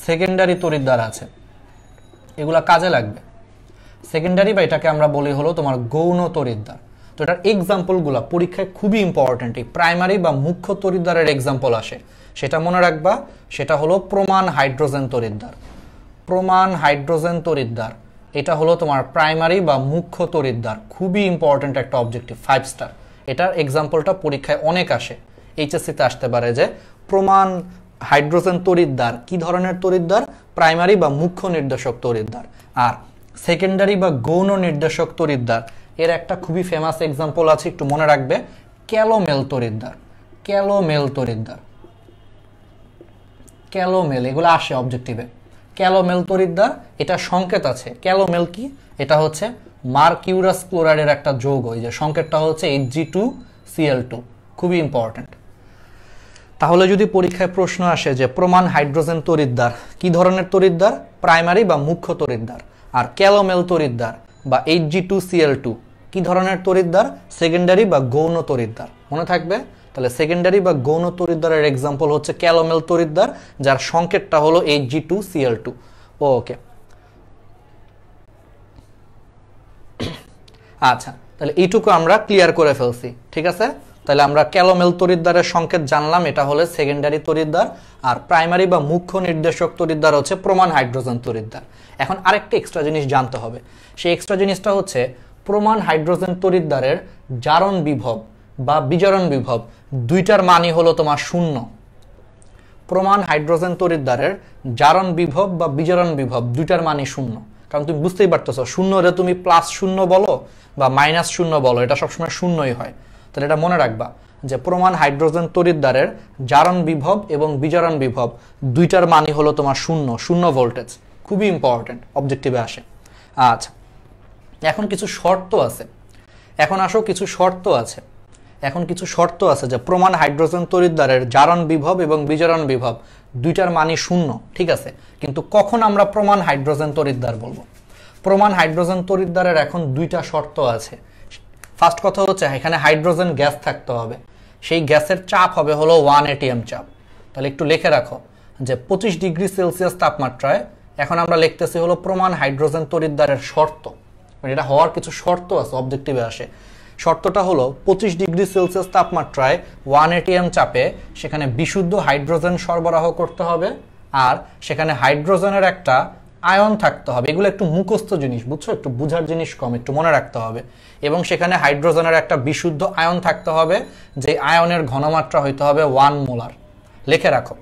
সেকেন্ডারি তড়িৎদ্বার আছে, এগুলা কাজে লাগবে। সেকেন্ডারি বা এটাকে আমরা বলি হলো তোমার গৌণ তড়িৎদ্বার। তো এটার এক্সাম্পলগুলো পরীক্ষায় খুবই ইম্পর্টেন্ট। এই প্রাইমারি বা মুখ্য তড়িৎদ্বারের এক্সাম্পল আসে, সেটা মনে রাখবা। সেটা হলো প্রমাণ হাইড্রোজেন তড়িৎদ্বার। প্রমাণ হাইড্রোজেন তড়িৎদ্বার এটা হলো তোমার প্রাইমারি বা মুখ্য তড়িৎদ্বার, খুবই ইম্পর্টেন্ট একটা অবজেক্টিভ, 5 স্টার। এটার এক্সাম্পলটা পরীক্ষায় অনেক আসে, এইচএসসিতে আসতে পারে যে প্রমাণ হাইড্রোজেন তড়িৎদ্বার কি ধরনের তড়িৎদ্বার? প্রাইমারি বা মুখ্য নির্দেশক তড়িৎদ্বার। আর সেকেন্ডারি বা গৌণ নির্দেশক তড়িৎদ্বার এর একটা খুবই ফেমাস এক্সাম্পল আছে, একটু মনে রাখবে, ক্যালোমেল তড়িৎদ্বার। ক্যালোমেল তড়িৎদ্বার, ক্যালোমেল এগুলো আসে অবজেক্টিভে। ক্যালোমেল তড়িৎদ্বার, এটা সংকেত আছে। ক্যালোমেল কি? এটা হচ্ছে মার্কিউরাস ক্লোরাইডের একটা যৌগ, এই যে সংকেতটা হচ্ছে Hg2Cl2, খুবই ইম্পর্টেন্ট। তাহলে যদি পরীক্ষায় প্রশ্ন আসে যে প্রমাণ হাইড্রোজেন তড়িৎদ্বার কি ধরনের তড়িৎদ্বার? প্রাইমারি বা মুখ্য তড়িৎদ্বার। আর ক্যালোমেল তড়িৎদ্বার বা Hg2Cl2 কি ধরনের তড়িৎদ্বার? সেকেন্ডারি বা গৌণ তড়িৎদ্বার। মনে থাকবে। তাহলে সেকেন্ডারি বা গৌণ তড়িৎদ্বারের এক্সাম্পল হচ্ছে ক্যালোমেল তড়িৎদ্বার, যার সংকেতটা হলো Hg2Cl2। ওকে, আচ্ছা, তাহলে এইটুকু আমরা ক্লিয়ার করে ফেলছি, ঠিক আছে। তাহলে আমরা ক্যালোমেল তড়িৎদ্বারের সংকেত জানলাম, এটা হলো সেকেন্ডারি তড়িৎদ্বার। আর প্রাইমারি বা মুখ্য নির্দেশক তড়িৎদ্বার হচ্ছে প্রমাণ হাইড্রোজেন তড়িৎদ্বার। এখন আরেকটা এক্সট্রা জিনিস জানতে হবে, সেই এক্সট্রা জিনিসটা হচ্ছে প্রমাণ হাইড্রোজেন তড়িৎদ্বারের জারণ বিভব বা বিজারণ বিভব দুইটার মানই হলো তোমার শূন্য। প্রমাণ হাইড্রোজেন তড়িৎদ্বারের জারণ বিভব বা বিজারণ বিভব দুইটার মানই শূন্য। কারণ তুমি বুঝতেই পারতেছো, শূন্যরে তুমি +0 বলো বা -0 বলো, এটা সবসময় শূন্যই হয়। তাহলে এটা মনে রাখবা যে প্রমাণ হাইড্রোজেন তড়িৎদ্বারের জারণ বিভব এবং বিজারণ বিভব দুইটার মানই হলো তোমার শূন্য ভোল্টেজ। খুবই ইম্পর্টেন্ট, অবজেক্টিভে আসে। আচ্ছা, এখন কিছু শর্ত আছে। এখন আসো কিছু শর্ত আছে। এখন কিছু শর্ত আছে যে প্রমাণ হাইড্রোজেন তড়িৎদ্বারের জারণ বিভব এবং বিজারণ বিভব দুইটার মানই শূন্য, ঠিক আছে। কিন্তু কখন আমরা প্রমাণ হাইড্রোজেন তড়িৎদ্বার বলবো? প্রমাণ হাইড্রোজেন তড়িৎদ্বারের এখন দুইটা শর্ত আছে। ফার্স্ট কথা হচ্ছে এখানে হাইড্রোজেন গ্যাস থাকতে হবে, সেই গ্যাসের চাপ হবে হলো 1 atm চাপ। তাহলে একটু লিখে রাখো যে 25 ডিগ্রি সেলসিয়াস তাপমাত্রায়, এখন আমরা লিখতেছি হলো প্রমাণ হাইড্রোজেন তড়িৎদ্বারের শর্ত, মানে এটা হওয়ার কিছু শর্ত আছে, অবজেক্টিভে আসে। শর্তটা হলো 25 ডিগ্রি সেলসিয়াস তাপমাত্রায় 1 atm চাপে সেখানে বিশুদ্ধ হাইড্রোজেন সরবরাহ করতে হবে, আর সেখানে হাইড্রোজেনের একটা আয়ন থাকতে হবে। এগুলো একটু মুখস্থ জিনিস, বুঝছো, একটু বুঝার জিনিস কম, একটু মনে রাখতে হবে। এবং সেখানে হাইড্রোজেনের একটা বিশুদ্ধ আয়ন থাকতে হবে, যে আয়নের ঘনমাত্রা হইতে হবে 1 মোলার। লিখে রাখো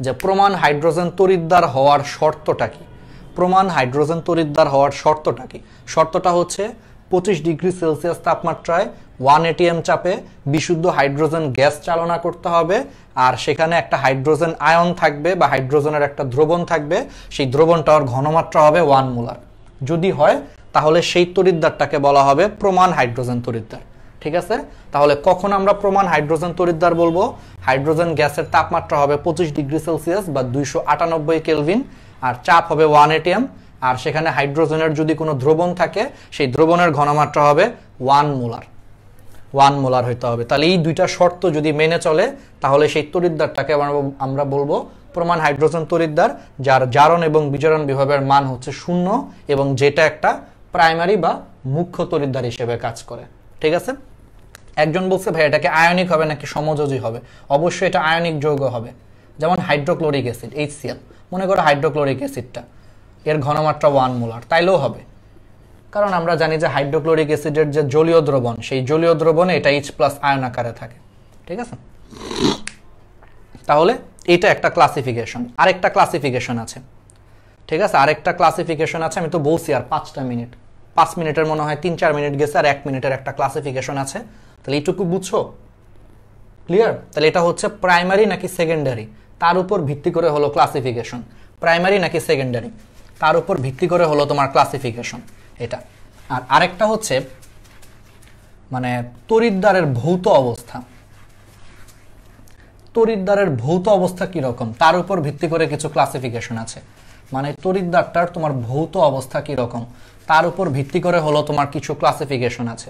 যে প্রমাণ হাইড্রোজেন তড়িৎদ্বার হওয়ার শর্তটা কি? প্রমাণ হাইড্রোজেন তড়িৎদ্বার হওয়ার শর্তটা কি? শর্তটা হচ্ছে 25 ডিগ্রি সেলসিয়াস তাপমাত্রায় 1 atm চাপে বিশুদ্ধ হাইড্রোজেন গ্যাস চালনা করতে হবে, আর সেখানে একটা হাইড্রোজেন আয়ন থাকবে বা হাইড্রোজেনের একটা দ্রবণ থাকবে, সেই দ্রবণটার ঘনমাত্রা হবে 1 মোলার। যদি হয় তাহলে সেই তড়িৎদ্বারটাকে বলা হবে প্রমাণ হাইড্রোজেন তড়িৎদ্বার, ঠিক আছে। তাহলে কখন আমরা প্রমাণ হাইড্রোজেন তড়িৎদ্বার বলবো? হাইড্রোজেন গ্যাসের তাপমাত্রা হবে 25 ডিগ্রি সেলসিয়াস বা 298 কেলভিন, আর চাপ হবে 1 atm, আর সেখানে হাইড্রোজেনের যদি কোনো দ্রবণ থাকে সেই দ্রবণের ঘনমাত্রা হবে 1 মোলার। 1 মোলার হইতে হবে। তাহলে এই দুইটা শর্ত যদি মেনে চলে তাহলে সেই তড়িৎদ্বারটাকে আমরা বলবো প্রমাণ হাইড্রোজেন তড়িৎদ্বার, যার জারণ এবং বিজারণ বিভবের মান হচ্ছে 0 এবং যেটা একটা প্রাইমারি বা মুখ্য তড়িৎদ্বার হিসেবে কাজ করে, ঠিক আছে। একজন বলছে ভাই এটাকে আয়নিক হবে নাকি সমযোজী হবে? অবশ্যই এটা আয়নিক যৌগ হবে। যেমন হাইড্রোক্লোরিক অ্যাসিড HCl, মনে করো হাইড্রোক্লোরিক অ্যাসিডটা, এর ঘনমাত্রা 1 মোলার, তাইলেও হবে। কারণ আমরা জানি যে হাইড্রোক্লোরিক অ্যাসিডের যে জলীয় দ্রবণ, সেই জলীয় দ্রবণে এটা H+ আয়ন আকারে থাকে, ঠিক আছে। তাহলে এটা একটা ক্লাসিফিকেশন। আরেকটা ক্লাসিফিকেশন আছে, ঠিক আছে, আরেকটা ক্লাসিফিকেশন আছে, আমি তো বলছি আর 5টা মিনিট, 5 মিনিটের মনে হয় 3-4 মিনিট গেছে, আর 1 মিনিটের একটা ক্লাসিফিকেশন আছে। তাহলে এইটুকু বুঝছো? ক্লিয়ার? তাহলে এটা হচ্ছে প্রাইমারি নাকি সেকেন্ডারি, তার উপর ভিত্তি করে হলো ক্লাসিফিকেশন। প্রাইমারি নাকি সেকেন্ডারি, তার উপর ভিত্তি করে হলো তোমার ক্লাসিফিকেশন এটা। আর আরেকটা হচ্ছে মানে তড়িৎদ্বারের ভৌত অবস্থা। তড়িৎদ্বারের ভৌত অবস্থা কিরকম তার উপর ভিত্তি করে কিছু ক্লাসিফিকেশন আছে। মানে তড়িৎদ্বারটার তোমার ভৌত অবস্থা কিরকম তার উপর ভিত্তি করে হলো তোমার কিছু ক্লাসিফিকেশন আছে।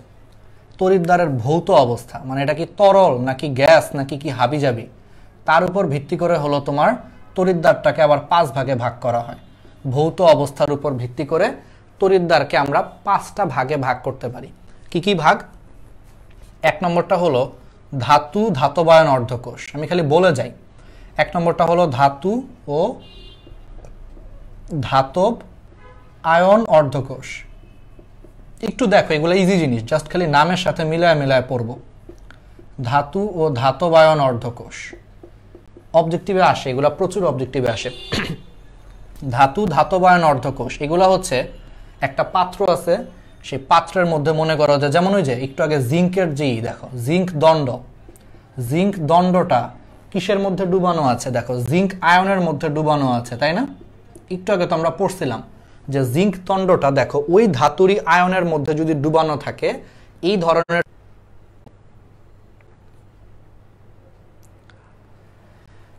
তড়িৎদ্বারের ভৌত অবস্থা মানে এটা কি তরল নাকি গ্যাস নাকি কি হাবিজাবি, তার উপর ভিত্তি করে হলো তোমার তড়িৎদ্বারটাকে আবার 5 ভাগে ভাগ করা হয়। ভৌত অবস্থার উপর ভিত্তি করে তড়িৎদ্বারকে আমরা 5টা ভাগে ভাগ করতে পারি। কি কি ভাগ? 1 নম্বরটা হলো ধাতু ধাতবায়ন অর্ধকোষ। আমি খালি বলে যাই, 1 নম্বরটা হলো ধাতু ও ধাতব আয়ন অর্ধকোষ। একটু দেখো, এগুলো ইজি জিনিস, জাস্ট খালি নামের সাথে মিলায় মিলায় পড়ব। ধাতু ও ধাতবায়ন অর্ধকোষ অবজেক্টিভে আসে, এগুলা প্রচুর অবজেক্টিভে আসে। ধাতু ধাতবায়ন অর্ধকোষ এগুলা হচ্ছে একটা পাত্র আছে, সেই পাত্রের মধ্যে মনে করো যে যেমন ওই যে একটু আগে জিঙ্কের যেই দেখো জিঙ্ক দণ্ড, জিঙ্ক দণ্ডটা কিসের মধ্যে ডুবানো আছে? দেখো জিঙ্ক আয়নের মধ্যে ডুবানো আছে, তাই না? একটু আগে তো আমরা পড়ছিলাম যে জিঙ্ক দণ্ডটা দেখো ওই ধাতুরই আয়নের মধ্যে যদি ডুবানো থাকে এই ধরনের,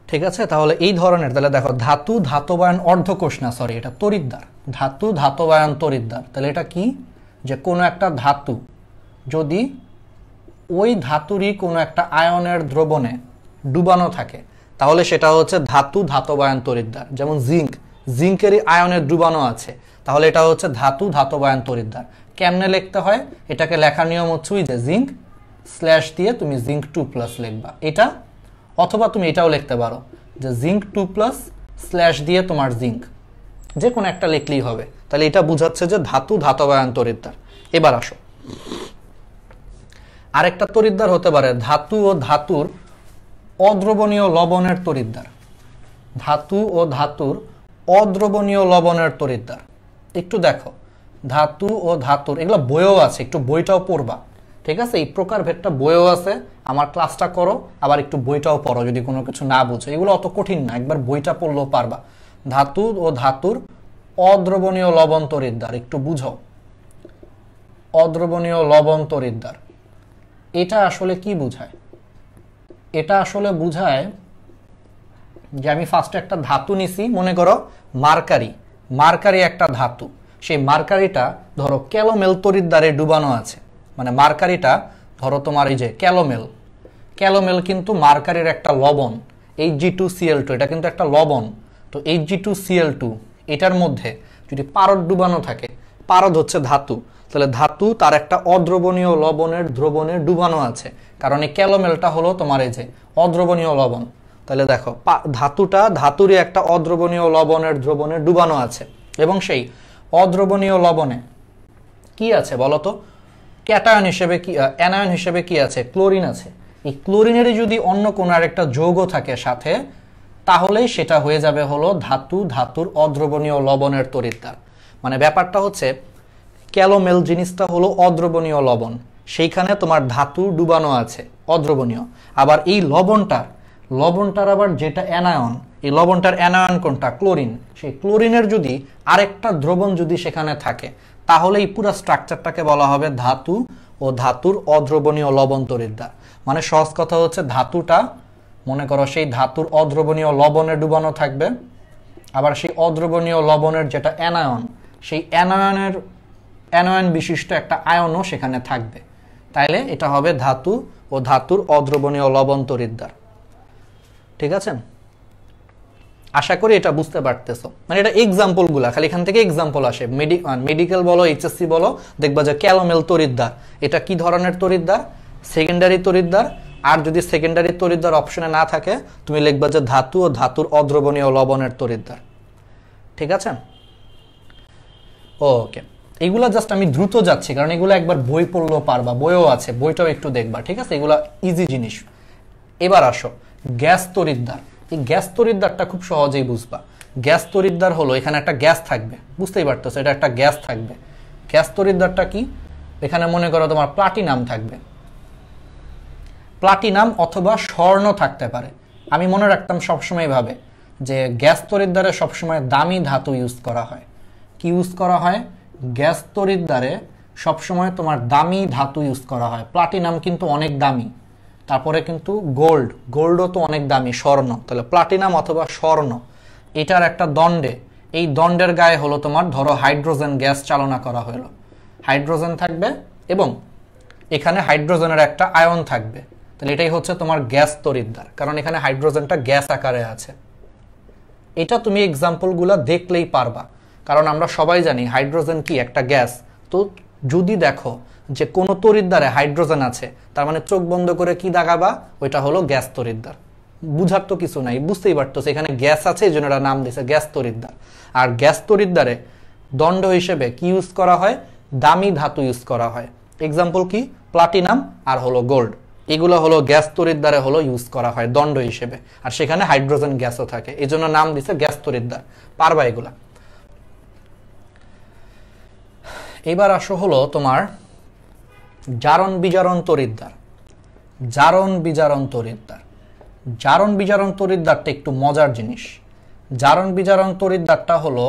ঠিক আছে? তাহলে এই ধরনের, তাহলে দেখো ধাতু ধাতবায়ন অর্ধকোষ না, সরি এটা তড়িৎদ্বার, ধাতু ধাতবায়ন তড়িৎদ্বার। তাহলে এটা কি? যে কোনো একটা ধাতু যদি ওই ধাতুরই কোনো একটা আয়নের দ্রবণে ডুবানো থাকে তাহলে সেটা হচ্ছে ধাতু ধাতবায়ন তড়িৎদ্বার। যেমন জিঙ্ক, জিঙ্কেরই আয়নের ডুবানো আছে, তাহলে এটা হচ্ছে ধাতু ধাতবায়ন তড়িৎদ্বার। কেমনে লিখতে হয়? এটাকে লেখার নিয়ম হচ্ছে ওই যে জিঙ্ক স্ল্যাশ দিয়ে তুমি জিঙ্ক 2+ লিখবা এটা, অথবা তুমি এটাও লিখতে পারো যে জিঙ্ক 2+ স্ল্যাশ দিয়ে তোমার জিঙ্ক, যে কোনো একটা লিখলেই হবে। তাহলে এটা বোঝাচ্ছে যে ধাতু ধাতবায়ন তড়িৎদ্বার। এবার আসো, আরেকটা তড়িৎদ্বার হতে পারে ধাতু ও ধাতুর অদ্রবণীয় লবণের তড়িৎদ্বার। ধাতু ও ধাতুর অদ্রবণীয় লবণের তড়িৎদ্বার। একটু দেখো ধাতু ও ধাতুর, এগুলো বইও আছে, একটু বইটাও পড়বা, ঠিক আছে? এই প্রকারভেদটা বইও আছে, আমার ক্লাসটা করো, আবার একটু বইটাও পড়ো যদি কোনো কিছু না বুঝো। এগুলো অত কঠিন না, একবার বইটা পড়লেও পারবা। ধাতু ও ধাতুর অদ্রবণীয় লবণ তড়িৎদ্বার, একটু বুঝো। অদ্রবণীয় লবণ তড়িৎদ্বার এটা আসলে কি বোঝায়? এটা আসলে বোঝায় যে আমি ফার্স্টে একটা ধাতু নিছি, মনে করো মার্কারি, মার্কারি একটা ধাতু, সেই মার্কারিটা ধরো ক্যালোমেল তড়িৎদ্বারে ডুবানো আছে। মানে মার্কারিটা ধরো তোমার এই যে ক্যালোমেল, ক্যালোমেল কিন্তু মার্কারির একটা লবণ, Hg2Cl2, এটা কিন্তু একটা লবণ। তো Hg2Cl2 এটার মধ্যে যদি পারদ ডুবানো থাকে, পারদ হচ্ছে ধাতু, তাহলে ধাতু তার একটা অদ্রবণীয় লবণের দ্রবণে ডুবানো আছে, কারণ এই ক্যালোমেলটা হলো তোমার এই যে অদ্রবণীয় লবণ। তাহলে দেখো ধাতুটা ধাতুরই একটা অদ্রবণীয় লবণের দ্রবণে ডুবানো আছে, এবং সেই অদ্রবণীয় লবণে কি আছে বলতো? ক্যাটায়ন হিসেবে কি, অ্যানায়ন হিসেবে কি আছে? ক্লোরিন আছে। এই ক্লোরিনেরই যদি অন্য কোনো আরেকটা যৌগ থাকে সাথে, তাহলেই সেটা হয়ে যাবে হলো ধাতু ধাতুর অদ্রবণীয় লবণের তড়িৎদ্বার। মানে ব্যাপারটা হচ্ছে ক্যালোমেল জিনিসটা হলো অদ্রবণীয় লবণ, সেইখানে তোমার ধাতু ডুবানো আছে অদ্রবণীয়। আবার এই লবণটার আবার যেটা অ্যানায়ন, এই লবণটার অ্যানায়ন কোনটা? ক্লোরিন। সেই ক্লোরিনের যদি আরেকটা দ্রবণ যদি সেখানে থাকে, তাহলে এই পুরো স্ট্রাকচারটাকে বলা হবে ধাতু ও ধাতুর অদ্রবণীয় লবণ তড়িৎদ্বার। মানে সহজ কথা হচ্ছে ধাতুটা মনে করো সেই ধাতুর অদ্রবণীয় লবণে ডুবানো থাকবে, আবার সেই অদ্রবণীয় লবণের যেটা অ্যানায়ন, সেই অ্যানায়ন বিশিষ্ট একটা আয়নও সেখানে থাকবে। তাইলে এটা হবে ধাতু ও ধাতুর অদ্রবণীয় লবণ তড়িৎদ্বার। ঠিক আছে? আশা করি এটা বুঝতে পারতেছো। মানে এটা এক্সাম্পল গুলা, খালি এখান থেকে এক্সাম্পল আসে। মেডিকেল বলো, এইচএসসি বলো, দেখবা যে ক্যালোমেল তড়িৎদ্বার এটা কি ধরনের তড়িৎদ্বার? সেকেন্ডারি তড়িৎদ্বার। আর যদি সেকেন্ডারি তড়িৎদ্বার অপশনে না থাকে, তুমি লিখবা যে ধাতু ও ধাতুর অদ্রবণীয় লবণের তড়িৎদ্বার। ঠিক আছে? ওকে, এগুলা জাস্ট আমি দ্রুত যাচ্ছি কারণ এগুলো একবার বই পড়লেও পারবা, বইও আছে, বইটাও একটু দেখবা। ঠিক আছে? এগুলা ইজি জিনিস। এবার আসো গ্যাস তড়িৎদ্বার। এই গ্যাস তড়িৎদ্বারটা খুব সহজেই বুঝবা। গ্যাস তড়িৎদ্বার হলো এখানে একটা গ্যাস থাকবে, বুঝতেই পারতেছো এটা একটা গ্যাস থাকবে। গ্যাস তড়িৎদ্বারটা কি, এখানে মনে করো তোমার প্লাটিনাম থাকবে, প্লাটিনাম অথবা স্বর্ণ থাকতে পারে। আমি মনে রাখতাম সবসময় ভাবে যে গ্যাস তড়িৎদ্বারে সবসময় দামি ধাতু ইউজ করা হয়। কি ইউজ করা হয়? গ্যাস তড়িৎদ্বারে সবসময় তোমার দামি ধাতু ইউজ করা হয়। প্লাটিনাম কিন্তু অনেক দামি, তারপরে কিন্তু গোল্ডও তো অনেক দামি, স্বর্ণ। তাহলে প্লাটিনাম অথবা স্বর্ণ, এটার একটা দণ্ডে, এই দণ্ডের গায়ে হলো তোমার ধরো হাইড্রোজেন গ্যাস চালনা করা হলো, হাইড্রোজেন থাকবে এবং এখানে হাইড্রোজেনের একটা আয়ন থাকবে। তাহলে এটাই হচ্ছে তোমার গ্যাস তড়িৎদ্বার, কারণ এখানে হাইড্রোজেনটা গ্যাস আকারে আছে। এটা তুমি এক্সাম্পলগুলো দেখলেই পারবা, কারণ আমরা সবাই জানি হাইড্রোজেন কি একটা গ্যাস। তো যদি দেখো যে কোনো তড়িৎদ্বারে হাইড্রোজেন আছে, তার মানে চোখ বন্ধ করে কি দাগাবা, ওইটা হলো গ্যাস তড়িৎদ্বার। বুঝার তো কিছু নাই, বুঝতেই পারতেছো এখানে গ্যাস আছে, এই জন্য এটা নাম দিয়েছে গ্যাস তড়িৎদ্বার। আর গ্যাস তড়িৎদ্বারে দণ্ড হিসেবে কি ইউজ করা হয়? দামি ধাতু ইউজ করা হয়। এক্সাম্পল কি? প্লাটিনাম আর হলো গোল্ড, এগুলো হলো গ্যাস তড়িৎদ্বারে হলো ইউজ করা হয় দণ্ড হিসেবে, আর সেখানে হাইড্রোজেন গ্যাসও থাকে, এই জন্য নাম দিছে গ্যাস তড়িৎদ্বার। পারবা এগুলা। এবার আসো হলো তোমার জারণ বিজারণ তড়িৎদ্বার। জারণ বিজারণ তড়িৎদ্বার, জারণ বিজারণ তড়িৎদ্বারটা একটু মজার জিনিস। জারণ বিজারণ তড়িৎদ্বারটা হলো,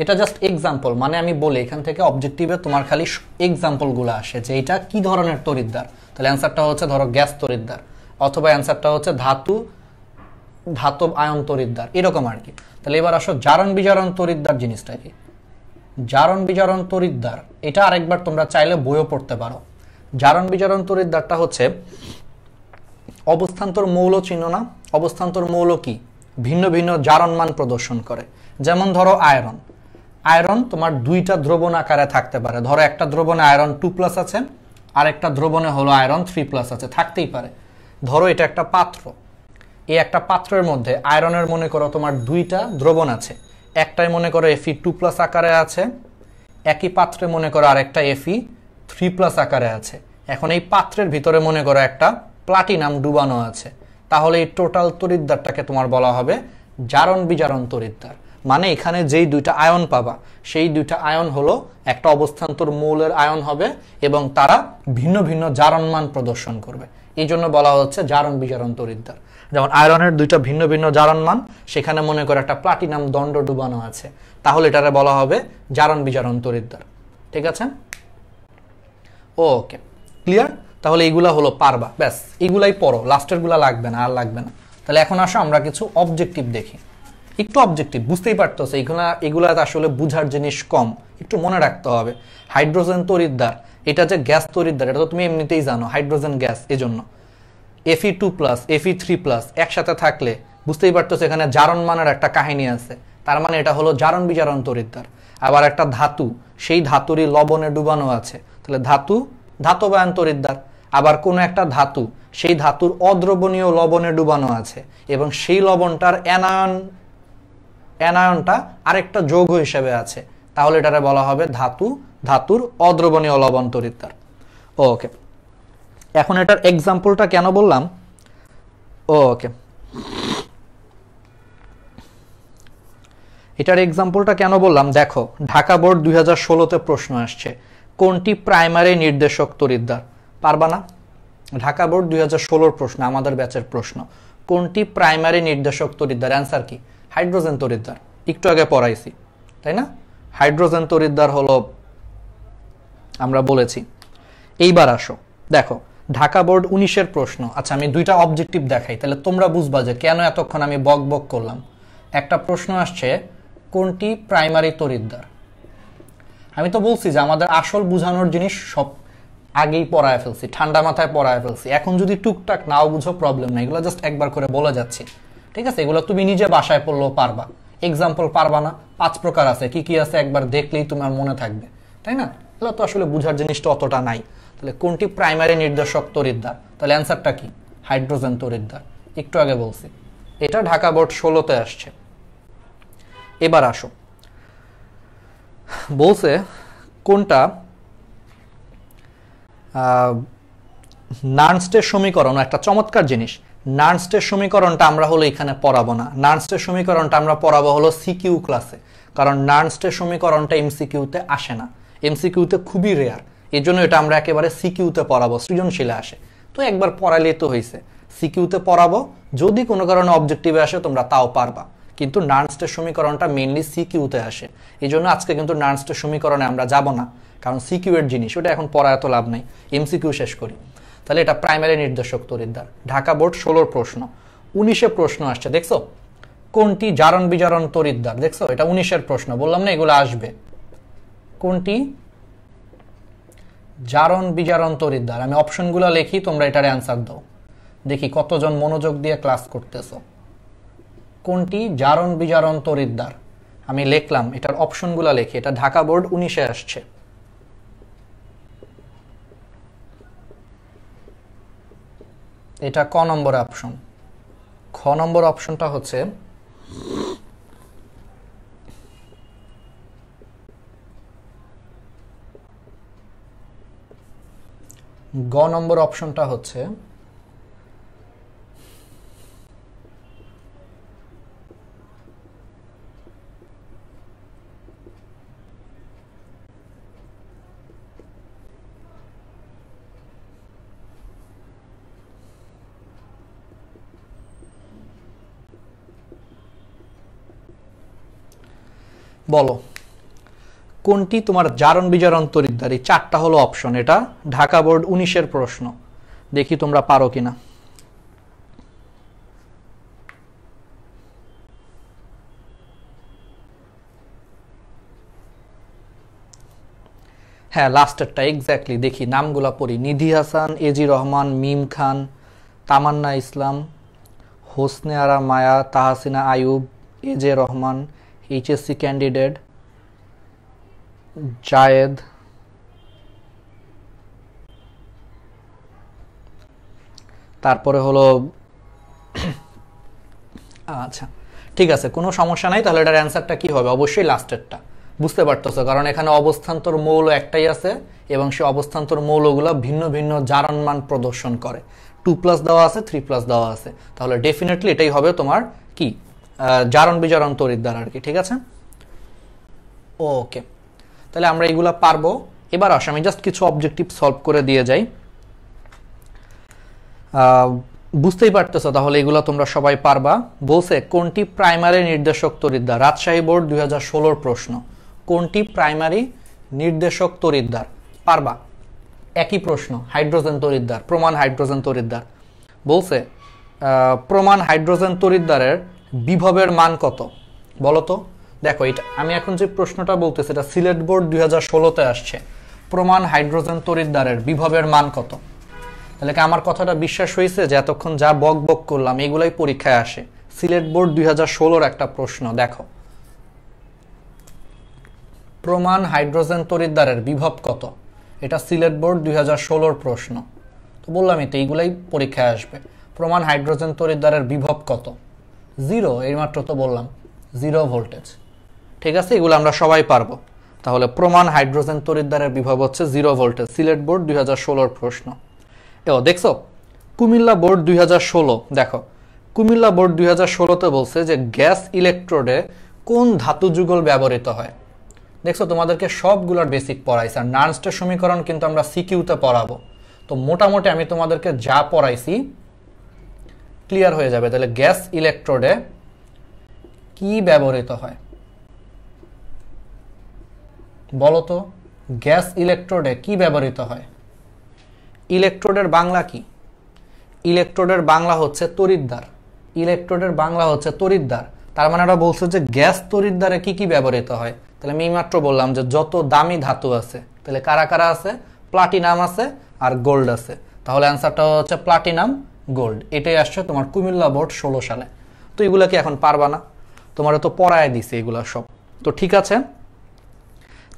এটা জাস্ট এক্সাম্পল, মানে আমি বলি এখান থেকে অবজেক্টিভে তোমার খালি এক্সাম্পলগুলো আসে যে এটা কি ধরনের তড়িৎদ্বার। তাহলে অ্যান্সারটা হচ্ছে ধরো গ্যাস তড়িৎদ্বার, অথবা অ্যান্সারটা হচ্ছে ধাতব আয়ন তড়িৎদ্বার, এরকম আর কি। তাহলে এবার আসো জারণ বিজারণ তড়িৎদ্বার জিনিসটা কি। জারণ বিজারণ তড়িৎদ্বার এটা আরেকবার তোমরা চাইলে বইও পড়তে পারো। জারণ বিজারণ তড়িৎদ্বারটা হচ্ছে অবস্থান্তর মৌল চিহ্ন না, অবস্থান্তর মৌল কি ভিন্ন ভিন্ন জারণ মান প্রদর্শন করে। যেমন ধরো আয়রন, আয়রন তোমার দুইটা দ্রবণ আকারে থাকতে পারে। ধরো একটা দ্রবণে আয়রন 2+ আছে, আর একটা দ্রবণে হলো আয়রন 3+ আছে, থাকতেই পারে। ধরো এটা একটা পাত্র, এই একটা পাত্রের মধ্যে আয়রনের মনে করো তোমার দুইটা দ্রবণ আছে, একটাই মনে করো Fe2+ আকারে আছে, একই পাত্রে মনে করো আরেকটা Fe3+ আকারে আছে। এখন এই পাত্রের ভিতরে মনে করো একটা প্লাটিনাম ডুবানো আছে, তাহলে এই টোটাল তড়িৎদ্বারটাকে তোমার বলা হবে জারণ বিজারণ তড়িৎদ্বার। মানে এখানে যেই দুইটা আয়ন পাবা, সেই দুইটা আয়ন হলো একটা অবস্থান্তর মৌলের আয়ন হবে এবং তারা ভিন্ন ভিন্ন জারণ মান প্রদর্শন করবে, এই জন্য বলা হচ্ছে জারণ বিজারণ তড়িৎদ্বার। যেমন আয়রনের দুইটা ভিন্ন ভিন্ন জারণ মান, সেখানে মনে করে একটা প্লাটিনাম দণ্ড ডুবানো আছে, তাহলে এটারে বলা হবে জারণ বিজারণ তড়িৎদ্বার। ঠিক আছে, ওকে, ক্লিয়ার? তাহলে এইগুলা হলো পারবা, ব্যাস এইগুলাই পড়ো, লাস্টের গুলা লাগবে না, আর লাগবে না। তাহলে এখন আসো আমরা কিছু অবজেক্টিভ দেখি। একটু অবজেক্টিভ, বুঝতেই পারতেছো এগুলা আসলে বুঝার জিনিস কম, একটু মনে রাখতে হবে। হাইড্রোজেন তড়িৎদ্বার, এটা যে গ্যাস তড়িৎদ্বার, এটা তো তুমি এমনিতেই জানো, হাইড্রোজেন গ্যাস, এজন্য Fe2+, Fe3+ একসাথে থাকলে বুঝতেই পারতেছো এখানে জারণ মানের একটা কাহিনী আছে, তার মানে এটা হলো জারণ বিজারণ তড়িৎদ্বার। আবার একটা ধাতু, সেই ধাতুরই লবণে ডুবানো আছে, তাহলে ধাতব আয়ন তড়িৎদ্বার। আবার কোনো একটা ধাতু, সেই ধাতুর অদ্রবণীয় লবণে ডুবানো আছে এবং সেই লবণটার অ্যানায়নটা আরেকটা যৌগ হিসেবে আছে, তাহলে এটারে বলা হবে ধাতুর অদ্রবণীয় লবণ তড়িৎদ্বার। ওকে, এখন এটার এক্সাম্পলটা কেন বললাম, ওকে, এটার এক্সাম্পলটা কেন বললাম, দেখো ঢাকা বোর্ড 2016-তে প্রশ্ন আসছে, কোনটি প্রাইমারি নির্দেশক তড়িৎদ্বার? পারবা না? ঢাকা বোর্ড 2016-র প্রশ্ন, আমাদের ব্যাচের প্রশ্ন, কোনটি প্রাইমারি নির্দেশক তড়িৎদ্বার? অ্যান্সার কি? হাইড্রোজেন তড়িৎদ্বার, একটু আগে পড়াইছি, তাই না? হাইড্রোজেন তড়িৎদ্বার হলো আমরা বলেছি। এইবার আসো, দেখো ঢাকা বোর্ড 19-এর প্রশ্ন। আচ্ছা, আমি দুইটা অবজেক্টিভ দেখাই, তাহলে তোমরা বুঝবা যে কেন এতক্ষণ আমি বক বক করলাম। একটা প্রশ্ন আসছে, কোনটি প্রাইমারি তড়িৎদ্বার? আমি তো বলছি যে আমাদের আসল বুঝানোর জিনিস সব আগেই পড়ায় ফেলছি, ঠান্ডা মাথায় পড়ায় ফেলছি। এখন যদি টুকটাক নাও বুঝো প্রবলেম নাই, এগুলো জাস্ট একবার করে বলে যাচ্ছি, ঠিক আছে? এগুলো তুমি নিজে বাসায় পড়লেও পারবা। এক্সাম্পল পারবা না, 5 প্রকার আছে, কি কি আছে একবার দেখলেই তোমার মনে থাকবে, তাই না? এগুলো তো আসলে বুঝার জিনিসটা অতটা নাই। তাহলে কোনটি প্রাইমারি নির্দেশক তড়িৎদ্বার? তাহলে অ্যান্সারটা কি? হাইড্রোজেন তড়িৎদ্বার, একটু আগে বলছি। এটা ঢাকা বোর্ড 16-তে আসছে। এবার আসো, বলছে কোনটা নার্নস্টের সমীকরণ, একটা চমৎকার জিনিস। নার্নস্টের সমীকরণটা আমরা হলো এখানে পড়াবো না, নার্নস্টের সমীকরণটা আমরা পড়াবো হলো সিকিউ ক্লাসে, কারণ নার্নস্টের সমীকরণটা এমসিকিউতে আসে না, এমসিকিউতে খুবই রেয়ার, এই জন্য এটা আমরা একেবারে সিকিউতে পড়াবো, সৃজনশীলে আসে। তো একবার পড়ালেই তো হয়েছে, সিকিউতে পড়াবো, যদি কোনো কারণে অবজেক্টিভে আসে তোমরা তাও পারবা, কিন্তু নার্নস্টের সমীকরণটা মেইনলি সিকিউতে আসে, এই জন্য আজকে কিন্তু নার্নস্টের সমীকরণে আমরা যাব না, কারণ সিকিউ এর জিনিস ওটা এখন পড়া এত লাভ নাই, এমসিকিউ শেষ করি। তাহলে এটা প্রাইমারি নির্দেশক তড়িৎদ্বার, ঢাকা বোর্ড 16 প্রশ্ন। 19-এ প্রশ্ন আসছে, দেখছো কোনটি জারণ বিজারণ তড়িৎদ্বার, দেখছো এটা 19-এর প্রশ্ন, বললাম না এগুলো আসবে। কোনটি জারণ বিজারণ তড়িৎদ্বার, আমি অপশনগুলো লিখি, তোমরা এটার অ্যান্সার দাও, দেখি কতজন মনোযোগ দিয়ে ক্লাস করতেছো। কোনটি জারণ বিজারণ তড়িৎদ্বার, আমি লিখলাম, এটার অপশনগুলো লিখি, এটা ঢাকা বোর্ড 19-এ আসছে। এটা ক নম্বর অপশন, খ নম্বর অপশনটা হচ্ছে গ নম্বর অপশনটা হচ্ছে বলো কোনটি তোমার জারণ বিজারণ তড়িৎদ্বার, এই 4টা হলো অপশন, এটা ঢাকা বোর্ড 19-এর প্রশ্ন, দেখি তোমরা পারো কিনা। হ্যাঁ লাস্টেরটা এক্স্যাক্টলি, দেখি নামগুলা পড়ি, নিধি হাসান, এজি রহমান, মিম খান, তামান্না ইসলাম, হোসনে আরা মায়া, তাহসিনা আয়ুব, এজে রহমান, এইচএসসি ক্যান্ডিডেট, জায়েদ, তারপরে হলো আচ্ছা ঠিক আছে, কোনো সমস্যা নাই, তাহলে এটার অ্যান্সারটা কি হবে, অবশ্যই লাস্টেরটা, বুঝতে পারতেছো, কারণ এখানে অবস্থান্তর মৌল একটাই আছে এবং সেই অবস্থান্তর মৌলগুলো ভিন্ন ভিন্ন জারণ মান প্রদর্শন করে, 2+ দেওয়া আছে, 3+ দেওয়া আছে, তাহলে ডেফিনেটলি এটাই হবে তোমার কি জারণ বিজারণ তড়িৎদ্বার আর কি, ঠিক আছে। ওকে, তাহলে আমরা এগুলা পারবো। এবার আসো আমি জাস্ট কিছু অবজেক্টিভ সলভ করে দিয়ে যাই, বুঝতেই পারতেছো, তাহলে এগুলো তোমরা সবাই পারবা। বলছে কোনটি প্রাইমারি নির্দেশক তড়িৎদ্বার, রাজশাহী বোর্ড 2016 প্রশ্ন, কোনটি প্রাইমারি নির্দেশক তড়িৎদ্বার, পারবা। একই প্রশ্ন, হাইড্রোজেন তড়িৎদ্বার, প্রমাণ হাইড্রোজেন তড়িৎদ্বার। বলছে প্রমাণ হাইড্রোজেন তড়িৎদ্বারের বিভবের মান কত, বলো তো। দেখো এটা আমি এখন যে প্রশ্নটা বলতেছি এটা সিলেট বোর্ড 2016-তে আসছে, প্রমাণ হাইড্রোজেন তড়িৎদ্বারের বিভবের মান কত। তাহলে কি আমার কথাটা বিশ্বাস হয়েছে যে এতক্ষণ যা বক বক করলাম এগুলাই পরীক্ষায় আসে, সিলেট বোর্ড 2016-র একটা প্রশ্ন, দেখো প্রমাণ হাইড্রোজেন তড়িৎদ্বারের বিভব কত, এটা সিলেট বোর্ড 2016-র প্রশ্ন। তো বললামই তো এইগুলাই পরীক্ষায় আসবে, প্রমাণ হাইড্রোজেন তড়িৎদ্বারের বিভব কত, 0, এইমাত্র তো বললাম 0 ভোল্টেজ, ঠিক আছে, এগুলো আমরা সবাই পারবো। তাহলে প্রমাণ হাইড্রোজেন তড়িৎদ্বারের বিভব হচ্ছে 0 ভোল্টেজ, সিলেট বোর্ড 2016-র প্রশ্ন। দেখছো কুমিল্লা বোর্ড 2016, দেখো কুমিল্লা বোর্ড 2016-তে বলছে যে গ্যাস ইলেকট্রোডে কোন ধাতু যুগল ব্যবহৃত হয়। দেখছো তোমাদেরকে সবগুলোর বেসিক পড়াইছে, আর নার্নস্টের সমীকরণ কিন্তু আমরা সিকিউতে পড়াবো, তো মোটামুটি আমি তোমাদেরকে যা পড়াইছি ক্লিয়ার হয়ে যাবে। তাহলে গ্যাস ইলেকট্রোডে কি ব্যবহৃত হয় বলো তো, গ্যাস ইলেকট্রোডে কি ব্যবহৃত হয়। ইলেকট্রোডের বাংলা কি, ইলেকট্রোডের বাংলা হচ্ছে তড়িৎদ্বার, ইলেকট্রোডের বাংলা হচ্ছে তড়িৎদ্বার, তার মানে ওরা বলছে যে গ্যাস তড়িৎদ্বারে কি কি ব্যবহৃত হয়। তাহলে আমি মাত্র বললাম যে যত দামি ধাতু আছে, তাহলে কারা কারা আছে, প্লাটিনাম আছে আর গোল্ড আছে, তাহলে অ্যান্সারটা হচ্ছে প্লাটিনাম গোল্ড, এটাই আসছে তোমার কুমিল্লা বোর্ড 16 সালে। তো এগুলো কি এখন পারবা না, তোমার তো পড়ায় দিছে এগুলো সব, তো ঠিক আছে।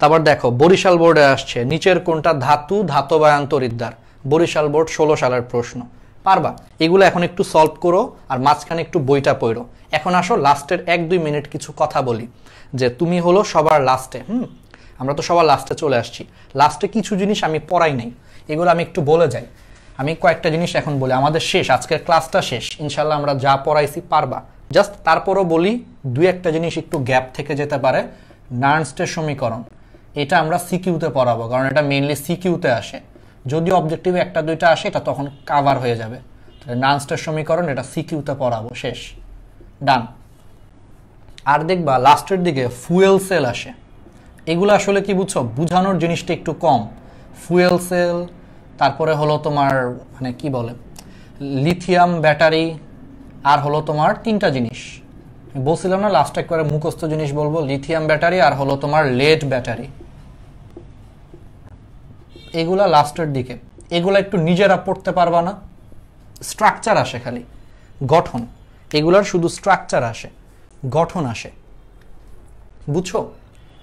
তারপর দেখো বরিশাল বোর্ডে আসছে নিচের কোনটা ধাতু ধাতবায়ন তড়িৎদ্বার, বরিশাল বোর্ড 16 সালের প্রশ্ন, পারবা। এগুলো এখন একটু সলভ করো আর মাঝখানে একটু বইটা পড়ো। এখন আসো লাস্টের 1-2 মিনিট কিছু কথা বলি, যে তুমি হলো সবার লাস্টে, আমরা তো সবার লাস্টে চলে আসছি, লাস্টে কিছু জিনিস আমি পড়াই নাই, এগুলো আমি একটু বলে যাই। আমি কয়েকটা জিনিস এখন বলি, আমাদের শেষ, আজকের ক্লাসটা শেষ, ইনশাল্লাহ আমরা যা পড়াইছি পারবা। জাস্ট তারপরও বলি দুই একটা জিনিস একটু গ্যাপ থেকে যেতে পারে। নার্নস্টের সমীকরণ, এটা আমরা সিকিউতে পড়াবো, কারণ এটা মেইনলি সিকিউতে আসে। যদি অবজেক্টিভে একটা দুইটা আসে এটা তখন কাভার হয়ে যাবে। নার্নস্টের সমীকরণ এটা সিকিউতে পড়াবো, শেষ, ডান। আর দেখবা লাস্টের দিকে ফুয়েল সেল আসে। এগুলো আসলে কি বুঝছো, বুঝানোর জিনিসটা একটু কম। ফুয়েল সেল, তারপরে হলো তোমার মানে কি বলে লিথিয়াম ব্যাটারি, আর হলো তোমার তিনটা জিনিস বলছিলাম না লাস্ট একবারে মুখস্থ জিনিস বলবো, লিথিয়াম ব্যাটারি আর হলো তোমার লেড ব্যাটারি। এগুলা লাস্টের দিকে, এগুলা একটু নিজেরা পড়তে পারবা না, স্ট্রাকচার আসে খালি, গঠন, এগুলার শুধু স্ট্রাকচার আসে, গঠন আসে, বুঝছো?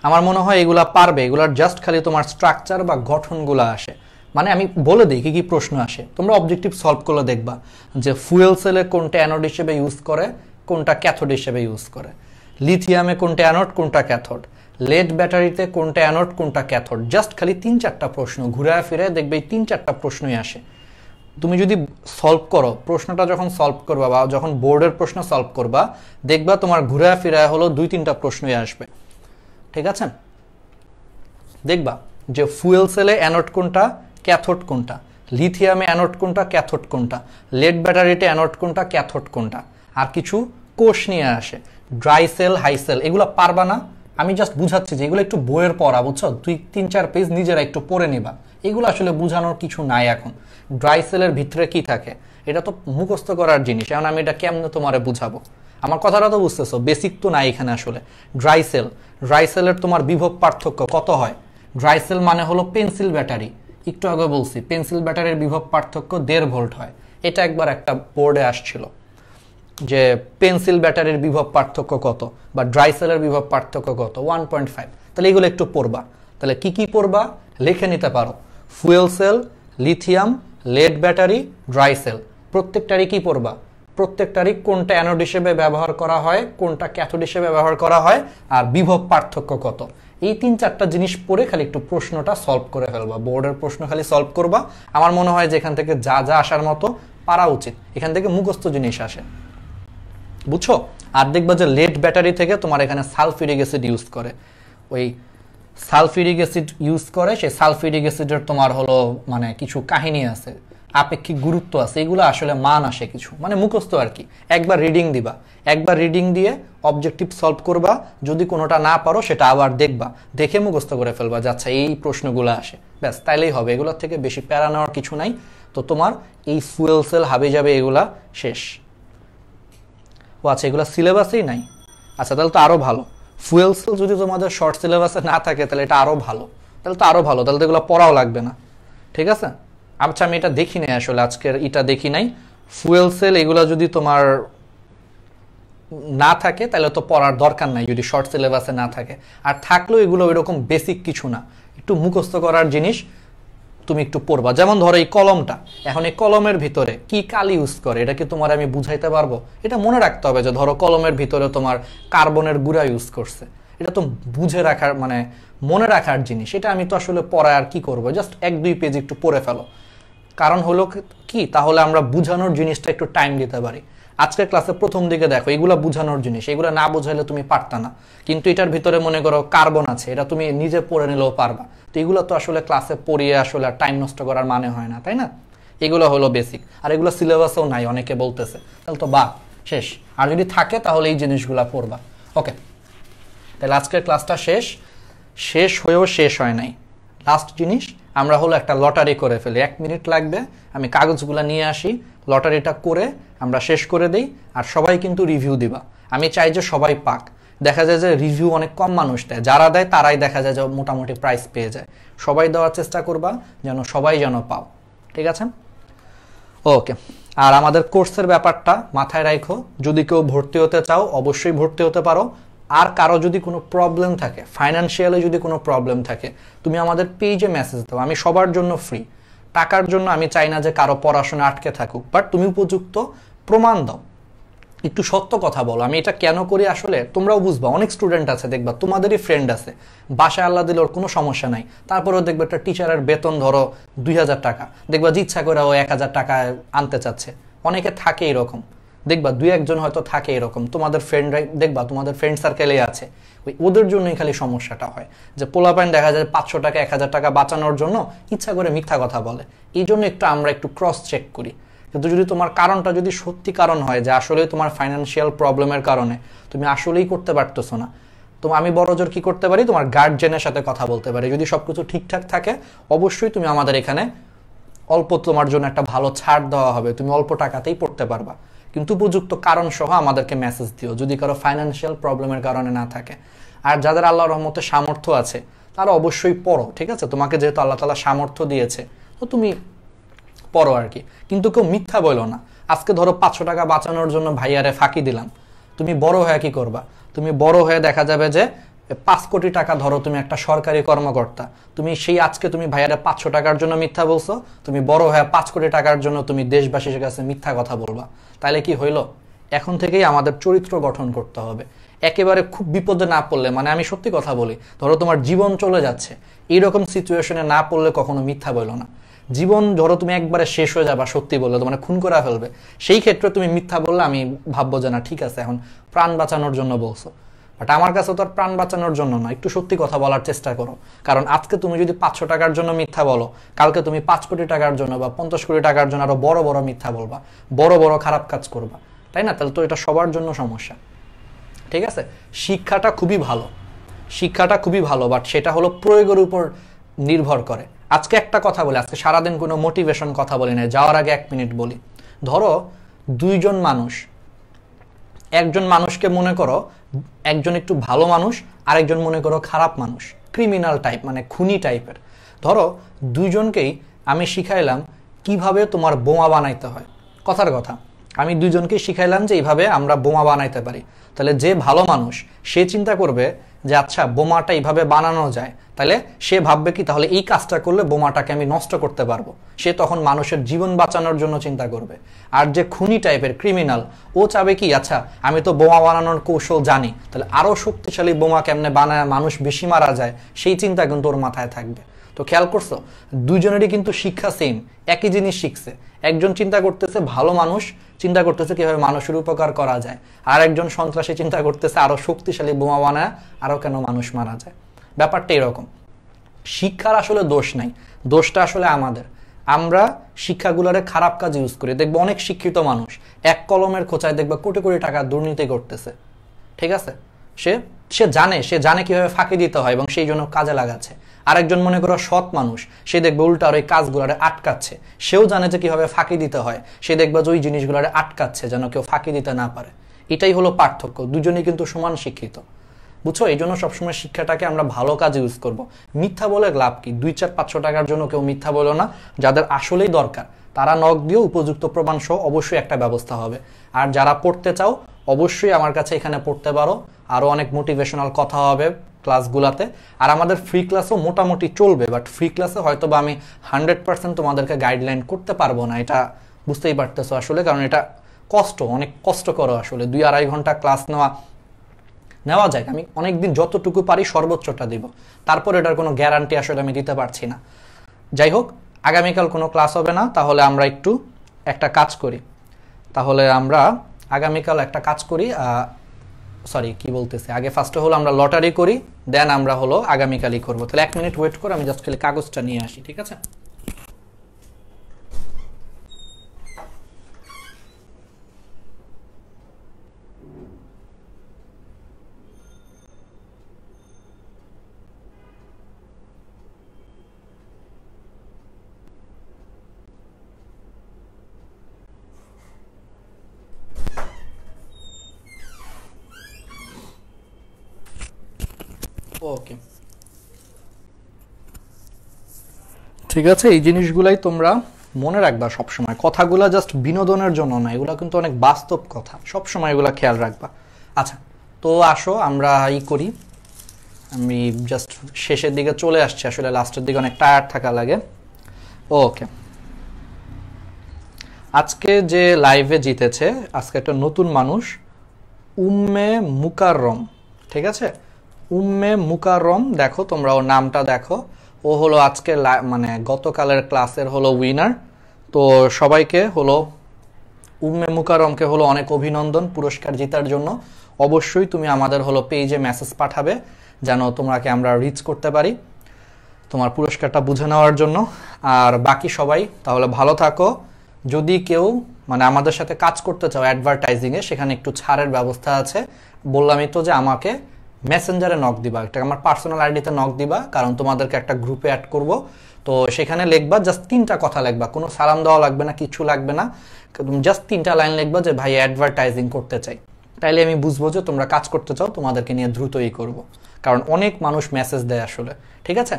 আমার মনে হয় এগুলা পারবে, এগুলার জাস্ট খালি তোমার স্ট্রাকচার বা গঠনগুলা আসে। মানে আমি বলে দিই কি কি প্রশ্ন আসে, তোমরা অবজেক্টিভ সলভ করলে দেখবা যে ফুয়েল সেলে কোনটা অ্যানোড হিসেবে ইউজ করে, কোনটা ক্যাথোড হিসেবে ইউজ করে, লিথিয়ামে কোনটা অ্যানোড কোনটা ক্যাথোড, লেড ব্যাটারিতে কোনটা অ্যানোড কোনটা ক্যাথোড। জাস্ট খালি 3-4টা প্রশ্ন ঘুরে ফিরে দেখবে এই 3-4টা প্রশ্নই আসে। তুমি যদি সলভ করো, প্রশ্নটা যখন সলভ করবা বা যখন বোর্ডের প্রশ্ন সলভ করবা, দেখবা তোমার ঘুরে ফিরে হলো 2-3টা প্রশ্নই আসবে, ঠিক আছে? দেখবা যে ফুয়েল সেলে অ্যানোড কোনটা ক্যাথোড কোনটা, লিথিয়ামে অ্যানোড কোনটা ক্যাথোড কোনটা, লেড ব্যাটারিতে অ্যানোড কোনটা ক্যাথোড কোনটা। আর কিছু কোষ নিয়ে আসে, ড্রাই সেল হাই সেল, এগুলো পারবা না, আমি জাস্ট বুঝাচ্ছি যে এগুলো একটু বইয়ের পড়া, বুঝছো? 2-3-4 পেজ নিজেরা একটু পড়ে নিবা, এগুলো আসলে বুঝানোর কিছু নাই এখন। ড্রাই সেলের ভিতরে কি থাকে এটা তো মুখস্থ করার জিনিস, এখন আমি এটা কেমনে তোমারে বুঝাবো? আমার কথাটা তো বুঝতেছো, বেসিক তো নাই এখানে আসলে। ড্রাই সেলের তোমার বিভব পার্থক্য কত হয়? ড্রাই সেল মানে হলো পেন্সিল ব্যাটারি, একটু আগে বলছি পেন্সিল ব্যাটারির বিভব পার্থক্য 1.5 ভোল্ট হয়। এটা একবার একটা বোর্ডে আসছিল যে পেন্সিল ব্যাটারির বিভব পার্থক্য কত বা ড্রাই সেলের বিভব পার্থক্য কত, 1.5। তাহলে এগুলো একটু পড়বা। তাহলে কি কি পড়বা লিখে নিতে পারো, fuel cell, lithium, lead battery, dry cell, প্রত্যেকটারই কি পড়বা, প্রত্যেকটারই কোনটা অ্যানোড হিসেবে ব্যবহার করা হয়, কোনটা ক্যাথোড হিসেবে ব্যবহার করা হয়, আর বিভব পার্থক্য কত। এই 3-4টা জিনিস পড়ে খালি একটু প্রশ্নটা সলভ করে ফেলবা, বোর্ডের প্রশ্ন খালি সলভ করবা। আমার মনে হয় যে এখান থেকে যা যা আসার মতো পারা উচিত, এখান থেকে মুখস্থ জিনিস আসে, বুঝছো? আর দেখবা যে লেড ব্যাটারি থেকে তোমার এখানে সালফিউরিক অ্যাসিড ইউজ করে, ওই সালফিউরিক অ্যাসিড ইউজ করে, সেই সালফিউরিক অ্যাসিডের তোমার হলো মানে কিছু কাহিনী আছে, আপেক্ষিক গুরুত্ব আছে, এগুলো আসলে মান আসে কিছু, মানে মুখস্থ আর কি। একবার রিডিং দিবা, একবার রিডিং দিয়ে অবজেক্টিভ সলভ করবা, যদি কোনোটা না পারো সেটা আবার দেখবা, দেখে মুখস্থ করে ফেলবা যে আচ্ছা এই প্রশ্নগুলো আসে, ব্যাস তাইলেই হবে। এগুলোর থেকে বেশি প্যারা নেওয়ার কিছু নাই। তো তোমার এই ফুয়েল সেল হাবি যাবে এগুলা শেষ। ও আচ্ছা, এগুলো সিলেবাসেই নাই, আচ্ছা তাহলে তো আরও ভালো। ফুয়েল সেল যদি তোমাদের শর্ট সিলেবাসে না থাকে তাহলে এটা আরও ভালো, তাহলে তো আরও ভালো, তাহলে তো এগুলো পড়াও লাগবে না, ঠিক আছে? আচ্ছা আমি এটা দেখি নাই আসলে, আজকের এটা দেখি নাই। ফুয়েল সেল এগুলো যদি তোমার না থাকে তাহলে তো পড়ার দরকার নাই, যদি শর্ট সিলেবাসে না থাকে। আর থাকলেও এগুলো ওইরকম বেসিক কিছু না, একটু মুখস্থ করার জিনিস, তুমি একটু পড়বা। যেমন ধরো এই কলমটা, এখন এই কলমের ভিতরে কি কালি ইউজ করে এটা কি তোমার আমি বুঝাইতে পারবো? এটা মনে রাখতে হবে যে ধরো কলমের ভিতরে তোমার কার্বনের গুঁড়া ইউজ করছে, এটা তো বুঝে রাখার মানে মনে রাখার জিনিস, এটা আমি তো আসলে পড়ায় আর কি করবো, জাস্ট 1-2 পেজ একটু পড়ে ফেলো। কারণ হলো কি, তাহলে আমরা বুঝানোর জিনিসটা একটু টাইম দিতে পারি। আজকের ক্লাসে প্রথম দিকে দেখো এগুলা বুঝানোর জিনিস, এগুলো না বুঝাইলে তুমি পারতা না। কিন্তু এটার ভিতরে মনে করো কার্বন আছে, এটা তুমি নিজে পড়ে নিলেও পারবা। তো এগুলো তো আসলে ক্লাসে পড়িয়ে আসলে টাইম নষ্ট করার মানে হয় না, তাই না? এগুলো হলো বেসিক, আর এগুলো সিলেবাসেও নাই অনেকে বলতেছে, তাহলে তো শেষ। আর যদি থাকে তাহলে এই জিনিসগুলো পড়বা। ওকে, তাহলে আজকের ক্লাসটা শেষ হয়েও শেষ হয় নাই। লাস্ট জিনিস, আমরা হলো একটা লটারি করে ফেলি, 1 মিনিট লাগবে, আমি কাগজগুলো নিয়ে আসি, লটারিটা করে আমরা শেষ করে দেই। আর সবাই কিন্তু রিভিউ দিবা, আমি চাই যে সবাই পাক। দেখা যায় যে রিভিউ অনেক কম মানুষ দেয়, যারা দেয় তারাই দেখা যায় যে মোটামুটি প্রাইস পেয়ে যায়। সবাই দেওয়ার চেষ্টা করবা যেন সবাই যেন পাও, ঠিক আছে? ওকে, আর আমাদের কোর্সের ব্যাপারটা মাথায় রাখো, যদি কেউ ভর্তি হতে চাও অবশ্যই ভর্তি হতে পারো। আর কারো যদি কোনো প্রবলেম থাকে, ফাইন্যান্সিয়ালি যদি কোনো প্রবলেম থাকে, তুমি আমাদের পেজে মেসেজ দাও, আমি সবার জন্য ফ্রি। টাকার জন্য আমি চাই না যে কারো পড়াশোনা আটকে থাকুক, বাট তুমি উপযুক্ত প্রমাণ দাও, একটু সত্য কথা বলো, আমি এটা কেন করি আসলে তোমরাও বুঝবা। অনেক স্টুডেন্ট আছে দেখবা, তোমাদেরই ফ্রেন্ড আছে, বাসায় আল্লাহ দিল ওর কোনো সমস্যা নাই, তারপরেও দেখবে একটা টিচারের বেতন ধরো 2000 টাকা, দেখবা যে ইচ্ছা করে ও 1000 টাকা আনতে চাচ্ছে। অনেকে থাকে এরকম, দেখবা দুই একজন হয়তো থাকে এরকম, তোমাদের ফ্রেন্ডরাই দেখবা, তোমাদের ফ্রেন্ড সার্কেলে আছে, ওদের জন্যই খালি সমস্যাটা হয় যে পোলাপাইন দেখা যায় 500 টাকা 1000 টাকা বাঁচানোর জন্য ইচ্ছা করে মিথ্যা কথা বলে। এই জন্য আমরা একটু ক্রস চেক করি। কিন্তু যদি তোমার কারণটা যদি সত্যি কারণ হয় যে আসলে তোমার ফাইন্যান্সিয়াল প্রবলেমের কারণে তুমি আসলেই করতে পারতেছো না, তো আমি বড়জোর কি করতে পারি, তোমার গার্জিয়ানের সাথে কথা বলতে পারি। যদি সবকিছু ঠিকঠাক থাকে অবশ্যই তুমি আমাদের এখানে অল্প তোমার জন্য একটা ভালো ছাড় দেওয়া হবে, তুমি অল্প টাকাতেই পড়তে পারবা। কিন্তু উপযুক্ত কারণ সহ আমাদেরকে মেসেজ দিও যদি কারো ফাইন্যান্সিয়াল প্রবলেমের কারণে না থাকে। আর যাদের আল্লাহর রহমতে সামর্থ্য আছে তারা অবশ্যই পড়ো, ঠিক আছে? তোমাকে যেহেতু আল্লাহ তাআলা সামর্থ্য দিয়েছে তো তুমি পড়ো আর কি। কিন্তু কেউ মিথ্যা বলো না। আজকে ধরো 500 টাকা বাঁচানোর জন্য ভাইয়ারে ফাঁকি দিলাম, তুমি বড় হয়ে কি করবা? তুমি বড় হয়ে দেখা যাবে যে 5 কোটি টাকা, ধরো তুমি একটা সরকারি কর্মকর্তা, তুমি সেই আজকে তুমি ভাইয়ারে 500 টাকার জন্য মিথ্যা বলছো, তুমি বড় হয়ে 5 কোটি টাকার জন্য তুমি দেশবাসীর কাছে মিথ্যা কথা বলবা, তাহলে কি হইলো? এখন থেকেই আমাদের চরিত্র গঠন করতে হবে। একেবারে খুব বিপদে না পড়লে, মানে আমি সত্যি কথা বলি, ধরো তোমার জীবন চলে যাচ্ছে, এইরকম সিচুয়েশনে না পড়লে কখনো মিথ্যা বলো না। জীবন ধরো তুমি একবারে শেষ হয়ে যাবা সত্যি বললে, তোমার খুন করে ফেলবে, সেই ক্ষেত্রে তুমি মিথ্যা বললে আমি ভাববো যে না ঠিক আছে এখন প্রাণ বাঁচানোর জন্য বলছো। বাট আমার কাছে তো আর প্রাণ বাঁচানোর জন্য না, একটু সত্যি কথা বলার চেষ্টা করো। কারণ আজকে তুমি যদি 500 টাকার জন্য মিথ্যা বলো, কালকে তুমি 5 কোটি টাকার জন্য বা 50 কোটি টাকার জন্য আরো বড় বড় মিথ্যা বলবা, বড় বড় খারাপ কাজ করবা, তাই না? তাহলে তো এটা সবার জন্য সমস্যা, ঠিক আছে? শিক্ষাটা খুবই ভালো, শিক্ষাটা খুবই ভালো, বাট সেটা হলো প্রয়োগের উপর নির্ভর করে। আজকে একটা কথা বলি, আজকে সারাদিন কোনো মোটিভেশন কথা বলি না, যাওয়ার আগে 1 মিনিট বলি। ধরো দুইজন মানুষ, একজন মানুষকে মনে করো একজন একটু ভালো মানুষ, আরেকজন মনে করো খারাপ মানুষ, ক্রিমিনাল টাইপ, মানে খুনি টাইপের। ধরো দুইজনকেই আমি শিখাইলাম কিভাবে তোমার বোমা বানাইতে হয়, কথার কথা আমি দুইজনকেই শিখাইলাম যে এইভাবে আমরা বোমা বানাইতে পারি। তাহলে যে ভালো মানুষ সে চিন্তা করবে যে আচ্ছা বোমাটা এইভাবে বানানো যায়, তাহলে সে ভাববে কি তাহলে এই কাজটা করলে বোমাটাকে আমি নষ্ট করতে পারবো, সে তখন মানুষের জীবন বাঁচানোর জন্য চিন্তা করবে। আর যে খুনি টাইপের ক্রিমিনাল, ও চাবে কি আচ্ছা আমি তো বোমা বানানোর কৌশল জানি, তাহলে আরো শক্তিশালী বোমা কেমনে বানায় মানুষ বেশি মারা যায়, সেই চিন্তা কিন্তু ওর মাথায় থাকবে। তো খেয়াল করছো, দুইজনেরই কিন্তু শিক্ষা সেম, একই জিনিস শিখছে। একজন চিন্তা করতেছে ভালো মানুষ চিন্তা করতেছে কিভাবে মানুষের উপকার করা যায়, আর একজন সন্ত্রাসী চিন্তা করতেছে আরো শক্তিশালী বোমা বানায় আরো কেন মানুষ মারা যায়। ব্যাপারটা এরকম। শিক্ষার আসলে দোষ নাই, দোষটা আসলে আমাদের। আমরা শিক্ষাগুলোরে খারাপ কাজ ইউজ করি। দেখবো অনেক শিক্ষিত মানুষ এক কলমের খোঁচায় দেখবে কোটি কোটি টাকা দুর্নীতি করতেছে, ঠিক আছে? সে সে জানে কিভাবে ফাঁকি দিতে হয় এবং সেই জন্য কাজে লাগাচ্ছে। আরেকজন মনে করো সৎ মানুষ, সে দেখবে উল্টা ওই কাজগুলোরে আটকাচ্ছে, সেও জানে যে কিভাবে ফাঁকি দিতে হয়, সে দেখবে যে ওই জিনিসগুলোরে আটকাচ্ছে যেন কেউ ফাঁকি দিতে না পারে। এটাই হলো পার্থক্য, দুজনেই কিন্তু সমান শিক্ষিত, বুঝছো? এই জন্য সবসময় শিক্ষাটাকে আমরা ভালো কাজে ইউজ করব। মিথ্যা বলে লাভ কি? 2-4-500 টাকার জন্য কেউ মিথ্যা বলো না। যাদের আসলেই দরকার তারা নক দিয়েও উপযুক্ত প্রমাণ সহ অবশ্যই একটা ব্যবস্থা হবে। আর যারা পড়তে চাও অবশ্যই আমার কাছে এখানে পড়তে পারো, আরও অনেক মোটিভেশনাল কথা হবে ক্লাসগুলাতে। আর আমাদের ফ্রি ক্লাসও মোটামুটি চলবে, বাট ফ্রি ক্লাসে হয়তো বা আমি 100% তোমাদেরকে গাইডলাইন করতে পারবো না, এটা বুঝতেই পারতেছো আসলে, কারণ এটা অনেক কষ্ট করো আসলে। 2-2.5 ঘন্টা ক্লাস নেওয়া যায়, আমি অনেকদিন যতটুকু পারি সর্বোচ্চটা দিব, তারপর এটার কোনো গ্যারান্টি আসলে আমি দিতে পারছি না। যাই হোক, আগামীকাল কোনো ক্লাস হবে না, তাহলে আমরা একটু একটা কাজ করি, তাহলে আমরা আগামীকাল একটা কাজ করি, আগে ফার্স্টে হলো আমরা লটারি করি, দেন আমরা হলো আগামীকালই করবো। তাহলে 1 মিনিট ওয়েট করে আমি জাস্ট খালি কাগজটা নিয়ে আসি, ঠিক আছে? ওকে, ঠিক আছে। এই জিনিসগুলাই তোমরা মনে রাখবা সবসময়, কথাগুলা জাস্ট বিনোদনের জন্য না, এগুলা কিন্তু অনেক বাস্তব কথা, সবসময় এগুলা খেয়াল রাখবা। আচ্ছা, তো আসো আমরা করি। আমি জাস্ট শেষের দিকে চলে আসছি, আসলে লাস্টের দিকে অনেক টায়ার্ড থাকা লাগে। ওকে, আজকে যে লাইভে জিতেছে আজকে একটা নতুন মানুষ, উম্মে মুকাররম, ঠিক আছে? উম্মে মুকাররম, দেখো তোমরা ওর নামটা দেখো। ও হলো আজকে মানে গতকালের ক্লাসের হলো উইনার। তো সবাইকে হলো উম্মে মুকাররমকে হলো অনেক অভিনন্দন পুরস্কার জেতার জন্য। অবশ্যই তুমি আমাদের হলো পেজে মেসেজ পাঠাবে যেন তোমাকে আমরা রিচ করতে পারি তোমার পুরস্কারটা বুঝে নেওয়ার জন্য। আর বাকি সবাই তাহলে ভালো থাকো। যদি কেউ মানে আমাদের সাথে কাজ করতে চাও অ্যাডভার্টাইজিংয়ে, সেখানে একটু ছাড়ের ব্যবস্থা আছে। বললামই তো যে আমাকে মেসেঞ্জারে নক দিবা, একটা আমার পার্সোনাল আইডিতে নক দিবা, কারণ তোমাদেরকে একটা গ্রুপে অ্যাড করব। তো সেখানে লিখবা, জাস্ট 3টা কথা লিখবা, কোনো সালাম দেওয়া লাগবে না, কিছু লাগবে না, জাস্ট 3টা লাইন লিখবা যে ভাই অ্যাডভার্টাইজিং করতে চাই। তাইলে আমি বুঝবো যে তোমরা কাজ করতে চাও, তোমাদেরকে নিয়ে দ্রুতই করব, কারণ অনেক মানুষ মেসেজ দেয় আসলে, ঠিক আছে?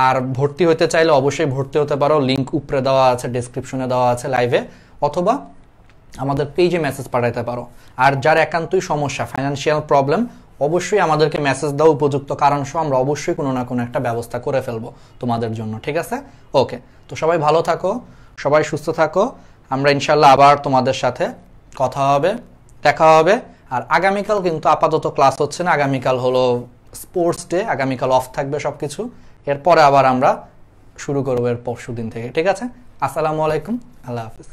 আর ভর্তি হতে চাইলে অবশ্যই ভর্তি হতে পারো, লিঙ্ক উপরে দেওয়া আছে, ডেসক্রিপশনে দেওয়া আছে লাইভে, অথবা আমাদের পেজে মেসেজ পাঠাইতে পারো। আর যার একান্তই সমস্যা, ফাইন্যান্সিয়াল প্রবলেম, অবশ্যই আমাদেরকে মেসেজ দাও উপযুক্ত কারণ সহ, আমরা অবশ্যই কোনো না কোনো একটা ব্যবস্থা করে ফেলবো তোমাদের জন্য, ঠিক আছে? ওকে, তো সবাই ভালো থাকো, সবাই সুস্থ থাকো। আমরা ইনশাল্লাহ আবার তোমাদের সাথে কথা হবে, দেখা হবে। আর আগামীকাল কিন্তু আপাতত ক্লাস হচ্ছে না, আগামীকাল হলো স্পোর্টস ডে, আগামীকাল অফ থাকবে সব কিছু। এরপরে আবার আমরা শুরু করবো এর পরশু দিন থেকে, ঠিক আছে? আসসালামু আলাইকুম, আল্লাহ হাফিজ।